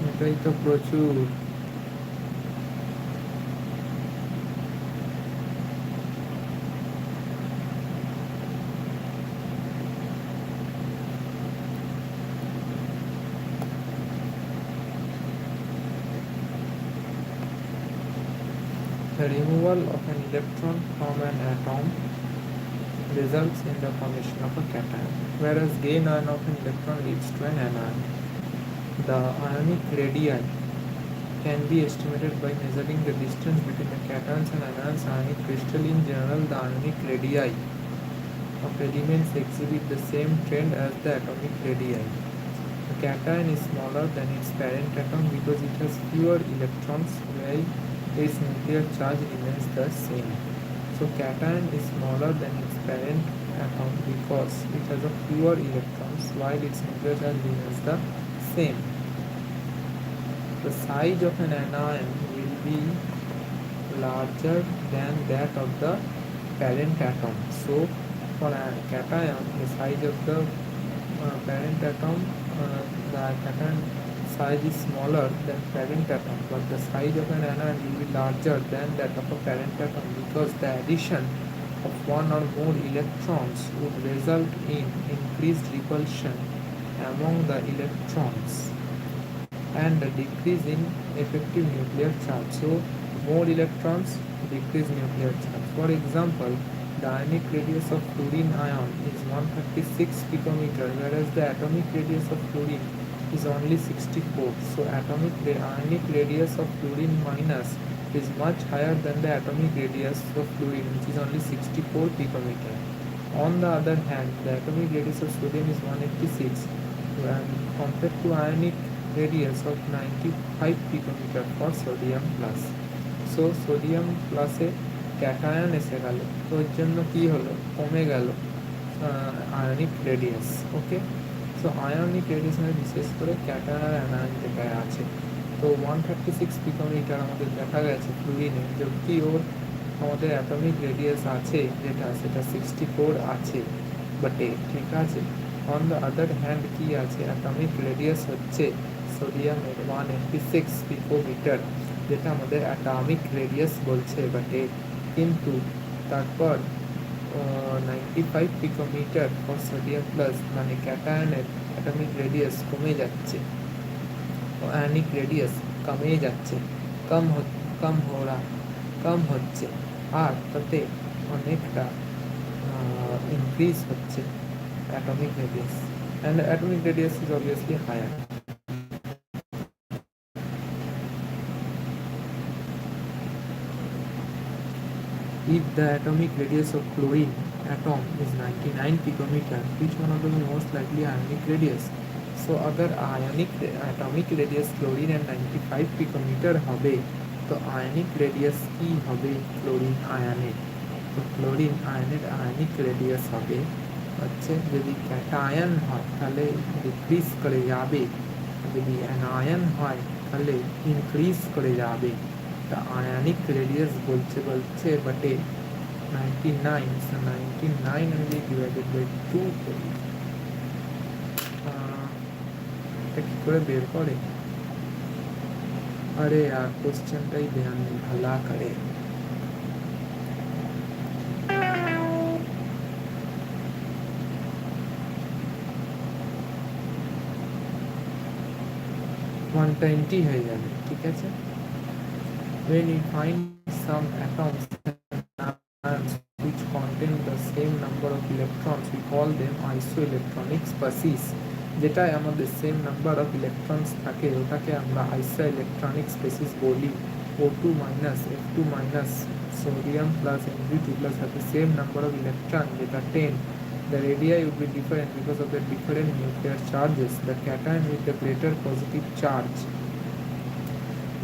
এটাই তো প্রচুর। The removal of an electron from an atom results in the formation of a cation, whereas gain ion of an electron leads to an anion. The ionic radii can be estimated by measuring the distance between the cations and anions ionic crystal. In general, the ionic radii of elements exhibit the same trend as the atomic radii. The cation is smaller than its parent atom because it has fewer electrons, while its nuclear charge remains the same. So cation is smaller than its parent atom because it has a fewer electrons, while its nuclear charge remains the same. The size of an anion will be larger than that of the parent atom. So for a cation, the size of the parent atom, the cation size is smaller than parent atom, but the size of an anion will be larger than that of a parent atom because the addition of one or more electrons would result in increased repulsion among the electrons and a decrease in effective nuclear charge. So more electrons, decrease nuclear charge. For example, the ionic radius of fluorine ion is 136 picometer, whereas the atomic radius of fluorine is only 64. So ionic radius of fluorine minus is much higher than the atomic radius of fluorine, which is only 64 picometer. On the other hand, the atomic radius of sodium is 186 and compared to ionic radius of 95 picometer for sodium plus. So sodium plus A cation এসে গেল, তো এর জন্য কি হলো, কমে গেল ionic radius. ওকে, so ionic radius মানে বিশেষ করে ক্যাটায়ন আর অ্যানায়ন যেটায় আছে। তো 136 পিকোমিটার আমাদের দেখা গেছে ফ্লুরিনে, যদি ওর আমাদের অ্যাটমিক রেডিয়াস আছে যেটা, সেটা 64 আছে বটে, ঠিক আছে। অন দ্য আদার হ্যান্ড কি আছে, অ্যাটমিক রেডিয়াস হচ্ছে সোডিয়ামের 186 পিকোমিটার, যেটা আমাদের অ্যাটমিক রেডিয়াস বলছে বটে, কিন্তু তারপর 95 পিকোমিটার ফর সোডিয়াম প্লাস, মানে ক্যাটায়নের অ্যাটমিক রেডিয়াস কমে যাচ্ছে, আয়নিক রেডিয়াস কমে যাচ্ছে, কম হচ্ছে, আর তাতে অনেকটা ইনক্রিজ হচ্ছে atomic radius, and the atomic radius is obviously higher. If the atomic radius of chlorine atom is 99 picometer, which one of them is most likely ionic radius? So अगर atomic radius chlorine and 95 picometer হবে, তো ionic radius কি হবে chlorine আয়নের? তো chlorine আয়নের ionic radius হবে হচ্ছে, যদি ক্যাটায়ন হয় তাহলে ডিক্রিজ করে যাবে, যদি অ্যানায়ন হয় তাহলে ইনক্রিজ করে যাবে। তা আয়নিক রেডিয়াস বলছে বটে 99, so 99 only divided by 2 করি, এটা কি করে বের করে? আরে यार কোশ্চেনটাই ধ্যান ভালা করে। ওয়ানটা এন্টি হয়ে যাবে, ঠিক আছে। When we find some atoms and ions which contain the same number of electrons, we call them isoelectronic species. যেটায় আমাদের সেম নাম্বার অফ ইলেকট্রনস থাকে ওটাকে আমরা আইসোইলেকট্রনিক স্পেসিস বলি। O2 minus F2 minus sodium plus Mg2 plus have the same number of electron, যেটা 10. The radii would be different because of the different nuclear charges. The cation with the greater positive charge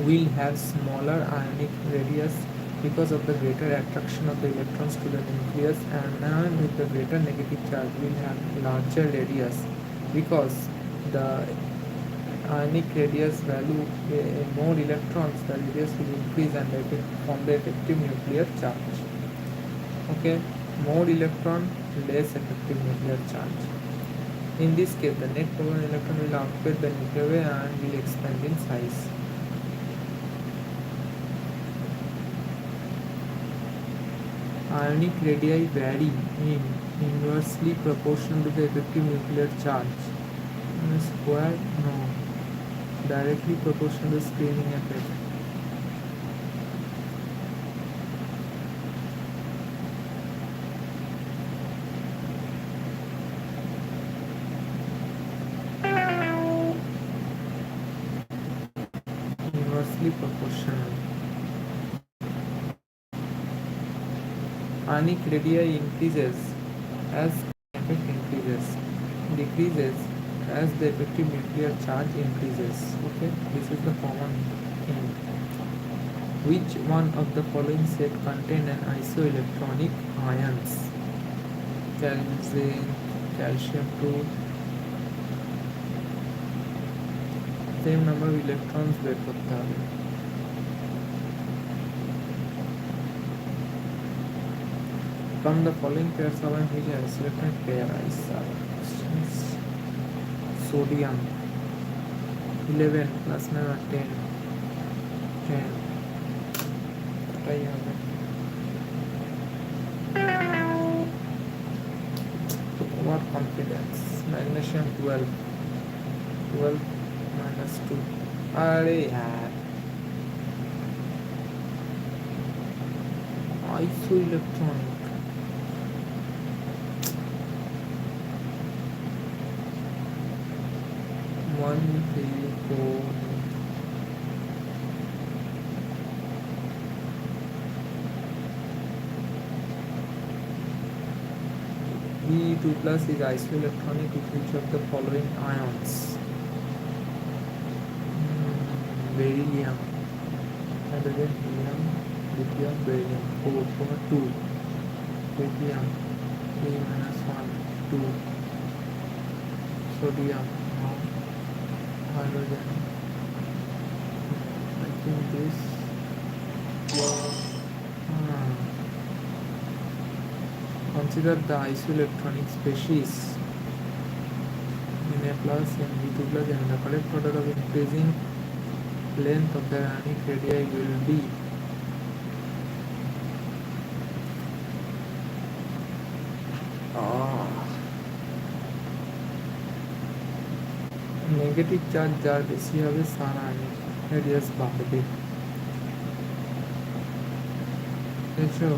will have smaller ionic radius because of the greater attraction of the electrons to the nucleus, and ion with the greater negative charge will have larger radius because the ionic radius value more electrons, the radius will increase and from the effective nuclear charge. Okay, more electron, less effective nuclear charge. In this case, the net proton electron will outweigh the nuclear wave and will expand in size. Ionic radii vary in inversely proportional to the effective nuclear charge. Square? No. Directly proportional to the screening effect. Inversely proportional. Ionic radii increases as effect increases, decreases as the effective nuclear charge increases. Okay, this is the common thing. Which one of the following set contain an isoelectronic ions? Calcium, calcium 2, same number of electrons বের করতে হবে. From the following pairs of ions, which isoelectronic pair is sodium 11 plus number 10 10 এটাই হবে. What confidence? Magnesium 12 12 minus 2. अरे यार isoelectronic. One, three, four. E2 plus is isoelectronic with which of the following ions? Beryllium, hydrogen, helium, lithium, beryllium. 4, 4, 2. Lithium, 3 minus 1, 2. Sodium, no. Hydrogen. I think this. Consider the isoelectronic species. Na plus Mg2 plus, and the correct order of increasing length of the ionic radii will be negative charge যার বেশি হবে তার ionic radius বাড়বে. বুঝছো?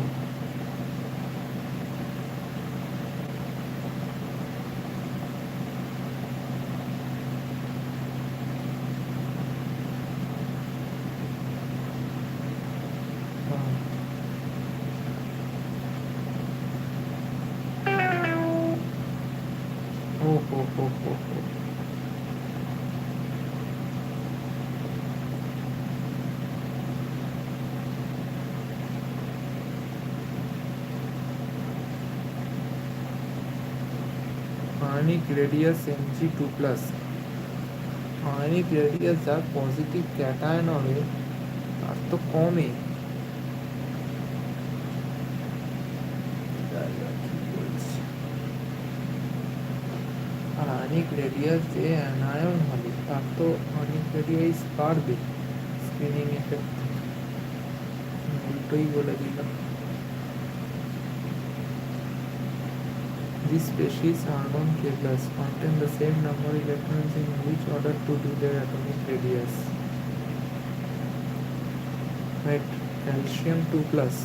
Ionic radius Mg2 plus. Ionic radius যার positive cation হবে তার তো কমে. আর আয়নিক রেডিয়াস যে অ্যানায়ন হবে তার তো আয়নিক রেডিয়াস বাড়বে স্ক্রিনিং এফেক্ট. উল্টোই বলে দিলাম. These species argon K plus contain the same number of electrons in which order to do their atomic radius. Right, calcium 2 plus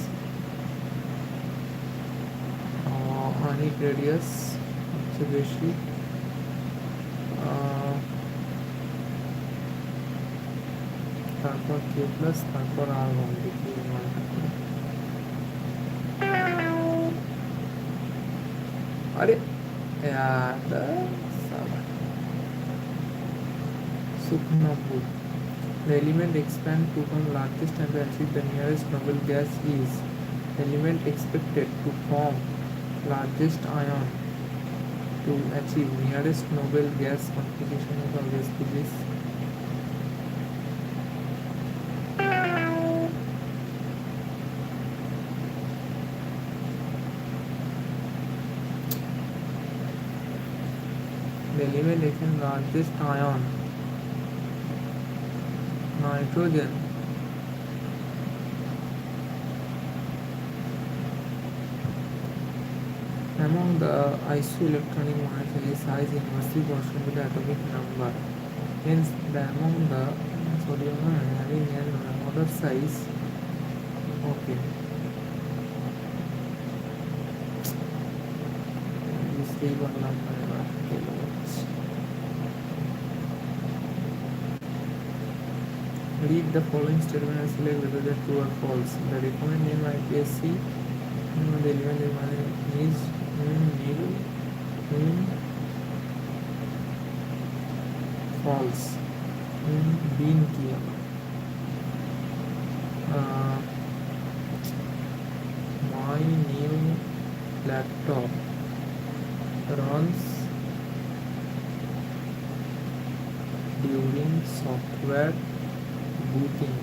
ionic radius হচ্ছে বেশি. তারপর K plus, তারপর argon দেখি अरे यार शुक्नो The element expand to become largest and to achieve the nearest noble gas is the element expected to form largest ion to achieve nearest noble gas configuration is obviously this. The element expand largest ion nitrogen among the isoelectronic molecules is size inversely proportional to the atomic number. Hence, the among the sodium having an order size. Okay, this is one number. Read the following statement and select whether they are true or false. The recommended name IPSC, the element is nil, false. Bean किया my new laptop runs during software booting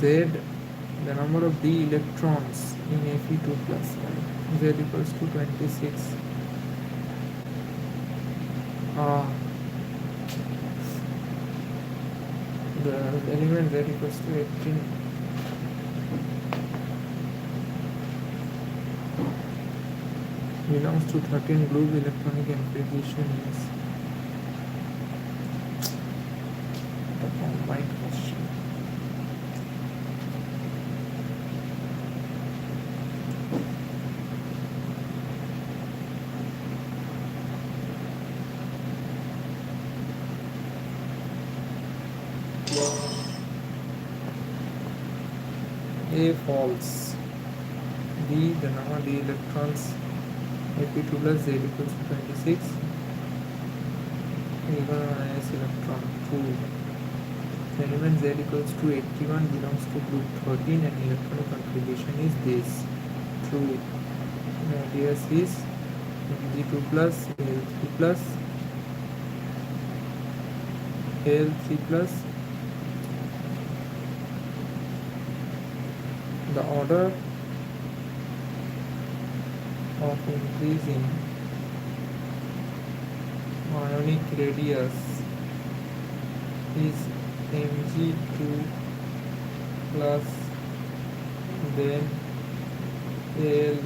Z, the number of d electrons in Fe2 plus, right? Z equals to 26. The element Z equals to 18 belongs to 13 group electronic configuration is the combined question. A false. B, the number of d electrons Fe2 plus Z equals to 26 given minus electron. True. The element Z equals to 81 belongs to group 13 and electronic configuration is this. True. The radius is G2 plus L3 plus L3 plus. The order of increasing ionic radius is Mg2 plus then L.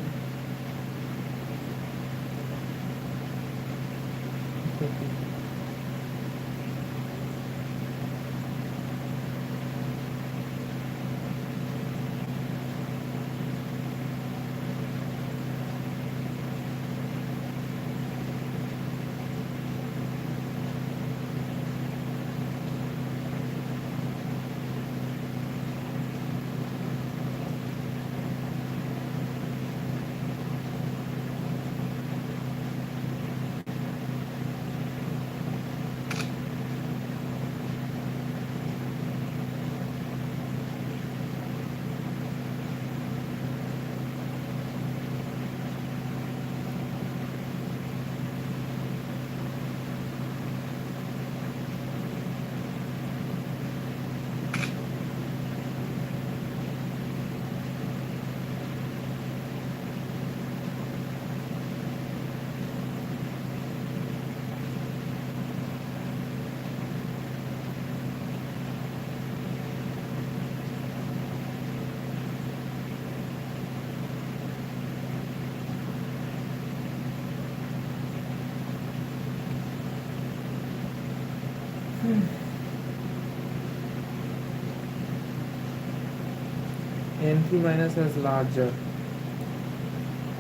N3 minus is larger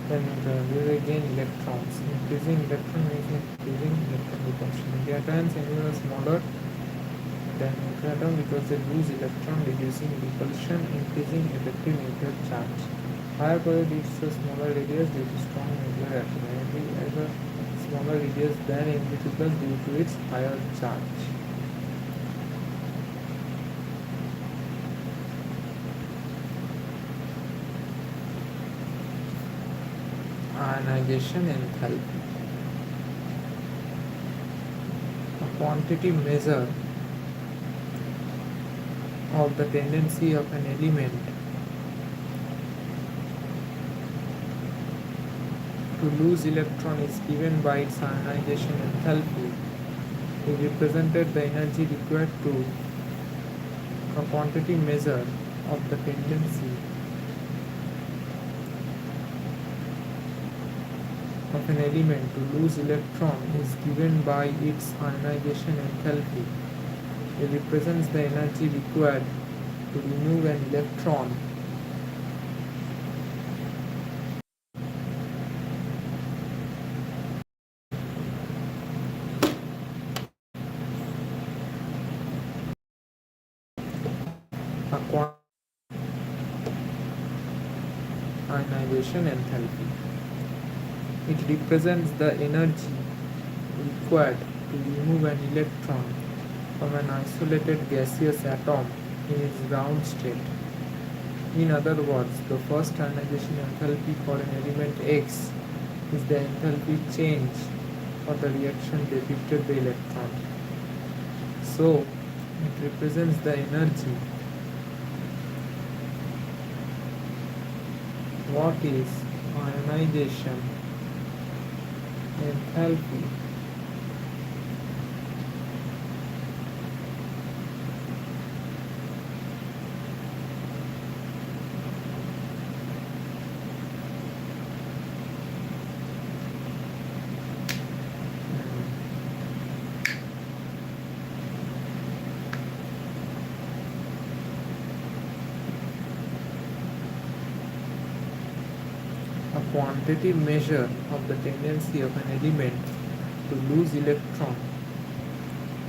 than neutron. We will gain electrons. Increasing electron means increasing electron cations anywhere smaller than nuclear atom because they lose electron, reducing repulsion, increasing effective nuclear charge. Higher probability it's a smaller radius due to strong nuclear affinity as a smaller radius than NB2 plus due to its higher charge. Ionization enthalpy. A quantity measure of the tendency of an element to lose electron is given by its ionization enthalpy. We represented the energy required to a quantity measure of the tendency of an element to lose electron is given by its ionization enthalpy. It represents the energy required to remove an electron a ionization enthalpy. It represents the energy required to remove an electron from an isolated gaseous atom in its ground state. In other words, the first ionization enthalpy for an element X is the enthalpy change for the reaction depicted the electron. So, it represents the energy. What is ionization enthalpy? A quantity measure of the tendency of an element to lose electron.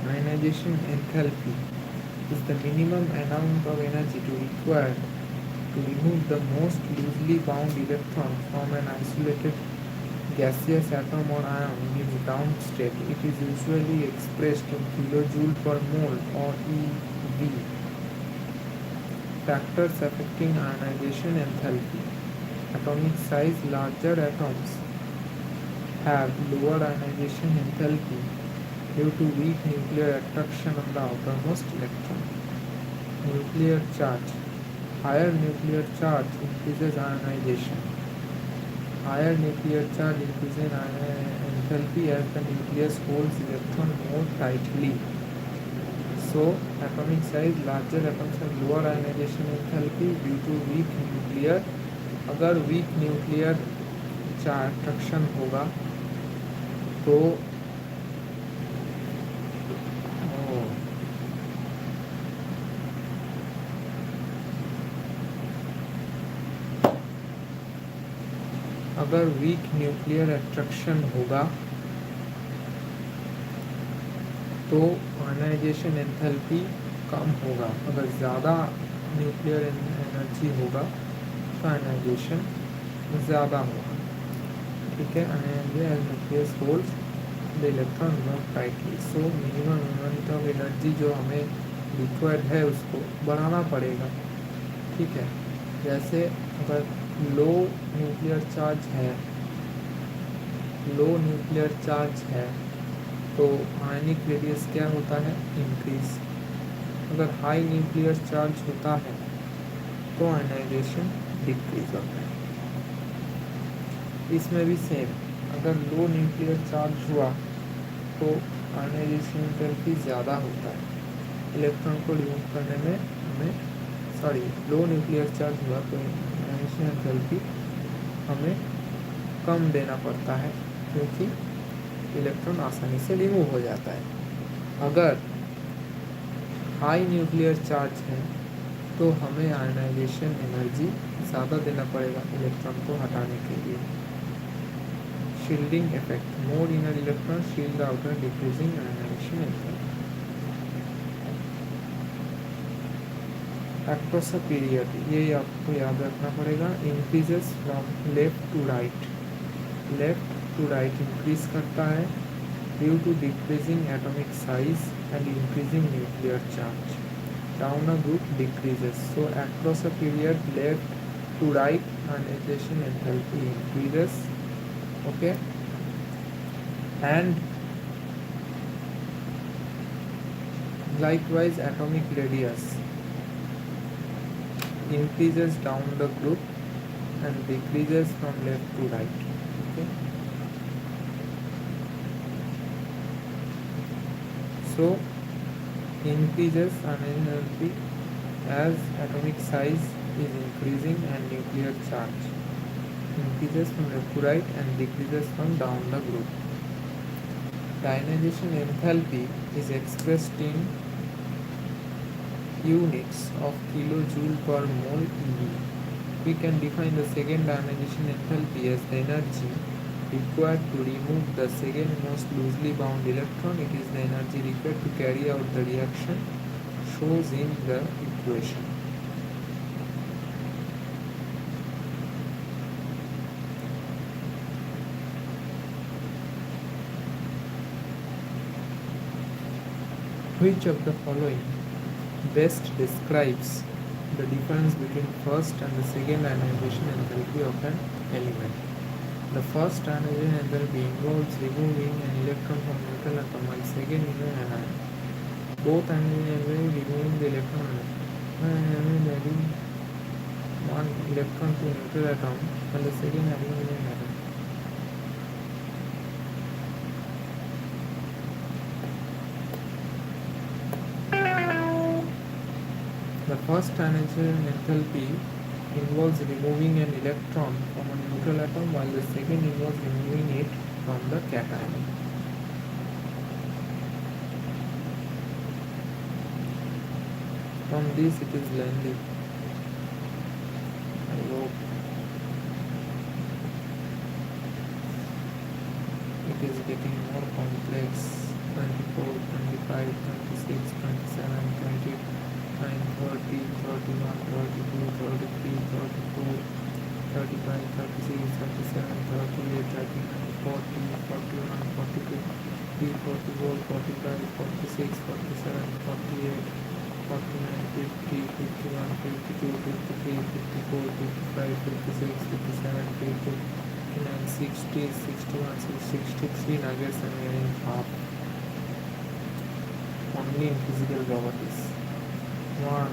Ionization enthalpy is the minimum amount of energy required to remove the most loosely bound electron from an isolated gaseous atom or ion in its ground state. It is usually expressed in kilojoule per mole or eV. Factors affecting ionization enthalpy. Atomic size. Larger atoms have lower ionization enthalpy due to weak nuclear attraction on the outermost electron. Nuclear charge. Higher nuclear charge increases ionization. Higher nuclear charge increases enthalpy as the nucleus holds electron more tightly. So, atomic size. Larger atoms have lower ionization enthalpy due to weak nuclear. अगर weak nuclear attraction होगा तो अगर weak nuclear attraction होगा तो ionization enthalpy कम होगा. अगर ज़्यादा nuclear energy होगा तो आयनाइजेशन ज़्यादा होगा. ठीक है. Nucleus holds the electron more tightly. So minimum amount of energy जो हमें रिक्वायर्ड है उसको बढ़ाना पड़ेगा. ठीक है. जैसे अगर लो न्यूक्लियर चार्ज है तो आयनिक रेडियस क्या होता है? इंक्रीज. अगर हाई न्यूक्लियर चार्ज होता है तो आयनाइजेशन डिक्रीज होता है. इसमें भी सेम. अगर लो न्यूक्लियर चार्ज हुआ तो आयनाइजेशन एंथैल्पी ज़्यादा होता है. इलेक्ट्रॉन को रिमूव करने में लो न्यूक्लियर चार्ज हुआ तो आयनाइजेशन एंथैल्पी हमें कम देना पड़ता है क्योंकि इलेक्ट्रॉन आसानी से रिमूव हो जाता है. अगर हाई न्यूक्लियर चार्ज है तो हमें आयनाइजेशन एनर्जी ज़्यादा देना पड़ेगा इलेक्ट्रॉन को हटाने के लिए. shielding effect. More inner electrons shield the outer, decreasing ionization enthalpy. Across a period, ये आपको याद रखना पड़ेगा. Increases from left to right. Left to right increase करता है due to decreasing atomic size and increasing nuclear charge. Down a group decreases. So across a period, left to right ionization enthalpy increases. Okay, and likewise atomic radius increases down the group and decreases from left to right. Okay, so increases enthalpy as atomic size is increasing and nuclear charge increases from left to right and decreases from down the group. The ionization enthalpy is expressed in units of kilojoule per mole EV. We can define the second ionization enthalpy as the energy required to remove the second most loosely bound electron. It is the energy required to carry out the reaction shows in the equation. Which of the following best describes the difference between first and the second ionization enthalpy of an element? The first ionization enthalpy involves removing an electron from neutral atom, while second is an anion. Both ionization enthalpy removing the electron and adding one electron to neutral atom, while the second adding an atom. The first ionization enthalpy involves removing an electron from a neutral atom, while the second involves removing it from the cation. From this it is lengthy. I hope it is getting more complex. 24, 25, 26, 27, 29, 30, 31, 32, 33, 34, 35, 36, 37, 38, 39, 40, 41, 42, 44, 45, 46, 47, 48, 49, 50, 51, 52, 53, 54, 55, 56, 57, 58, 59, 60, 61, 63 nuggets and getting half. Only in physical properties. 1,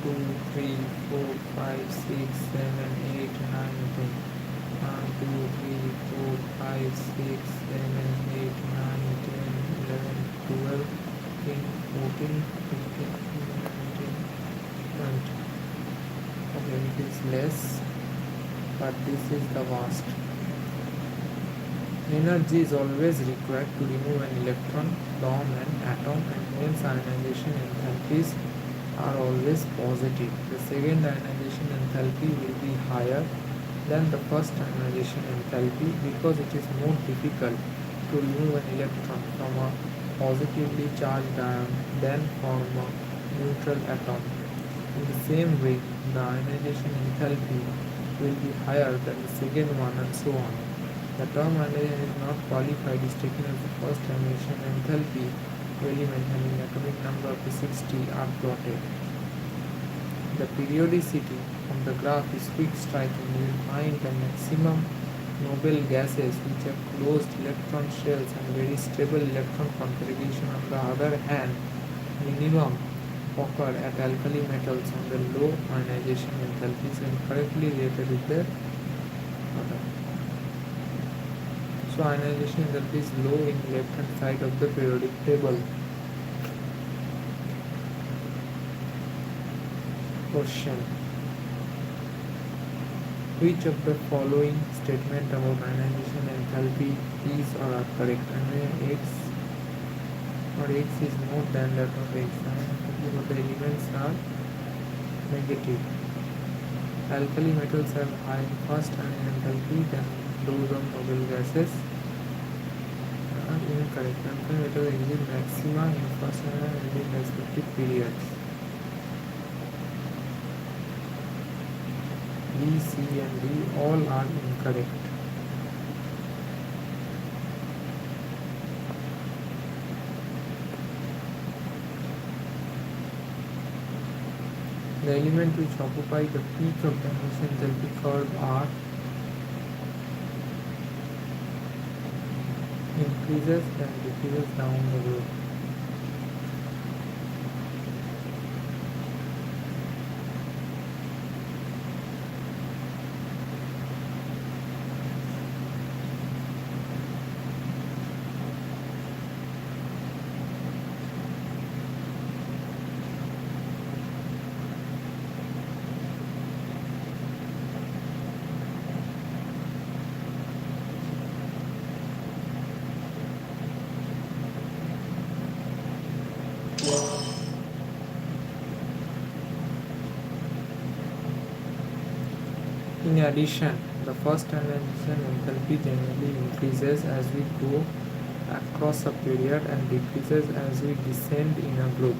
2, 3, 4, 5, 6, 7, 8, 9, 10. 1, 2, 3, 4, 5, 6, 7, 8, 9, 10, 11, 12, 13, 14, 15, 19, 20. Okay, it is less, but this is the vast. Energy is always required to remove an electron from an atom, and hence ionization enthalpies are always positive. The second ionization enthalpy will be higher than the first ionization enthalpy because it is more difficult to remove an electron from a positively charged ion than from a neutral atom. In the same way, the ionization enthalpy will be higher than the second one, and so on. The term ionization is not qualified is taken as the first ionization enthalpy element having atomic number up to 60 are plotted. The periodicity of the graph is quick striking. You will find the maximum noble gases which have closed electron shells and very stable electron configuration. On the other hand, minimum occur at alkali metals on the low ionization enthalpies and correctly related with their order. So ionization enthalpy is low in left hand side of the periodic table. Question: which of the following statement about ionization enthalpy is or are correct? X or X is more than that of X. But the elements are negative. Alkali metals have high first ionization enthalpy than those of noble gases are incorrect. Antimatter exit maxima in first and in respective periods. B, C and D all are incorrect. The elements which occupy the peak of the enthalpy curve are increases and decreases down the road. In addition, the first ionization enthalpy generally increases as we go across a period and decreases as we descend in a group.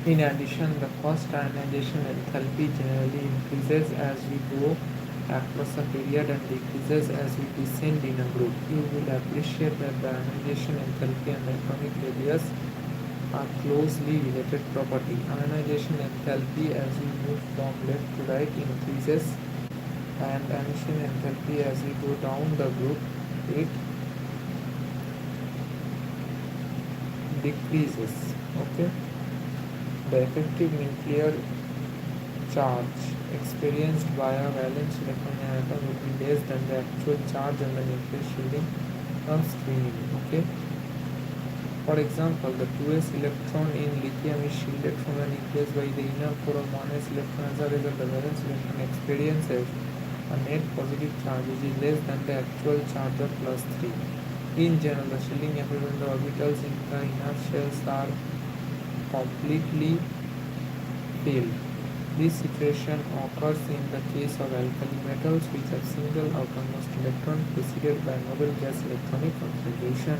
In addition, the first ionization enthalpy generally increases as we go across a period and decreases as we descend in a group. You will appreciate that the ionization enthalpy and atomic radius are closely related property. Ionization enthalpy as we move from left to right increases and emission enthalpy as we go down the group it decreases. Okay. The effective nuclear charge experienced by a valence electron in an atom will be less than the actual charge on the nuclear shielding on screening. Okay. For example, the 2s electron in lithium is shielded from the nucleus by the inner core of 1s electron. As a result, the valence electron experiences a net positive charge which is less than the actual charge of plus 3. In general, the shielding happens when the orbitals in the inner shells are completely filled. This situation occurs in the case of alkali metals which have single outermost electron preceded by noble gas electronic configuration.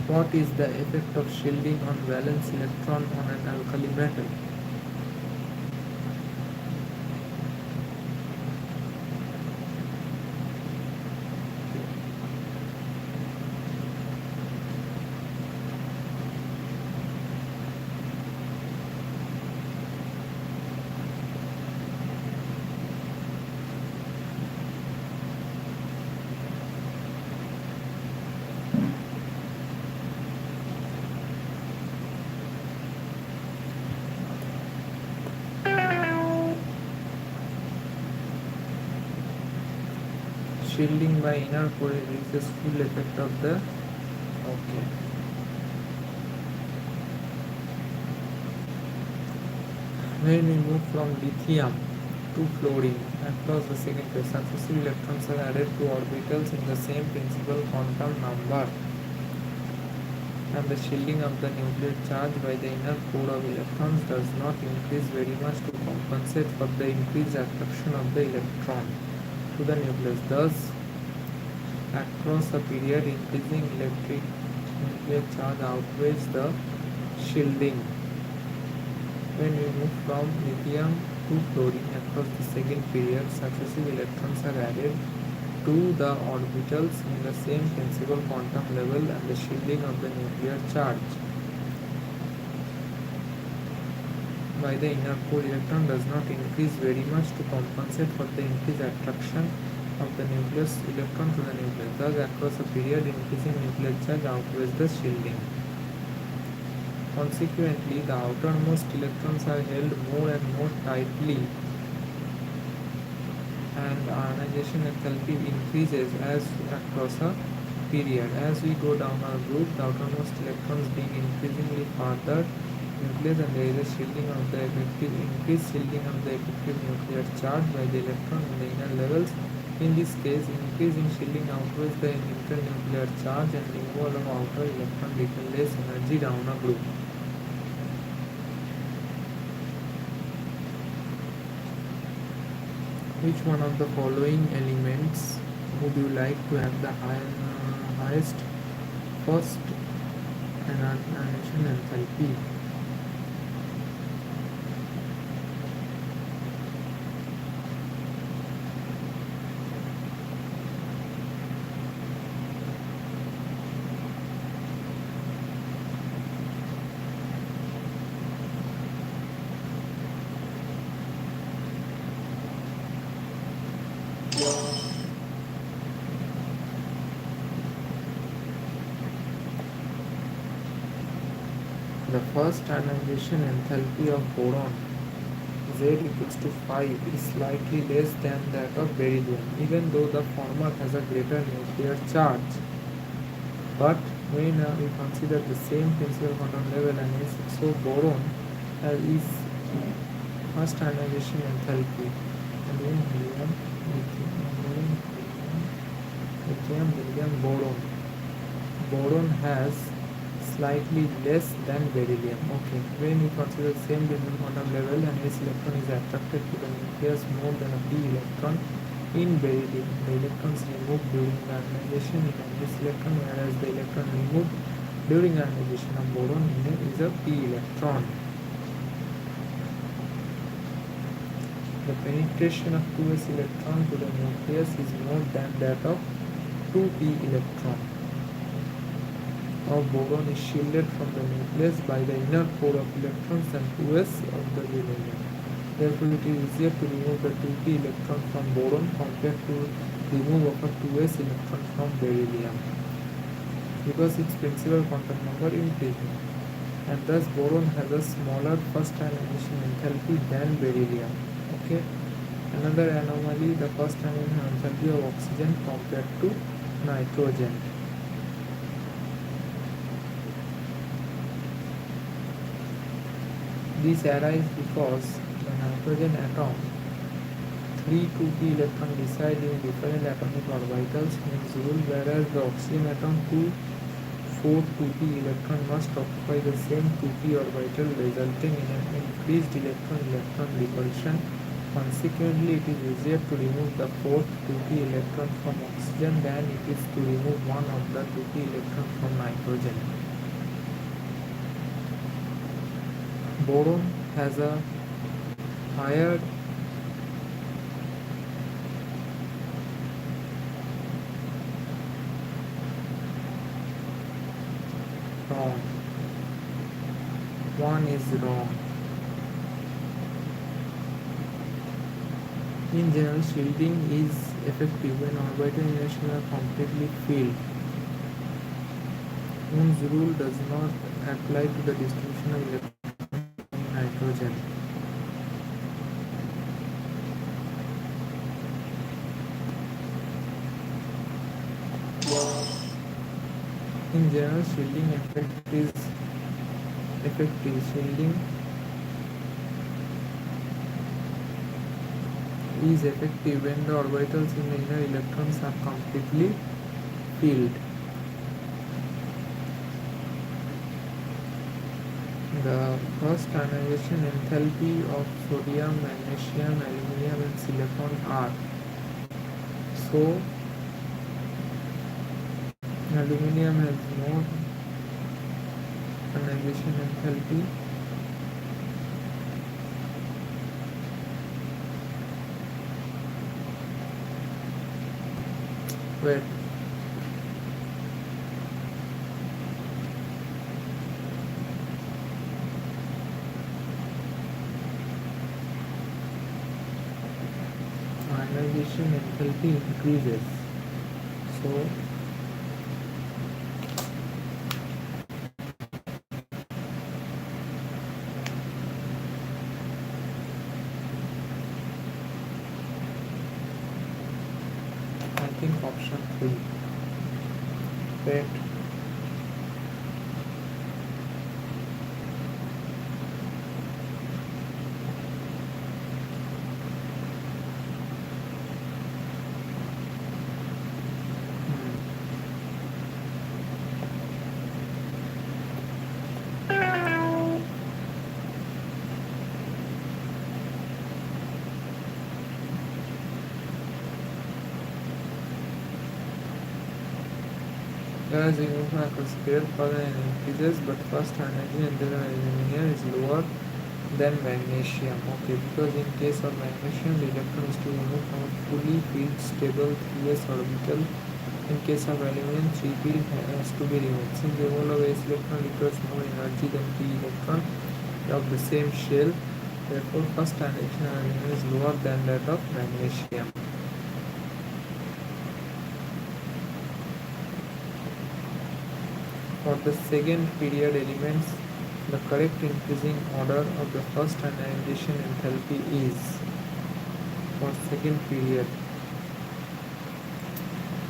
What is the effect of shielding on valence electron on an alkali metal? Shielding by inner core reduces full effect of the okay. When we move from lithium to fluorine across the second phase, successive electrons are added to orbitals in the same principal quantum number, and the shielding of the nuclear charge by the inner core of electrons does not increase very much to compensate for the increased attraction of the electron to the nucleus. Thus, across a period, increasing electric nuclear charge outweighs the shielding. When we move from lithium to fluorine across the second period, successive electrons are added to the orbitals in the same principal quantum level and the shielding of the nuclear charge by the inner core electron does not increase very much to compensate for the increased attraction of the nucleus electron to the nucleus. Thus, across a period, increasing nuclear charge outweighs the shielding. Consequently, the outermost electrons are held more and more tightly, and ionization enthalpy increases as across a period. As we go down our group, the outermost electrons being increasingly farther nucleus, and there is a shielding of the effective increased shielding of the effective nuclear charge by the electron in the inner levels. In this case, increase in shielding outweighs the internuclear charge, and removal of outer electron retain less energy down a group. Which one of the following elements would you like to have the highest first ionization enthalpy? The first ionization enthalpy of boron Z equals to 5 is slightly less than that of beryllium, even though the former has a greater nuclear charge. But when we consider the same principal quantum level and so boron is first ionization enthalpy, helium, lithium, beryllium, boron. Boron has slightly less than beryllium. Okay, when we consider the same principal quantum level and S electron is attracted to the nucleus more than a P electron in beryllium, the electrons removed during the ionization in an S electron, whereas the electron removed during ionization of boron is a P electron. The penetration of 2s electron to the nucleus is more than that of 2p electron of boron is shielded from the nucleus by the inner core of electrons and 2s of the beryllium. Therefore, it is easier to remove the 2p electron from boron compared to remove of a 2s electron from beryllium, because its principal quantum number increases, and thus boron has a smaller first ionization enthalpy than beryllium. Okay. Another anomaly, the first ionization enthalpy of oxygen compared to nitrogen. This arises because the nitrogen atom 3 2p electron reside in different atomic orbitals means rule, whereas the oxygen atom 2 4 2p electron must occupy the same 2p orbital, resulting in an increased electron-electron repulsion. Consequently, it is easier to remove the fourth 2p electron from oxygen than it is to remove one of the 2p electron from nitrogen. Boron has a higher wrong. One is wrong. In general, shielding is effective when orbital inertia are completely filled. Ohm's rule does not apply to the distribution of electrons in nitrogen. In general, shielding effect is effective. Shielding is effective when the orbitals in the inner electrons are completely filled. The first ionization enthalpy of sodium, magnesium, aluminium and silicon are: so aluminium has more ionization enthalpy. Wait, ionization enthalpy increases. So I think option 3. Wait. As square further increases, but first energy and then aluminum is lower than magnesium. Okay, because in case of magnesium, the electron is to be removed from a fully field stable 3s orbital. In case of aluminum, 3 field has to be removed. Since the removal of s electron requires more energy than p electron of the same shell, therefore first energy in aluminum is lower than that of magnesium. For the second period elements, the correct increasing order of the first ionization enthalpy is, for second period,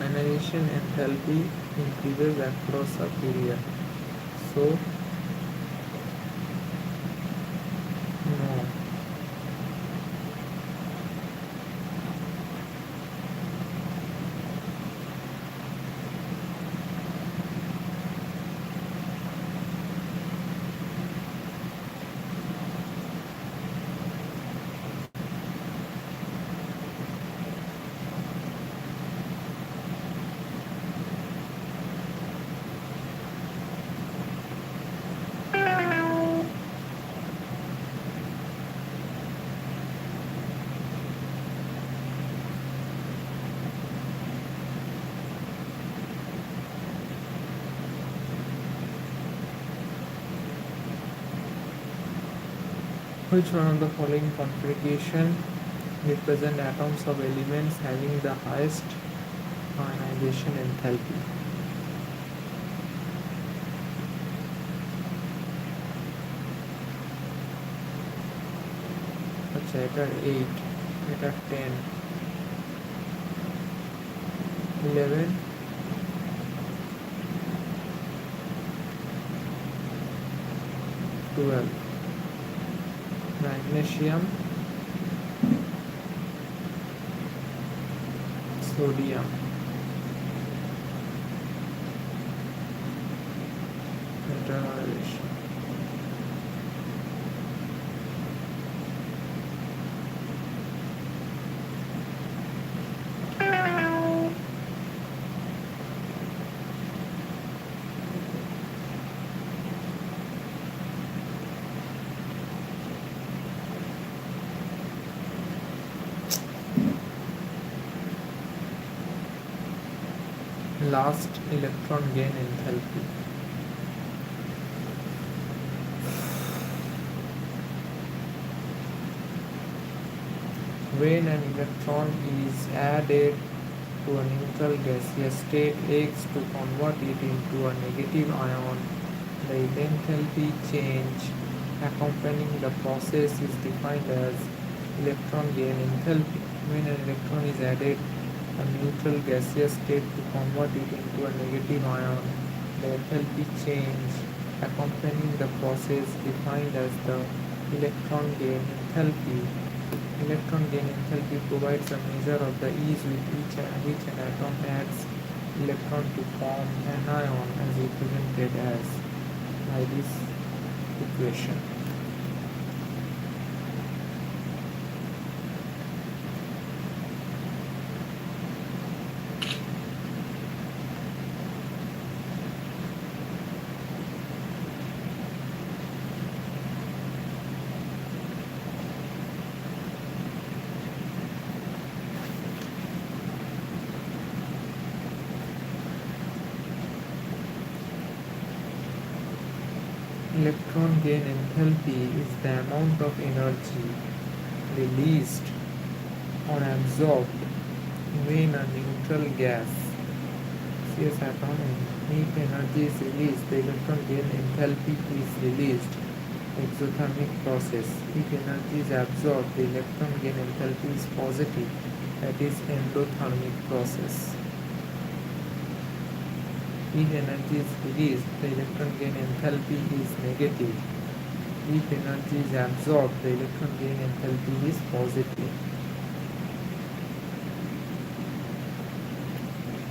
ionization enthalpy increases across a period. So, no. Which one of the following configuration represent atoms of elements having the highest ionization enthalpy? अच्छा, এটা 8, এটা 10, 11, 12. Magnesium, sodium, internalization. Last electron gain enthalpy. When an electron is added to a neutral gaseous state X to convert it into a negative ion, the enthalpy change accompanying the process is defined as electron gain enthalpy. When an electron is added a neutral gaseous state to convert it into a negative ion, the enthalpy change accompanying the process defined as the electron gain enthalpy. Electron gain enthalpy provides a measure of the ease with which an atom adds electron to form an ion, as represented as by this equation. Electron gain enthalpy is the amount of energy released or absorbed when a neutral gas CS atom if energy is released, the electron gain enthalpy is released. Exothermic process. If energy is absorbed, the electron gain enthalpy is positive. That is endothermic process. If energy is released, the electron gain enthalpy is negative. If energy is absorbed, the electron gain enthalpy is positive.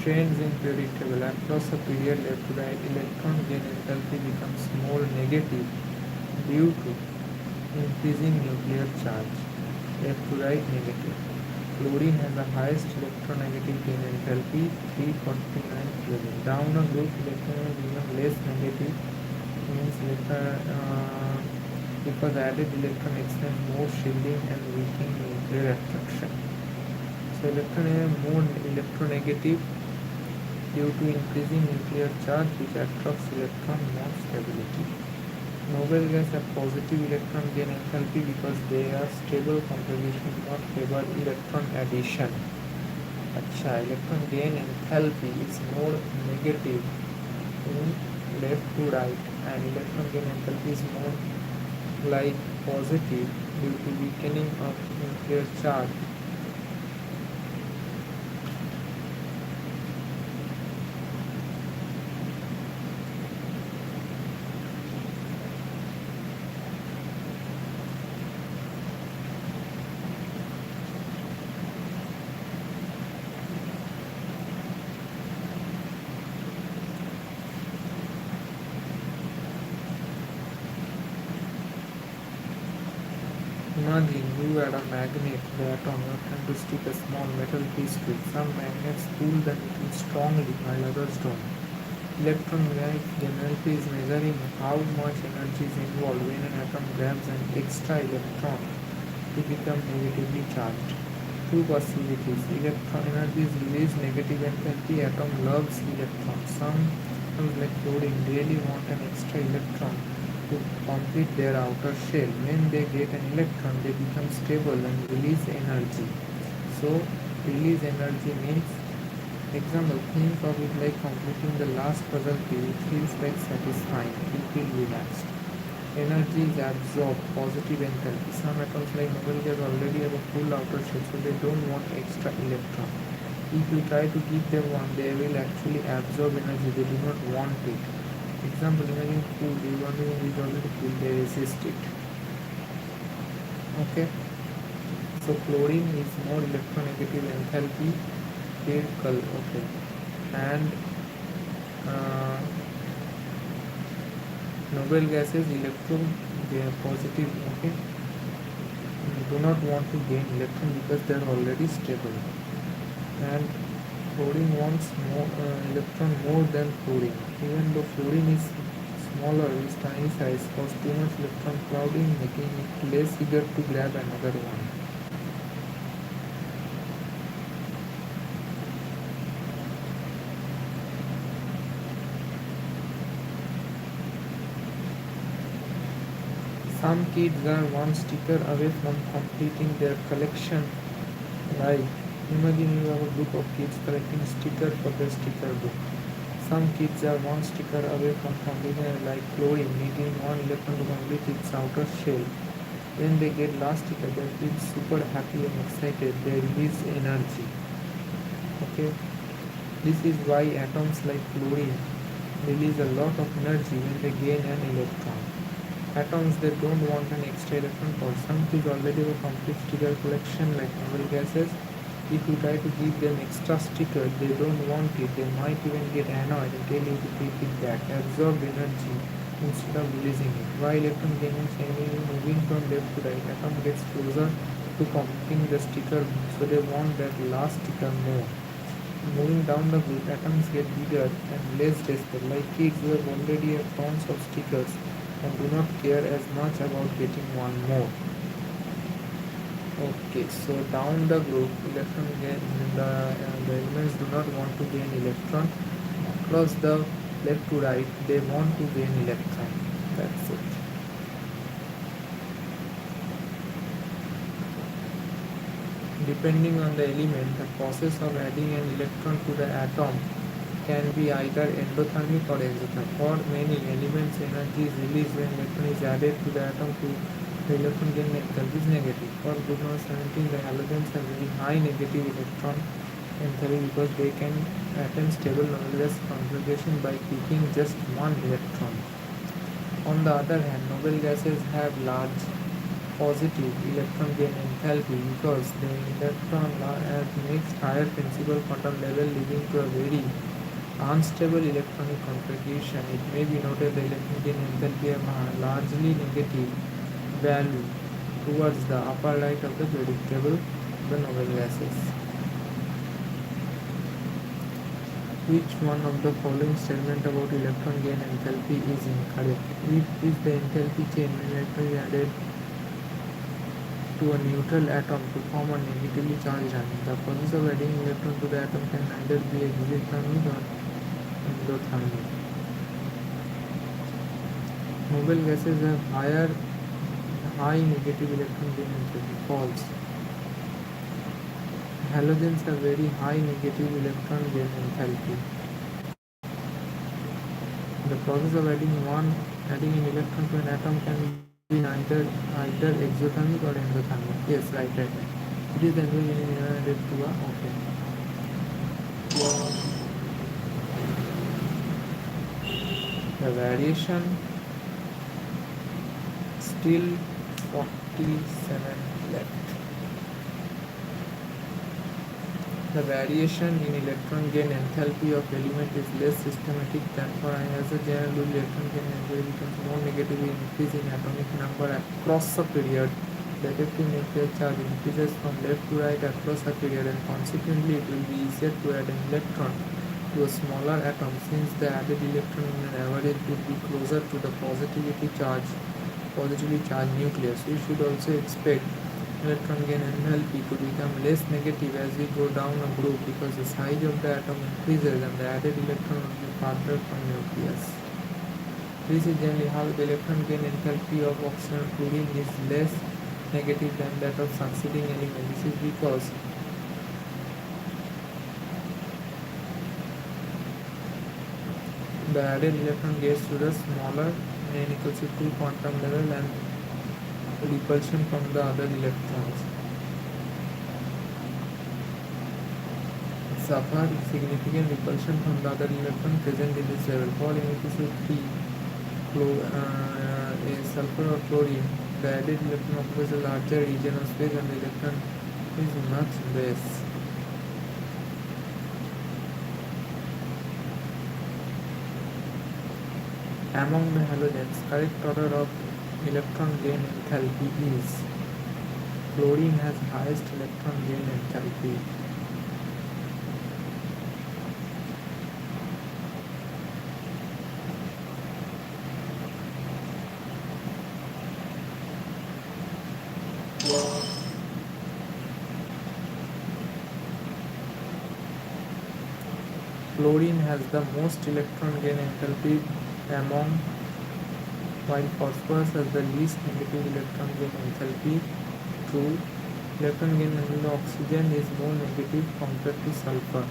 Trends in predictable. Across a period left to right, electron gain enthalpy becomes more negative due to increasing nuclear charge. Left to right negative. Chlorine has the highest electronegative gain enthalpy 349 Kelvin. Down a group, electron will become less negative, means because added electron extends more shielding and weakening nuclear attraction. So electron is more electronegative due to increasing nuclear charge which attracts electron more stability. Noble gas have positive electron gain enthalpy because they are stable composition, do not favor electron addition. अच्छा, electron gain enthalpy is more negative in left to right and electron gain enthalpy is more like positive due to weakening of nuclear charge. Imagine you add a magnet to the atom you are trying to stick a small metal piece to it. Some magnets pull the metal strongly while others don't. Electron enthalpy is measuring how much energy is involved when an atom grabs an extra electron to become negatively charged. Two possibilities. Electron energy is released, negative enthalpy, atom loves electrons. Some atoms like chlorine really want an extra electron to complete their outer shell. When they get an electron, they become stable and release energy. So, release energy means, example, think of it like completing the last puzzle piece. It feels like satisfying. You feel relaxed. Energy is absorbed, positive enthalpy. Some atoms like noble gas already have a full outer shell, so they don't want extra electron. If you try to give them one, they will actually absorb energy. They do not want it. Example, imagine food, you want to is already full, they resist it. Okay. So chlorine is more electronegative enthalpy, critical. Okay. And noble gases electron they are positive. Okay. Do not want to gain electron because they are already stable. And fluorine wants more electron more than fluorine. Even though fluorine is smaller, its tiny size causes too much electron clouding, making it less eager to grab another one. Some kids are one sticker away from completing their collection. Like, imagine you have a group of kids collecting stickers for their sticker book. Some kids are one sticker away from completing, like chlorine, needing one electron to complete its outer shell. When they get last sticker, they feel super happy and excited. They release energy. Okay, this is why atoms like chlorine release a lot of energy when they gain an electron. Atoms that don't want an extra electron, for some kids already have a complete sticker collection like noble gases. If you try to give them extra stickers, they don't want it. They might even get annoyed and tell you to take it back. Absorb energy instead of releasing it. While electron gaining is moving from left to right, atom gets closer to completing the sticker, so they want that last sticker more. Moving down the group, atoms get bigger and less desperate, like kids who have already have tons of stickers and do not care as much about getting one more. Okay, so down the group, electron gain the elements do not want to gain electron. Across the left to right, they want to gain electron. That's it. Depending on the element, the process of adding an electron to the atom can be either endothermic or exothermic. For many elements, energy is released when electron is added to the atom to the electron gain enthalpy is negative. For group number 17, the halogens have very high negative electron enthalpy because they can attain stable noble gas configuration by picking just one electron. On the other hand, noble gases have large positive electron gain enthalpy because the electron at next higher principal quantum level leading to a very unstable electronic configuration. It may be noted the electron gain enthalpy have a largely negative value towards the upper right of the periodic table of the noble gases. Which one of the following statement about electron gain enthalpy is incorrect? If the enthalpy chain when electron is added to a neutral atom to form a negatively charged ion, the process of adding electron to the atom can neither be exothermic or endothermic. Noble gases have high negative electron gain enthalpy. False. Halogens have very high negative electron gain enthalpy. The process of adding an electron to an atom can be either exothermic or endothermic. Yes, right. It is the energy added to a the variation still 47 left. The variation in electron gain enthalpy of element is less systematic than for ion. As a general rule, electron gain enthalpy becomes more negative with increase in atomic number across a period. The effective nuclear charge increases from left to right across a period, and consequently it will be easier to add an electron to a smaller atom since the added electron in an average would be closer to the positively charged nucleus. We should also expect electron gain enthalpy to become less negative as we go down a group because the size of the atom increases and the added electron will be farther from nucleus. This is generally how the electron gain enthalpy of oxygen and fluorine is less negative than that of succeeding element. This is because the added electron gets to the smaller n equals to 2 quantum level and repulsion from the other electrons. Suffer significant repulsion from the other electron present in this level. For n equals to 3 sulfur or chlorine, the added electron occupies a larger region of space and the electron is much less. Among the halogens, correct order of electron gain enthalpy is fluorine has highest electron gain enthalpy. Fluorine has the most electron gain enthalpy among, while phosphorus has the least negative electron gain enthalpy. True, electron gain in the oxygen is more negative compared to sulfur.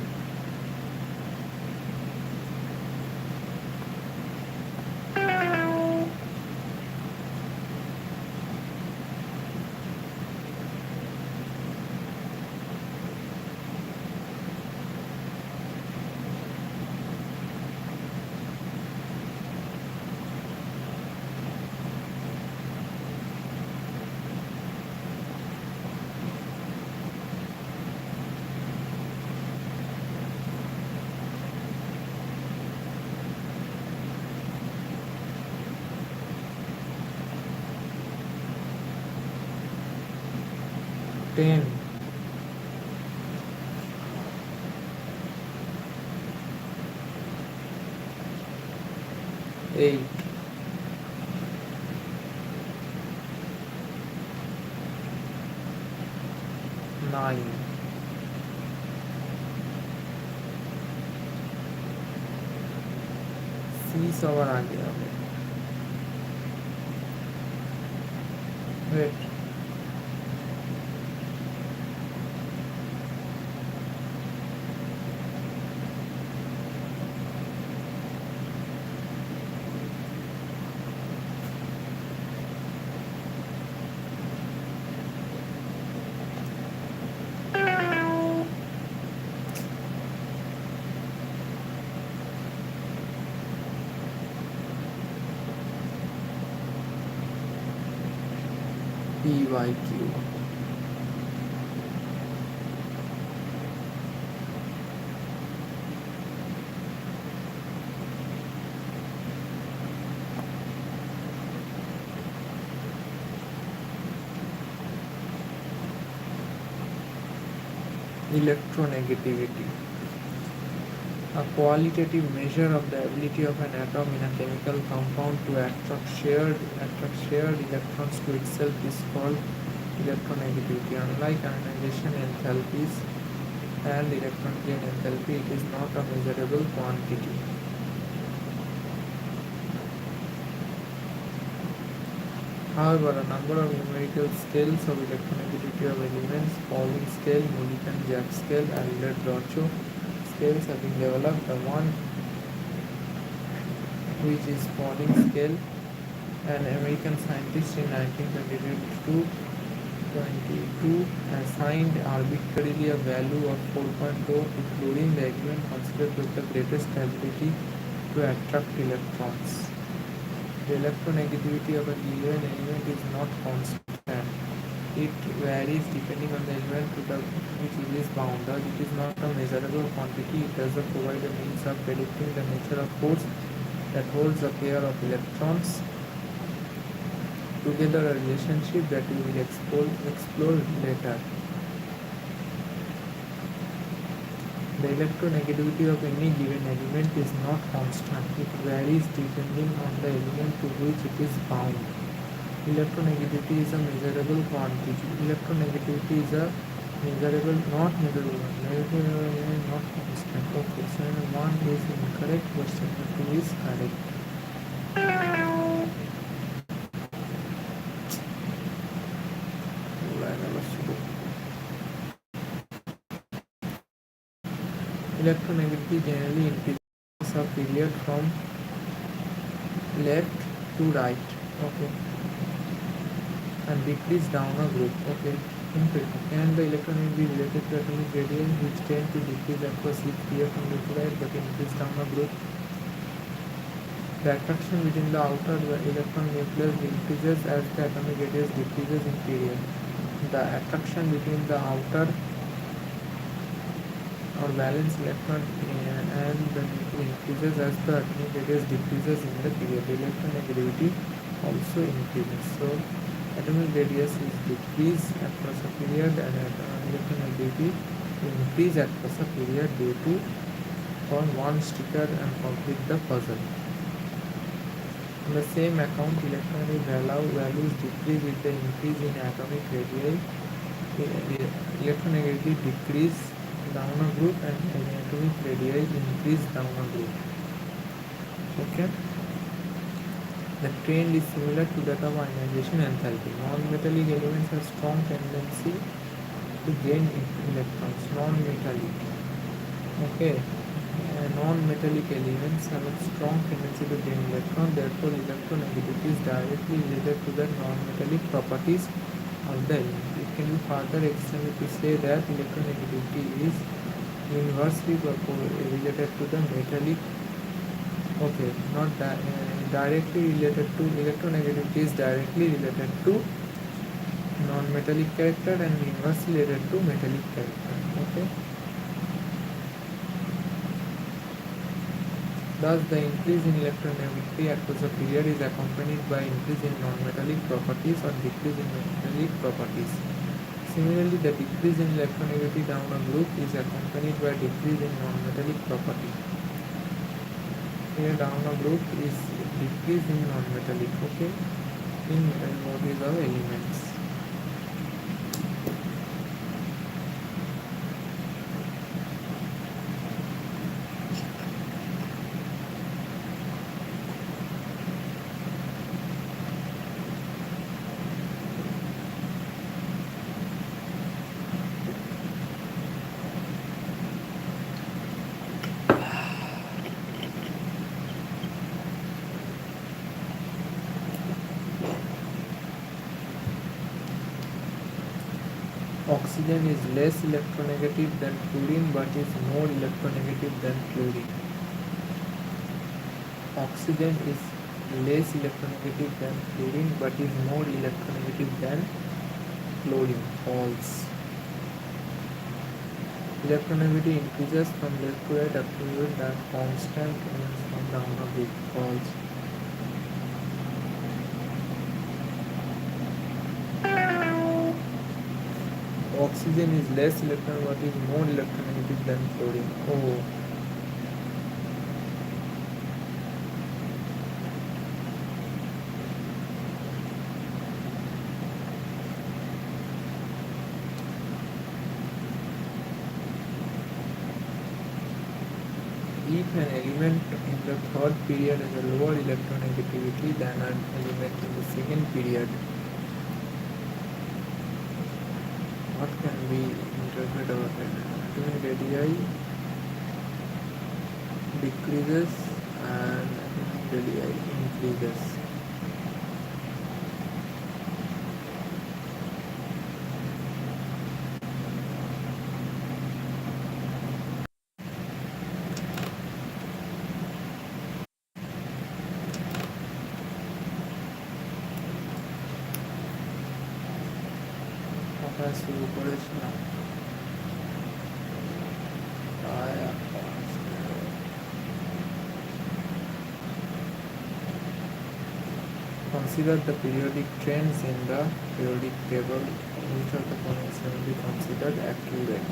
Ten, 8, 9, 30 और आगे হবে wait PYQ. Electronegativity, a qualitative measure of the ability of an atom in a chemical compound to attract shared electrons to itself is called electronegativity. Unlike ionization enthalpies and electron gain enthalpy, it is not a measurable quantity. However, a number of numerical scales of electronegativity of elements, Pauling scale, Mulliken-Jack scale, and Alder-Groucho scales have been developed. The one which is Pauling scale, an American scientist in 1922 assigned arbitrarily a value of 4.0 to fluorine, the element considered with the greatest ability to attract electrons. The electronegativity of a given element is not constant. It varies depending on the element to which it is bound. Thus, it is not a measurable quantity. It does not provide a means of predicting the nature of force that holds a pair of electrons together, a relationship that we will explore later. The electronegativity of any given element is not constant. It varies depending on the element to which it is bound. Electronegativity is a measurable quantity. Electronegativity is a measurable, not measurable, not constant. Okay, so 1 is incorrect, question 2 is correct. Electronegativity generally increases a period from left to right, okay, and decrease down a group, okay. Can the electron be related to atomic radii which tend to decrease across each period from left to right but increase down a group? The attraction between the outer electron nucleus increases as the atomic radius decreases in period. The attraction between the outer or valence electron and the nucleus increases as the atomic radius decreases in the period. Electronegativity also increases. So atomic radius is decreased across a period and electronegativity increase across a period due to form one sticker and complete the puzzle. On the same account, electronic values decrease with the increase in atomic radii. Electronegativity decrease down a group and atomic radii increase down a group. Okay. The trend is similar to that of ionization enthalpy. Non-metallic elements have strong tendency to gain electrons. Non-metallic. Okay. Non-metallic elements have a strong tendency to gain electrons. Therefore, electronegativity is directly related to the non-metallic properties of the element. It can be further extended to say that electronegativity is inversely related to the metallic. Okay, not directly related to electronegativity is directly related to non-metallic character and inversely related to metallic character. Okay. Thus, the increase in electronegativity across a period is accompanied by increase in non-metallic properties or decrease in metallic properties. Similarly, the decrease in electronegativity down a group is accompanied by decrease in non-metallic property. Here down a group is decrease in non-metallic, okay, in metal bodies of elements. Oxygen is less electronegative than fluorine but is more electronegative than fluorine. Oxygen is less electronegative than fluorine but is more electronegative than chlorine. False. Electronegativity increases from left to right after that constant means from down a bit. False. Oxygen is less electronegative, more electronegative than chlorine. Oh. If an element in the third period has a lower electronegativity than an element in the second period, what can we interpret about it? Atomic radii decreases and atomic radii increases. কথা শুরু করেছি না Consider the periodic trends in the periodic table. Which of the following will be considered accurate?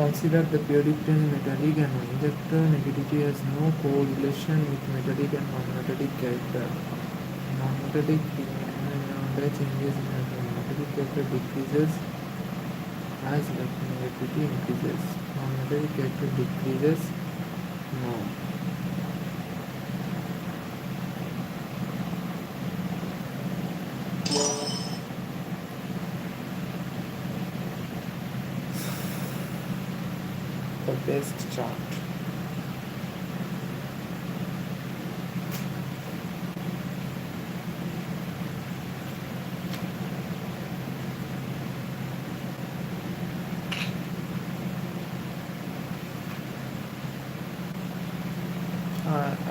Consider the periodic trend in metallic and electronegativity has no correlation with metallic and non-metallic character. Non-metallic changes in metallic character decreases as electronegativity increases. Non-metallic character decreases. No. The best chart.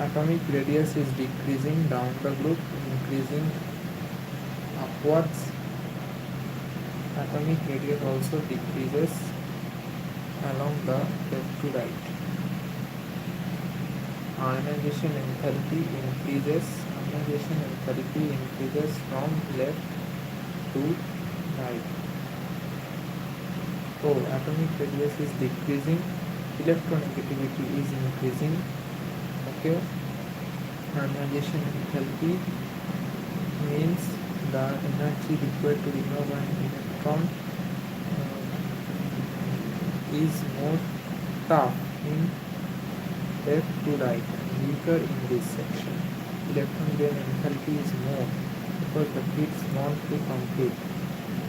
Atomic radius is decreasing down the group, increasing upwards. Atomic radius also decreases along the left to right. Ionization enthalpy increases. Ionization enthalpy increases from left to right. So atomic radius is decreasing, electronegativity is increasing. Okay. Ionization enthalpy means the energy required to remove an electron is more tough in left to right and weaker in this section. Electron gain enthalpy is more because the bits want to complete.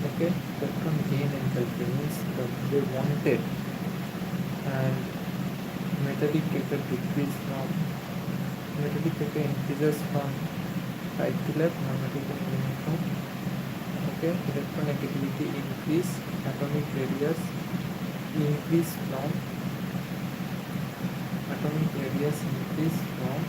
Okay, electron gain enthalpy means they wanted, and metallic character decrease from metallic character increases from right to left, non-metallic from okay. Electronegativity increase, atomic radius increase from atomic radius increase from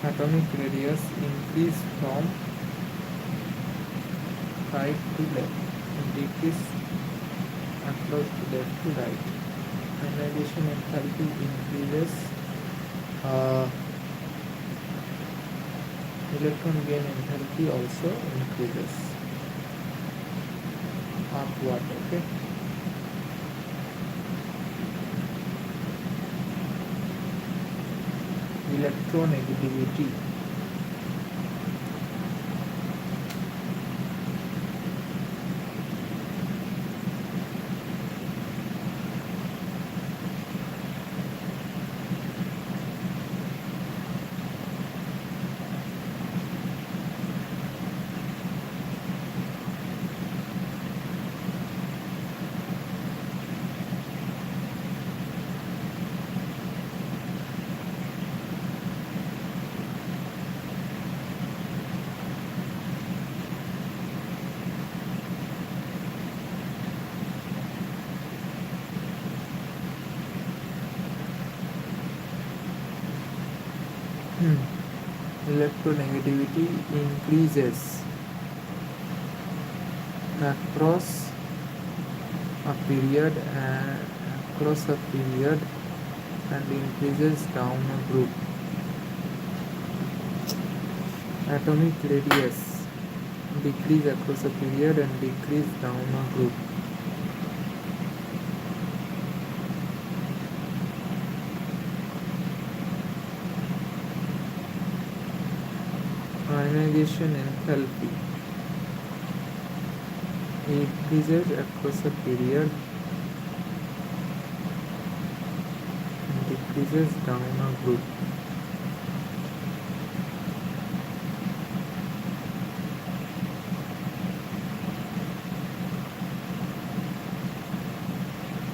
atomic radius increase from right to left and decrease across to left to right. Ionization enthalpy increases, electron gain enthalpy also increases upward. Okay. Electronegativity. Electronegativity increases across a period and increases down a group. Atomic radius decrease across a period and decrease down a group. Ionization enthalpy increases across a period and decreases down a group.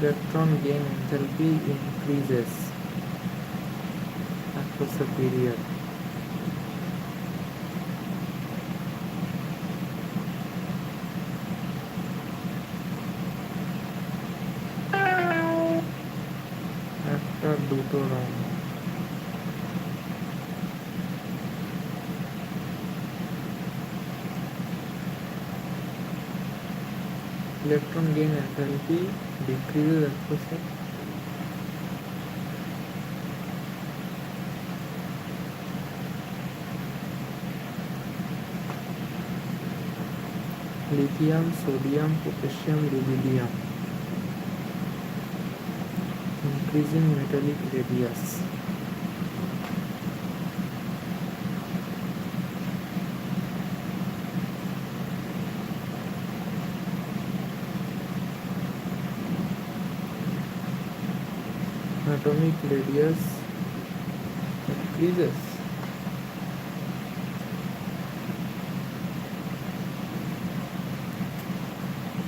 Electron gain enthalpy increases across a period. একটা দুটো রং electron gain enthalpy decreases across a lithium, sodium, potassium, rubidium. Increasing metallic radius. Atomic radius increases.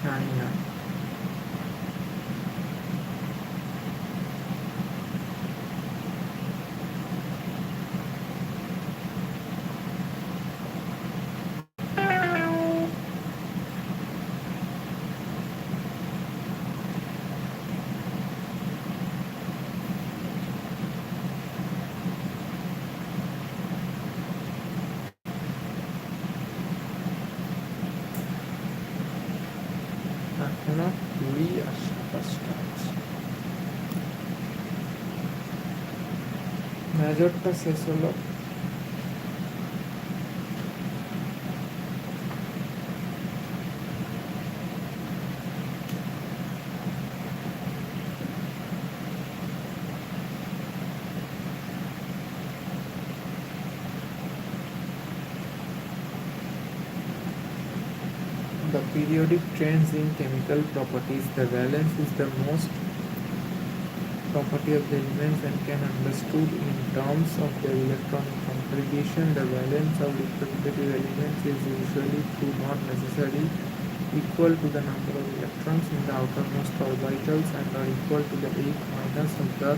China. এখনো ২০ আর ২৭টা আছে। মেজরটা শেষ হলো। The periodic trends in chemical properties. The valence is the most property of the elements and can understood in terms of their electronic configuration. The valence of representative elements is usually, though not necessarily, equal to the number of electrons in the outermost orbitals and are equal to the 8 minus of the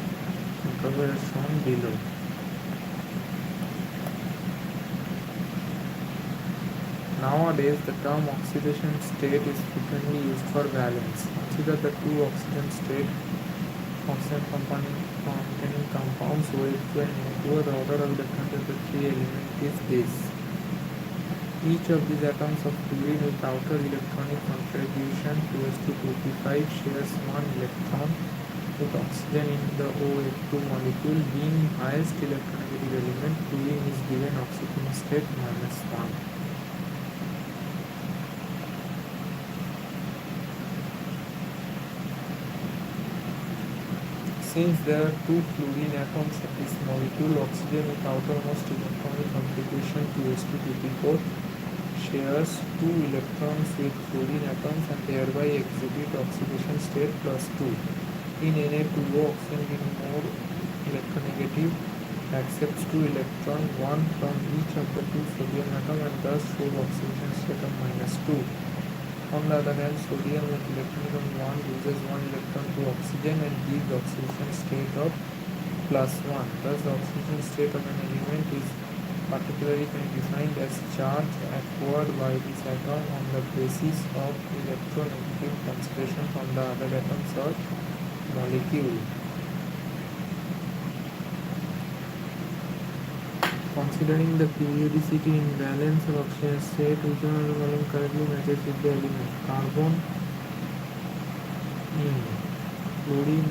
interval shown below. Nowadays, the term oxidation state is frequently used for valence. Consider the two oxygen containing compounds OH2 and NO2. The order of electrons of the three elements is this. Each of these atoms of fluorine with outer electronic contribution 2s2 shares one electron with oxygen in the OH2 molecule. Being highest electronegative element, fluorine is given oxygen state -1. Since there are two fluorine atoms in this molecule, oxygen with outermost electronic contribution 2s2 shares 2 electrons with fluorine atoms and thereby exhibit oxidation state +2. In Na2O, oxygen being more electronegative accepts 2 electrons, one from each of the two sodium atom and thus shows oxidation state of -2. On the other hand, sodium with electron 1 loses 1 electron to oxygen and gives oxidation state of +1. Thus, the oxidation state of an element is particularly defined as charge acquired by this atom on the basis of electronegative consideration from the other atoms or molecule. Considering the periodicity in valence of oxygen state, which one of the following correctly matches with the element? Carbon, fluorine,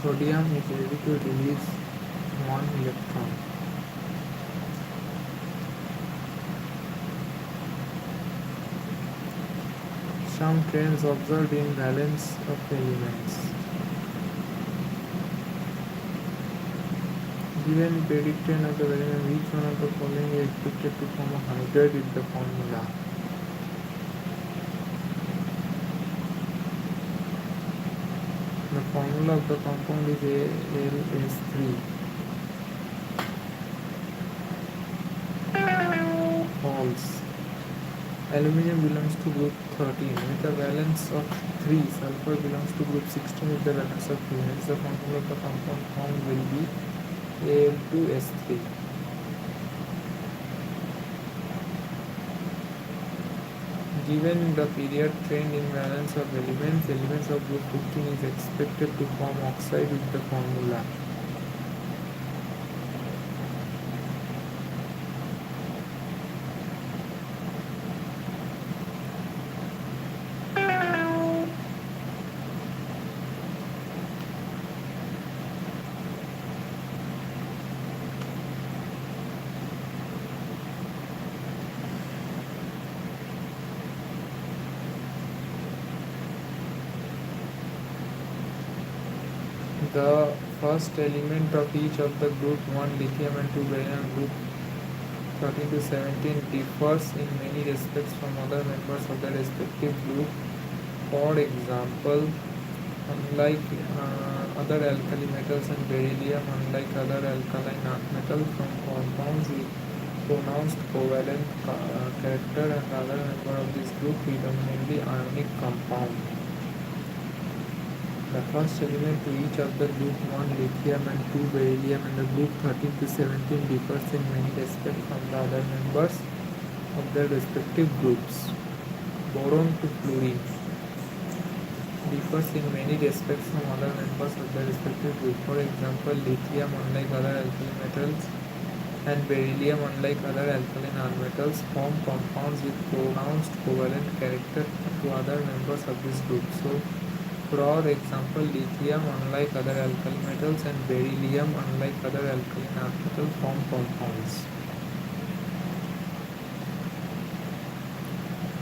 sodium is ready to release one electron. Some trends observed in valence of elements. Given prediction of the element, which one of the following is expected to form a hydride with the formula? The formula of the compound is AlS3. False. Aluminium belongs to group 13 with a valence of 3. Sulfur belongs to group 16 with the valence of 2. Hence the formula of the compound formed will be Al2S3. Given the period trend in valence of elements of group 15 is expected to form oxide with the formula. The first element of each of the group 1 lithium and 2 beryllium group 13 to 17 differs in many respects from other members of the respective group. For example, unlike other alkali metals and beryllium, unlike other alkaline earth metals from compounds with pronounced covalent character, and other member of this group predominantly ionic compound. The first element to each of the group 1 lithium and 2 beryllium and the group 13 to 17 differs in many respects from the other members of their respective groups. Boron to fluorine differs in many respects from other members of their respective group. For example, lithium, unlike other alkali metals, and beryllium, unlike other alkaline earth metals, form compounds with pronounced covalent character to other members of this group. So, for example, lithium, unlike other alkali metals, and beryllium, unlike other alkaline earth metals, form compounds.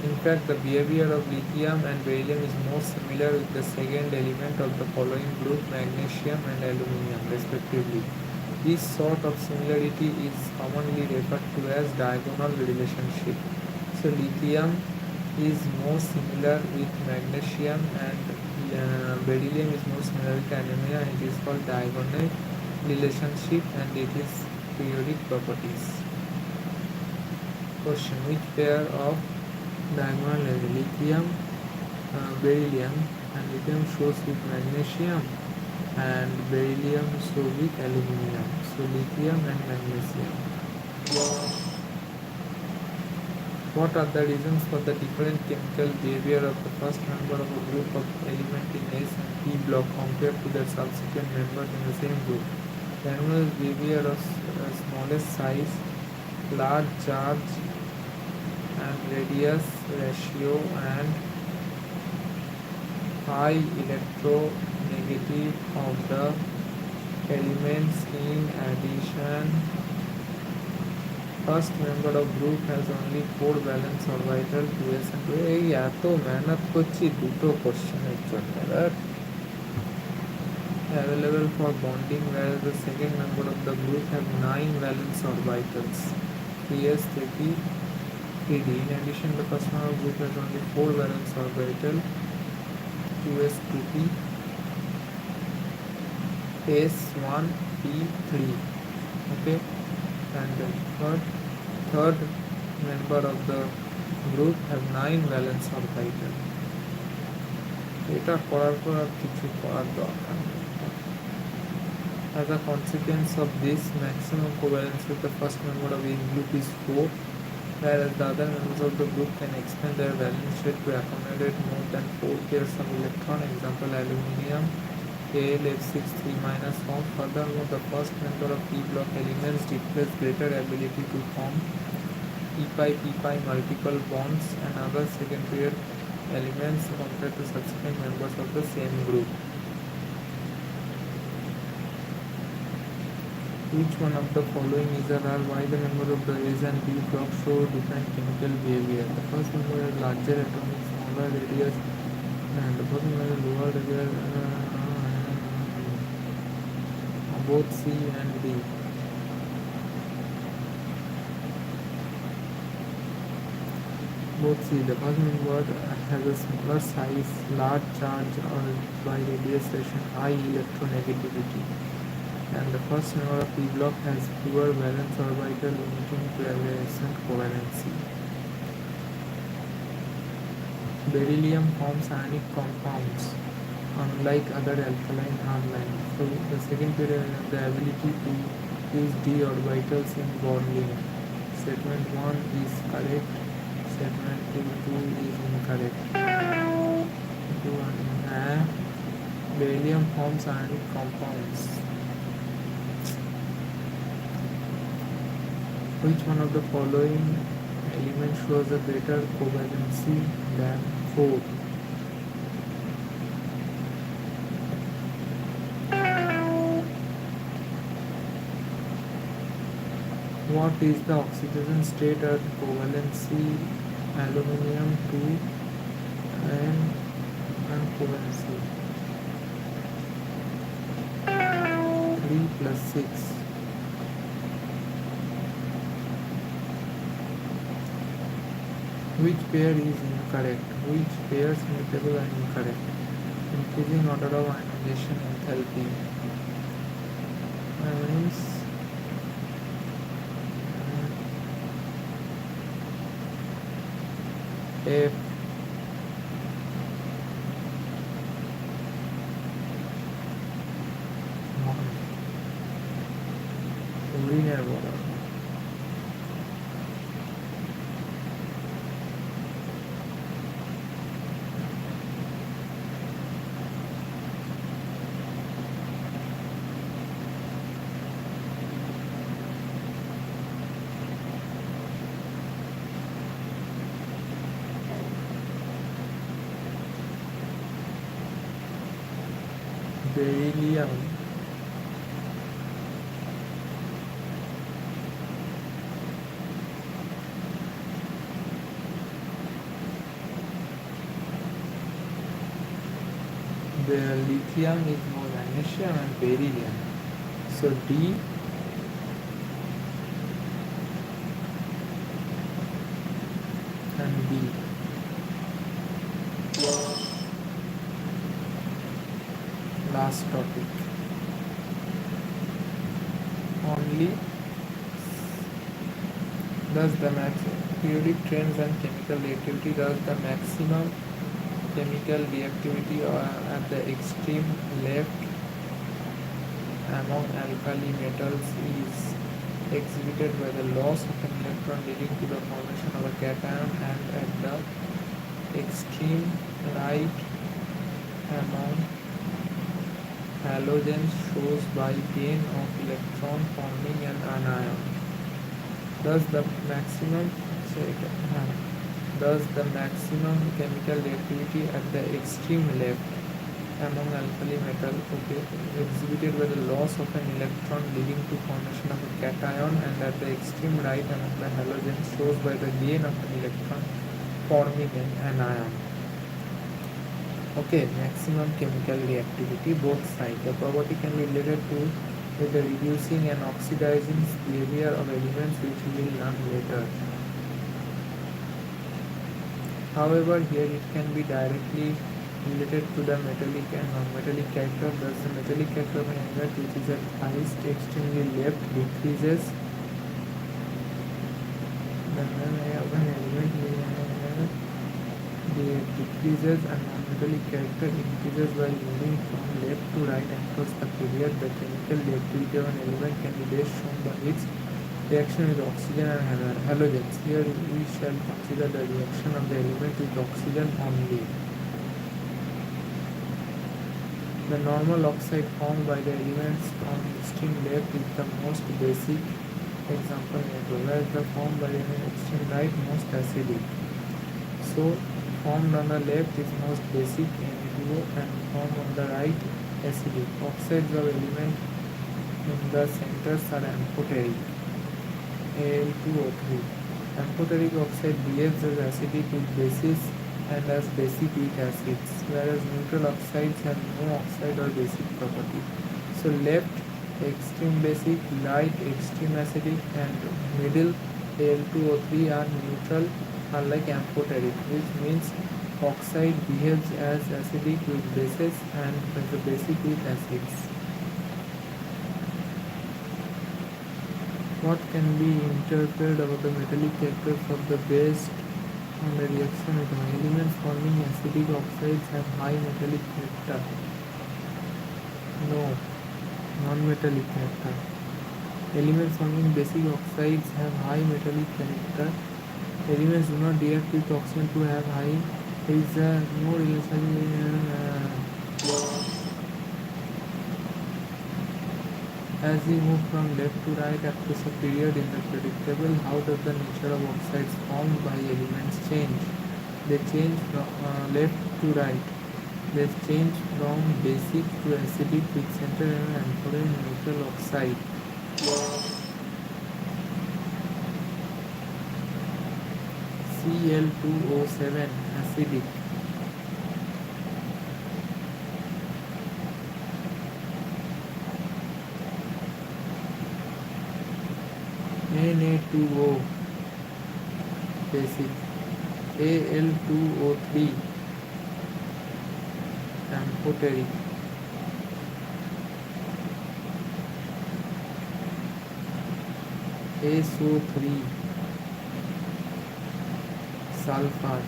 In fact, the behavior of lithium and beryllium is more similar with the second element of the following group, magnesium and aluminium, respectively. This sort of similarity is commonly referred to as diagonal relationship. So, lithium is more similar with magnesium and beryllium is more similar with aluminium, and it is called diagonal relationship and it is periodic properties. Question: which pair of diagonal lithium, beryllium, and lithium shows with magnesium and beryllium shows with aluminium? So lithium and magnesium. What are the reasons for the different chemical behavior of the first member of a group of element in S and P block compared to their subsequent members in the same group? The anomalous behavior of smallest size, large charge and radius ratio, and high electronegativity of the elements. In addition, first member of group has only 4 valence orbital, 2s and 2. এই এত মেহনত করছি দুটো কোশ্চেনের জন্য, available for bonding, whereas the second member of the group have 9 valence orbitals, 3s, 3p, 3d. In addition, the first member of group has only 4 valence orbital, 2s, 2p, s1, p3. Okay, and the third member of the group have 9 valence orbital. এটা করার পর আর কিছু করার দরকার নেই। As a consequence of this, maximum covalence with the first member of each group is 4, whereas the other members of the group can expand their valence rate to accommodate more than 4 pairs of electron. Example: aluminium AlF6 3 minus 4. Furthermore, the first member of p block elements displays greater ability to form p-pi multiple bonds and other second period elements compared to subsequent members of the same group. Which one of the following is or are why the members of the S and P block show different chemical behavior? The first member has larger atomic, smaller radius, and the first member has lower radius, both C and D. Both C. The first member has a smaller size, large charge, or by radiation, high electronegativity. And the first member of P block has fewer valence orbital limiting to aberration covalency. Beryllium forms ionic compounds unlike other alkaline halides. So the second period has the ability to use d orbitals in bonding. Statement 1 is correct. Statement 2 is incorrect. Beryllium forms ionic compounds. Which one of the following elements shows a greater covalency than 4? What is the oxidation state at covalency aluminum 2 and covalency 3 plus 6? Which pair is incorrect? Which pairs mutable are incorrect? Increasing order of ionization enthalpy means F. Linear order. Beryllium. The lithium is more magnesium and beryllium. So D and B. Last topic. Only thus the periodic trends and chemical reactivity, thus the maximum chemical reactivity at the extreme left among alkali metals is exhibited by the loss of an electron leading to the formation of a cation, and at the extreme right among halogens shows by gain of electron forming an anion. Thus the maximum chemical reactivity at the extreme left among alkali metal exhibited by the loss of an electron leading to formation of a cation, and at the extreme right among the halogens shows by the gain of an electron forming an anion. Okay, maximum chemical reactivity, both sides. The property can be related to with the reducing and oxidizing behavior of elements, which we will learn later. However, here it can be directly related to the metallic and non-metallic character. Thus, the metallic character of an element which is at highest extremely left decreases. The decreases and non-metallic character increases by moving from left to right across the period. The chemical reactivity of an element can be best shown by its reaction with oxygen and halogens. Here we shall consider the reaction of the element with oxygen only. The normal oxide formed by the elements on extreme left is the most basic, example nickel, whereas the formed by the extreme right most acidic. So formed on the left is most basic Na2O and formed on the right acidic. Oxides of element in the centers are amphoteric, Al2O3. Amphoteric oxide behaves as acidic with bases and as basic with acids, whereas neutral oxides have no oxide or basic property. So left extreme basic, right extreme acidic, and middle Al2O3 are neutral, unlike amphoteric, which means oxide behaves as acidic with bases and as a basic with acids. What can be interpreted about the metallic characters of the base on the reaction with elements forming acidic oxides have high metallic character? No, non-metallic character. Elements forming basic oxides have high metallic character. Elements do not react with oxygen to have high. There is no relation. As we move from left to right after some period in the predictable, how does the nature of oxides formed by elements change? They change from left to right. They change from basic to acidic with center and amphoteric neutral oxide. Cl2O7 acidic. Na2O basic. Al2O3 amphoteric. SO3 sulfur.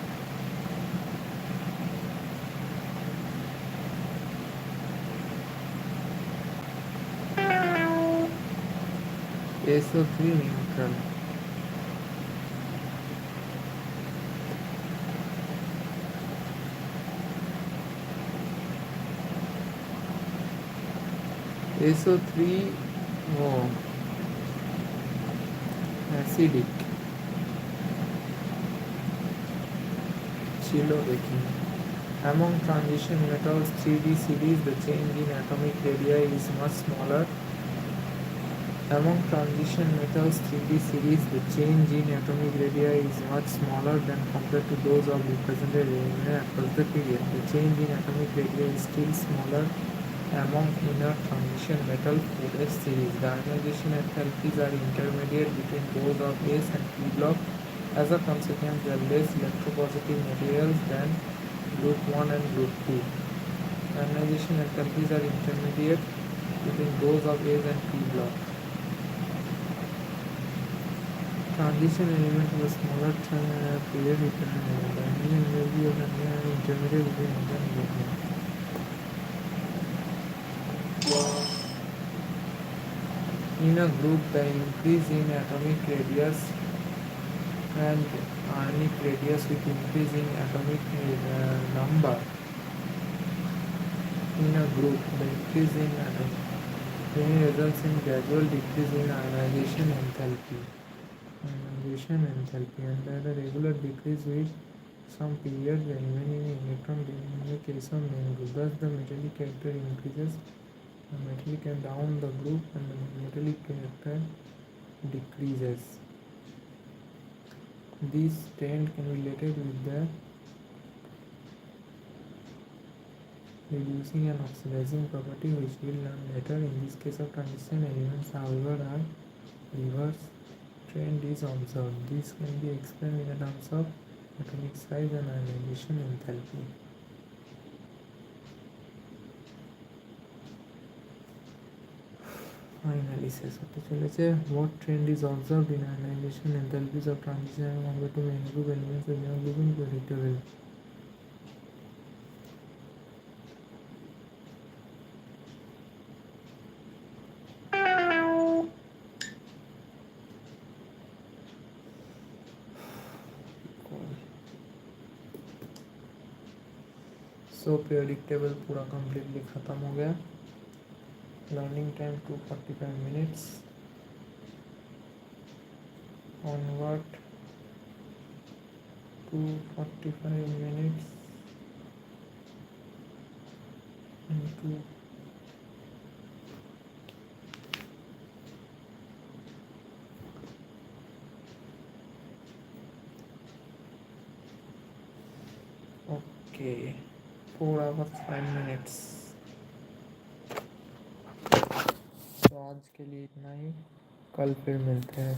SO3 neutral. SO3 oh, acidic. Chilo baking. Among transition metals 3D series, the change in atomic radii is much smaller. Among transition metals 3D series, the change in atomic radii is much smaller than compared to those of represented radii across the period. The change in atomic radii is still smaller among inner transition metal 4S series. The ionization enthalpies are intermediate between those of S and P block. As a consequence, there are less electropositive materials than group 1 and group 2. Ionization enthalpies are intermediate between those of S and P block. Transition element of a smaller period the energy of an intermediate between S and group 1. In a group, the increase in atomic radius and ionic radius with increase in atomic number. In a group, the increase in atomic results in gradual decrease in ionization enthalpy. And at a regular decrease with some period, the remaining electron in the case of main group. Thus, the metallic character increases. The metallic and down the group and the metallic character decreases. This trend can be related with the reducing and oxidizing property, which we will learn later. In this case of transition elements, however, are reverse trend is observed. This can be explained in terms of atomic size and ionization enthalpy. Finally শেষ হতে চলেছে what trend is observed in ionization enthalpies of transition compared to main group elements in a group in predictable. So predictable पूरा completely ख़त्म हो गया. Learning time 2:45 onward 2:45 into okay 4 hours 5 minutes. तो आज के लिए इतना ही. कल फिर मिलते हैं.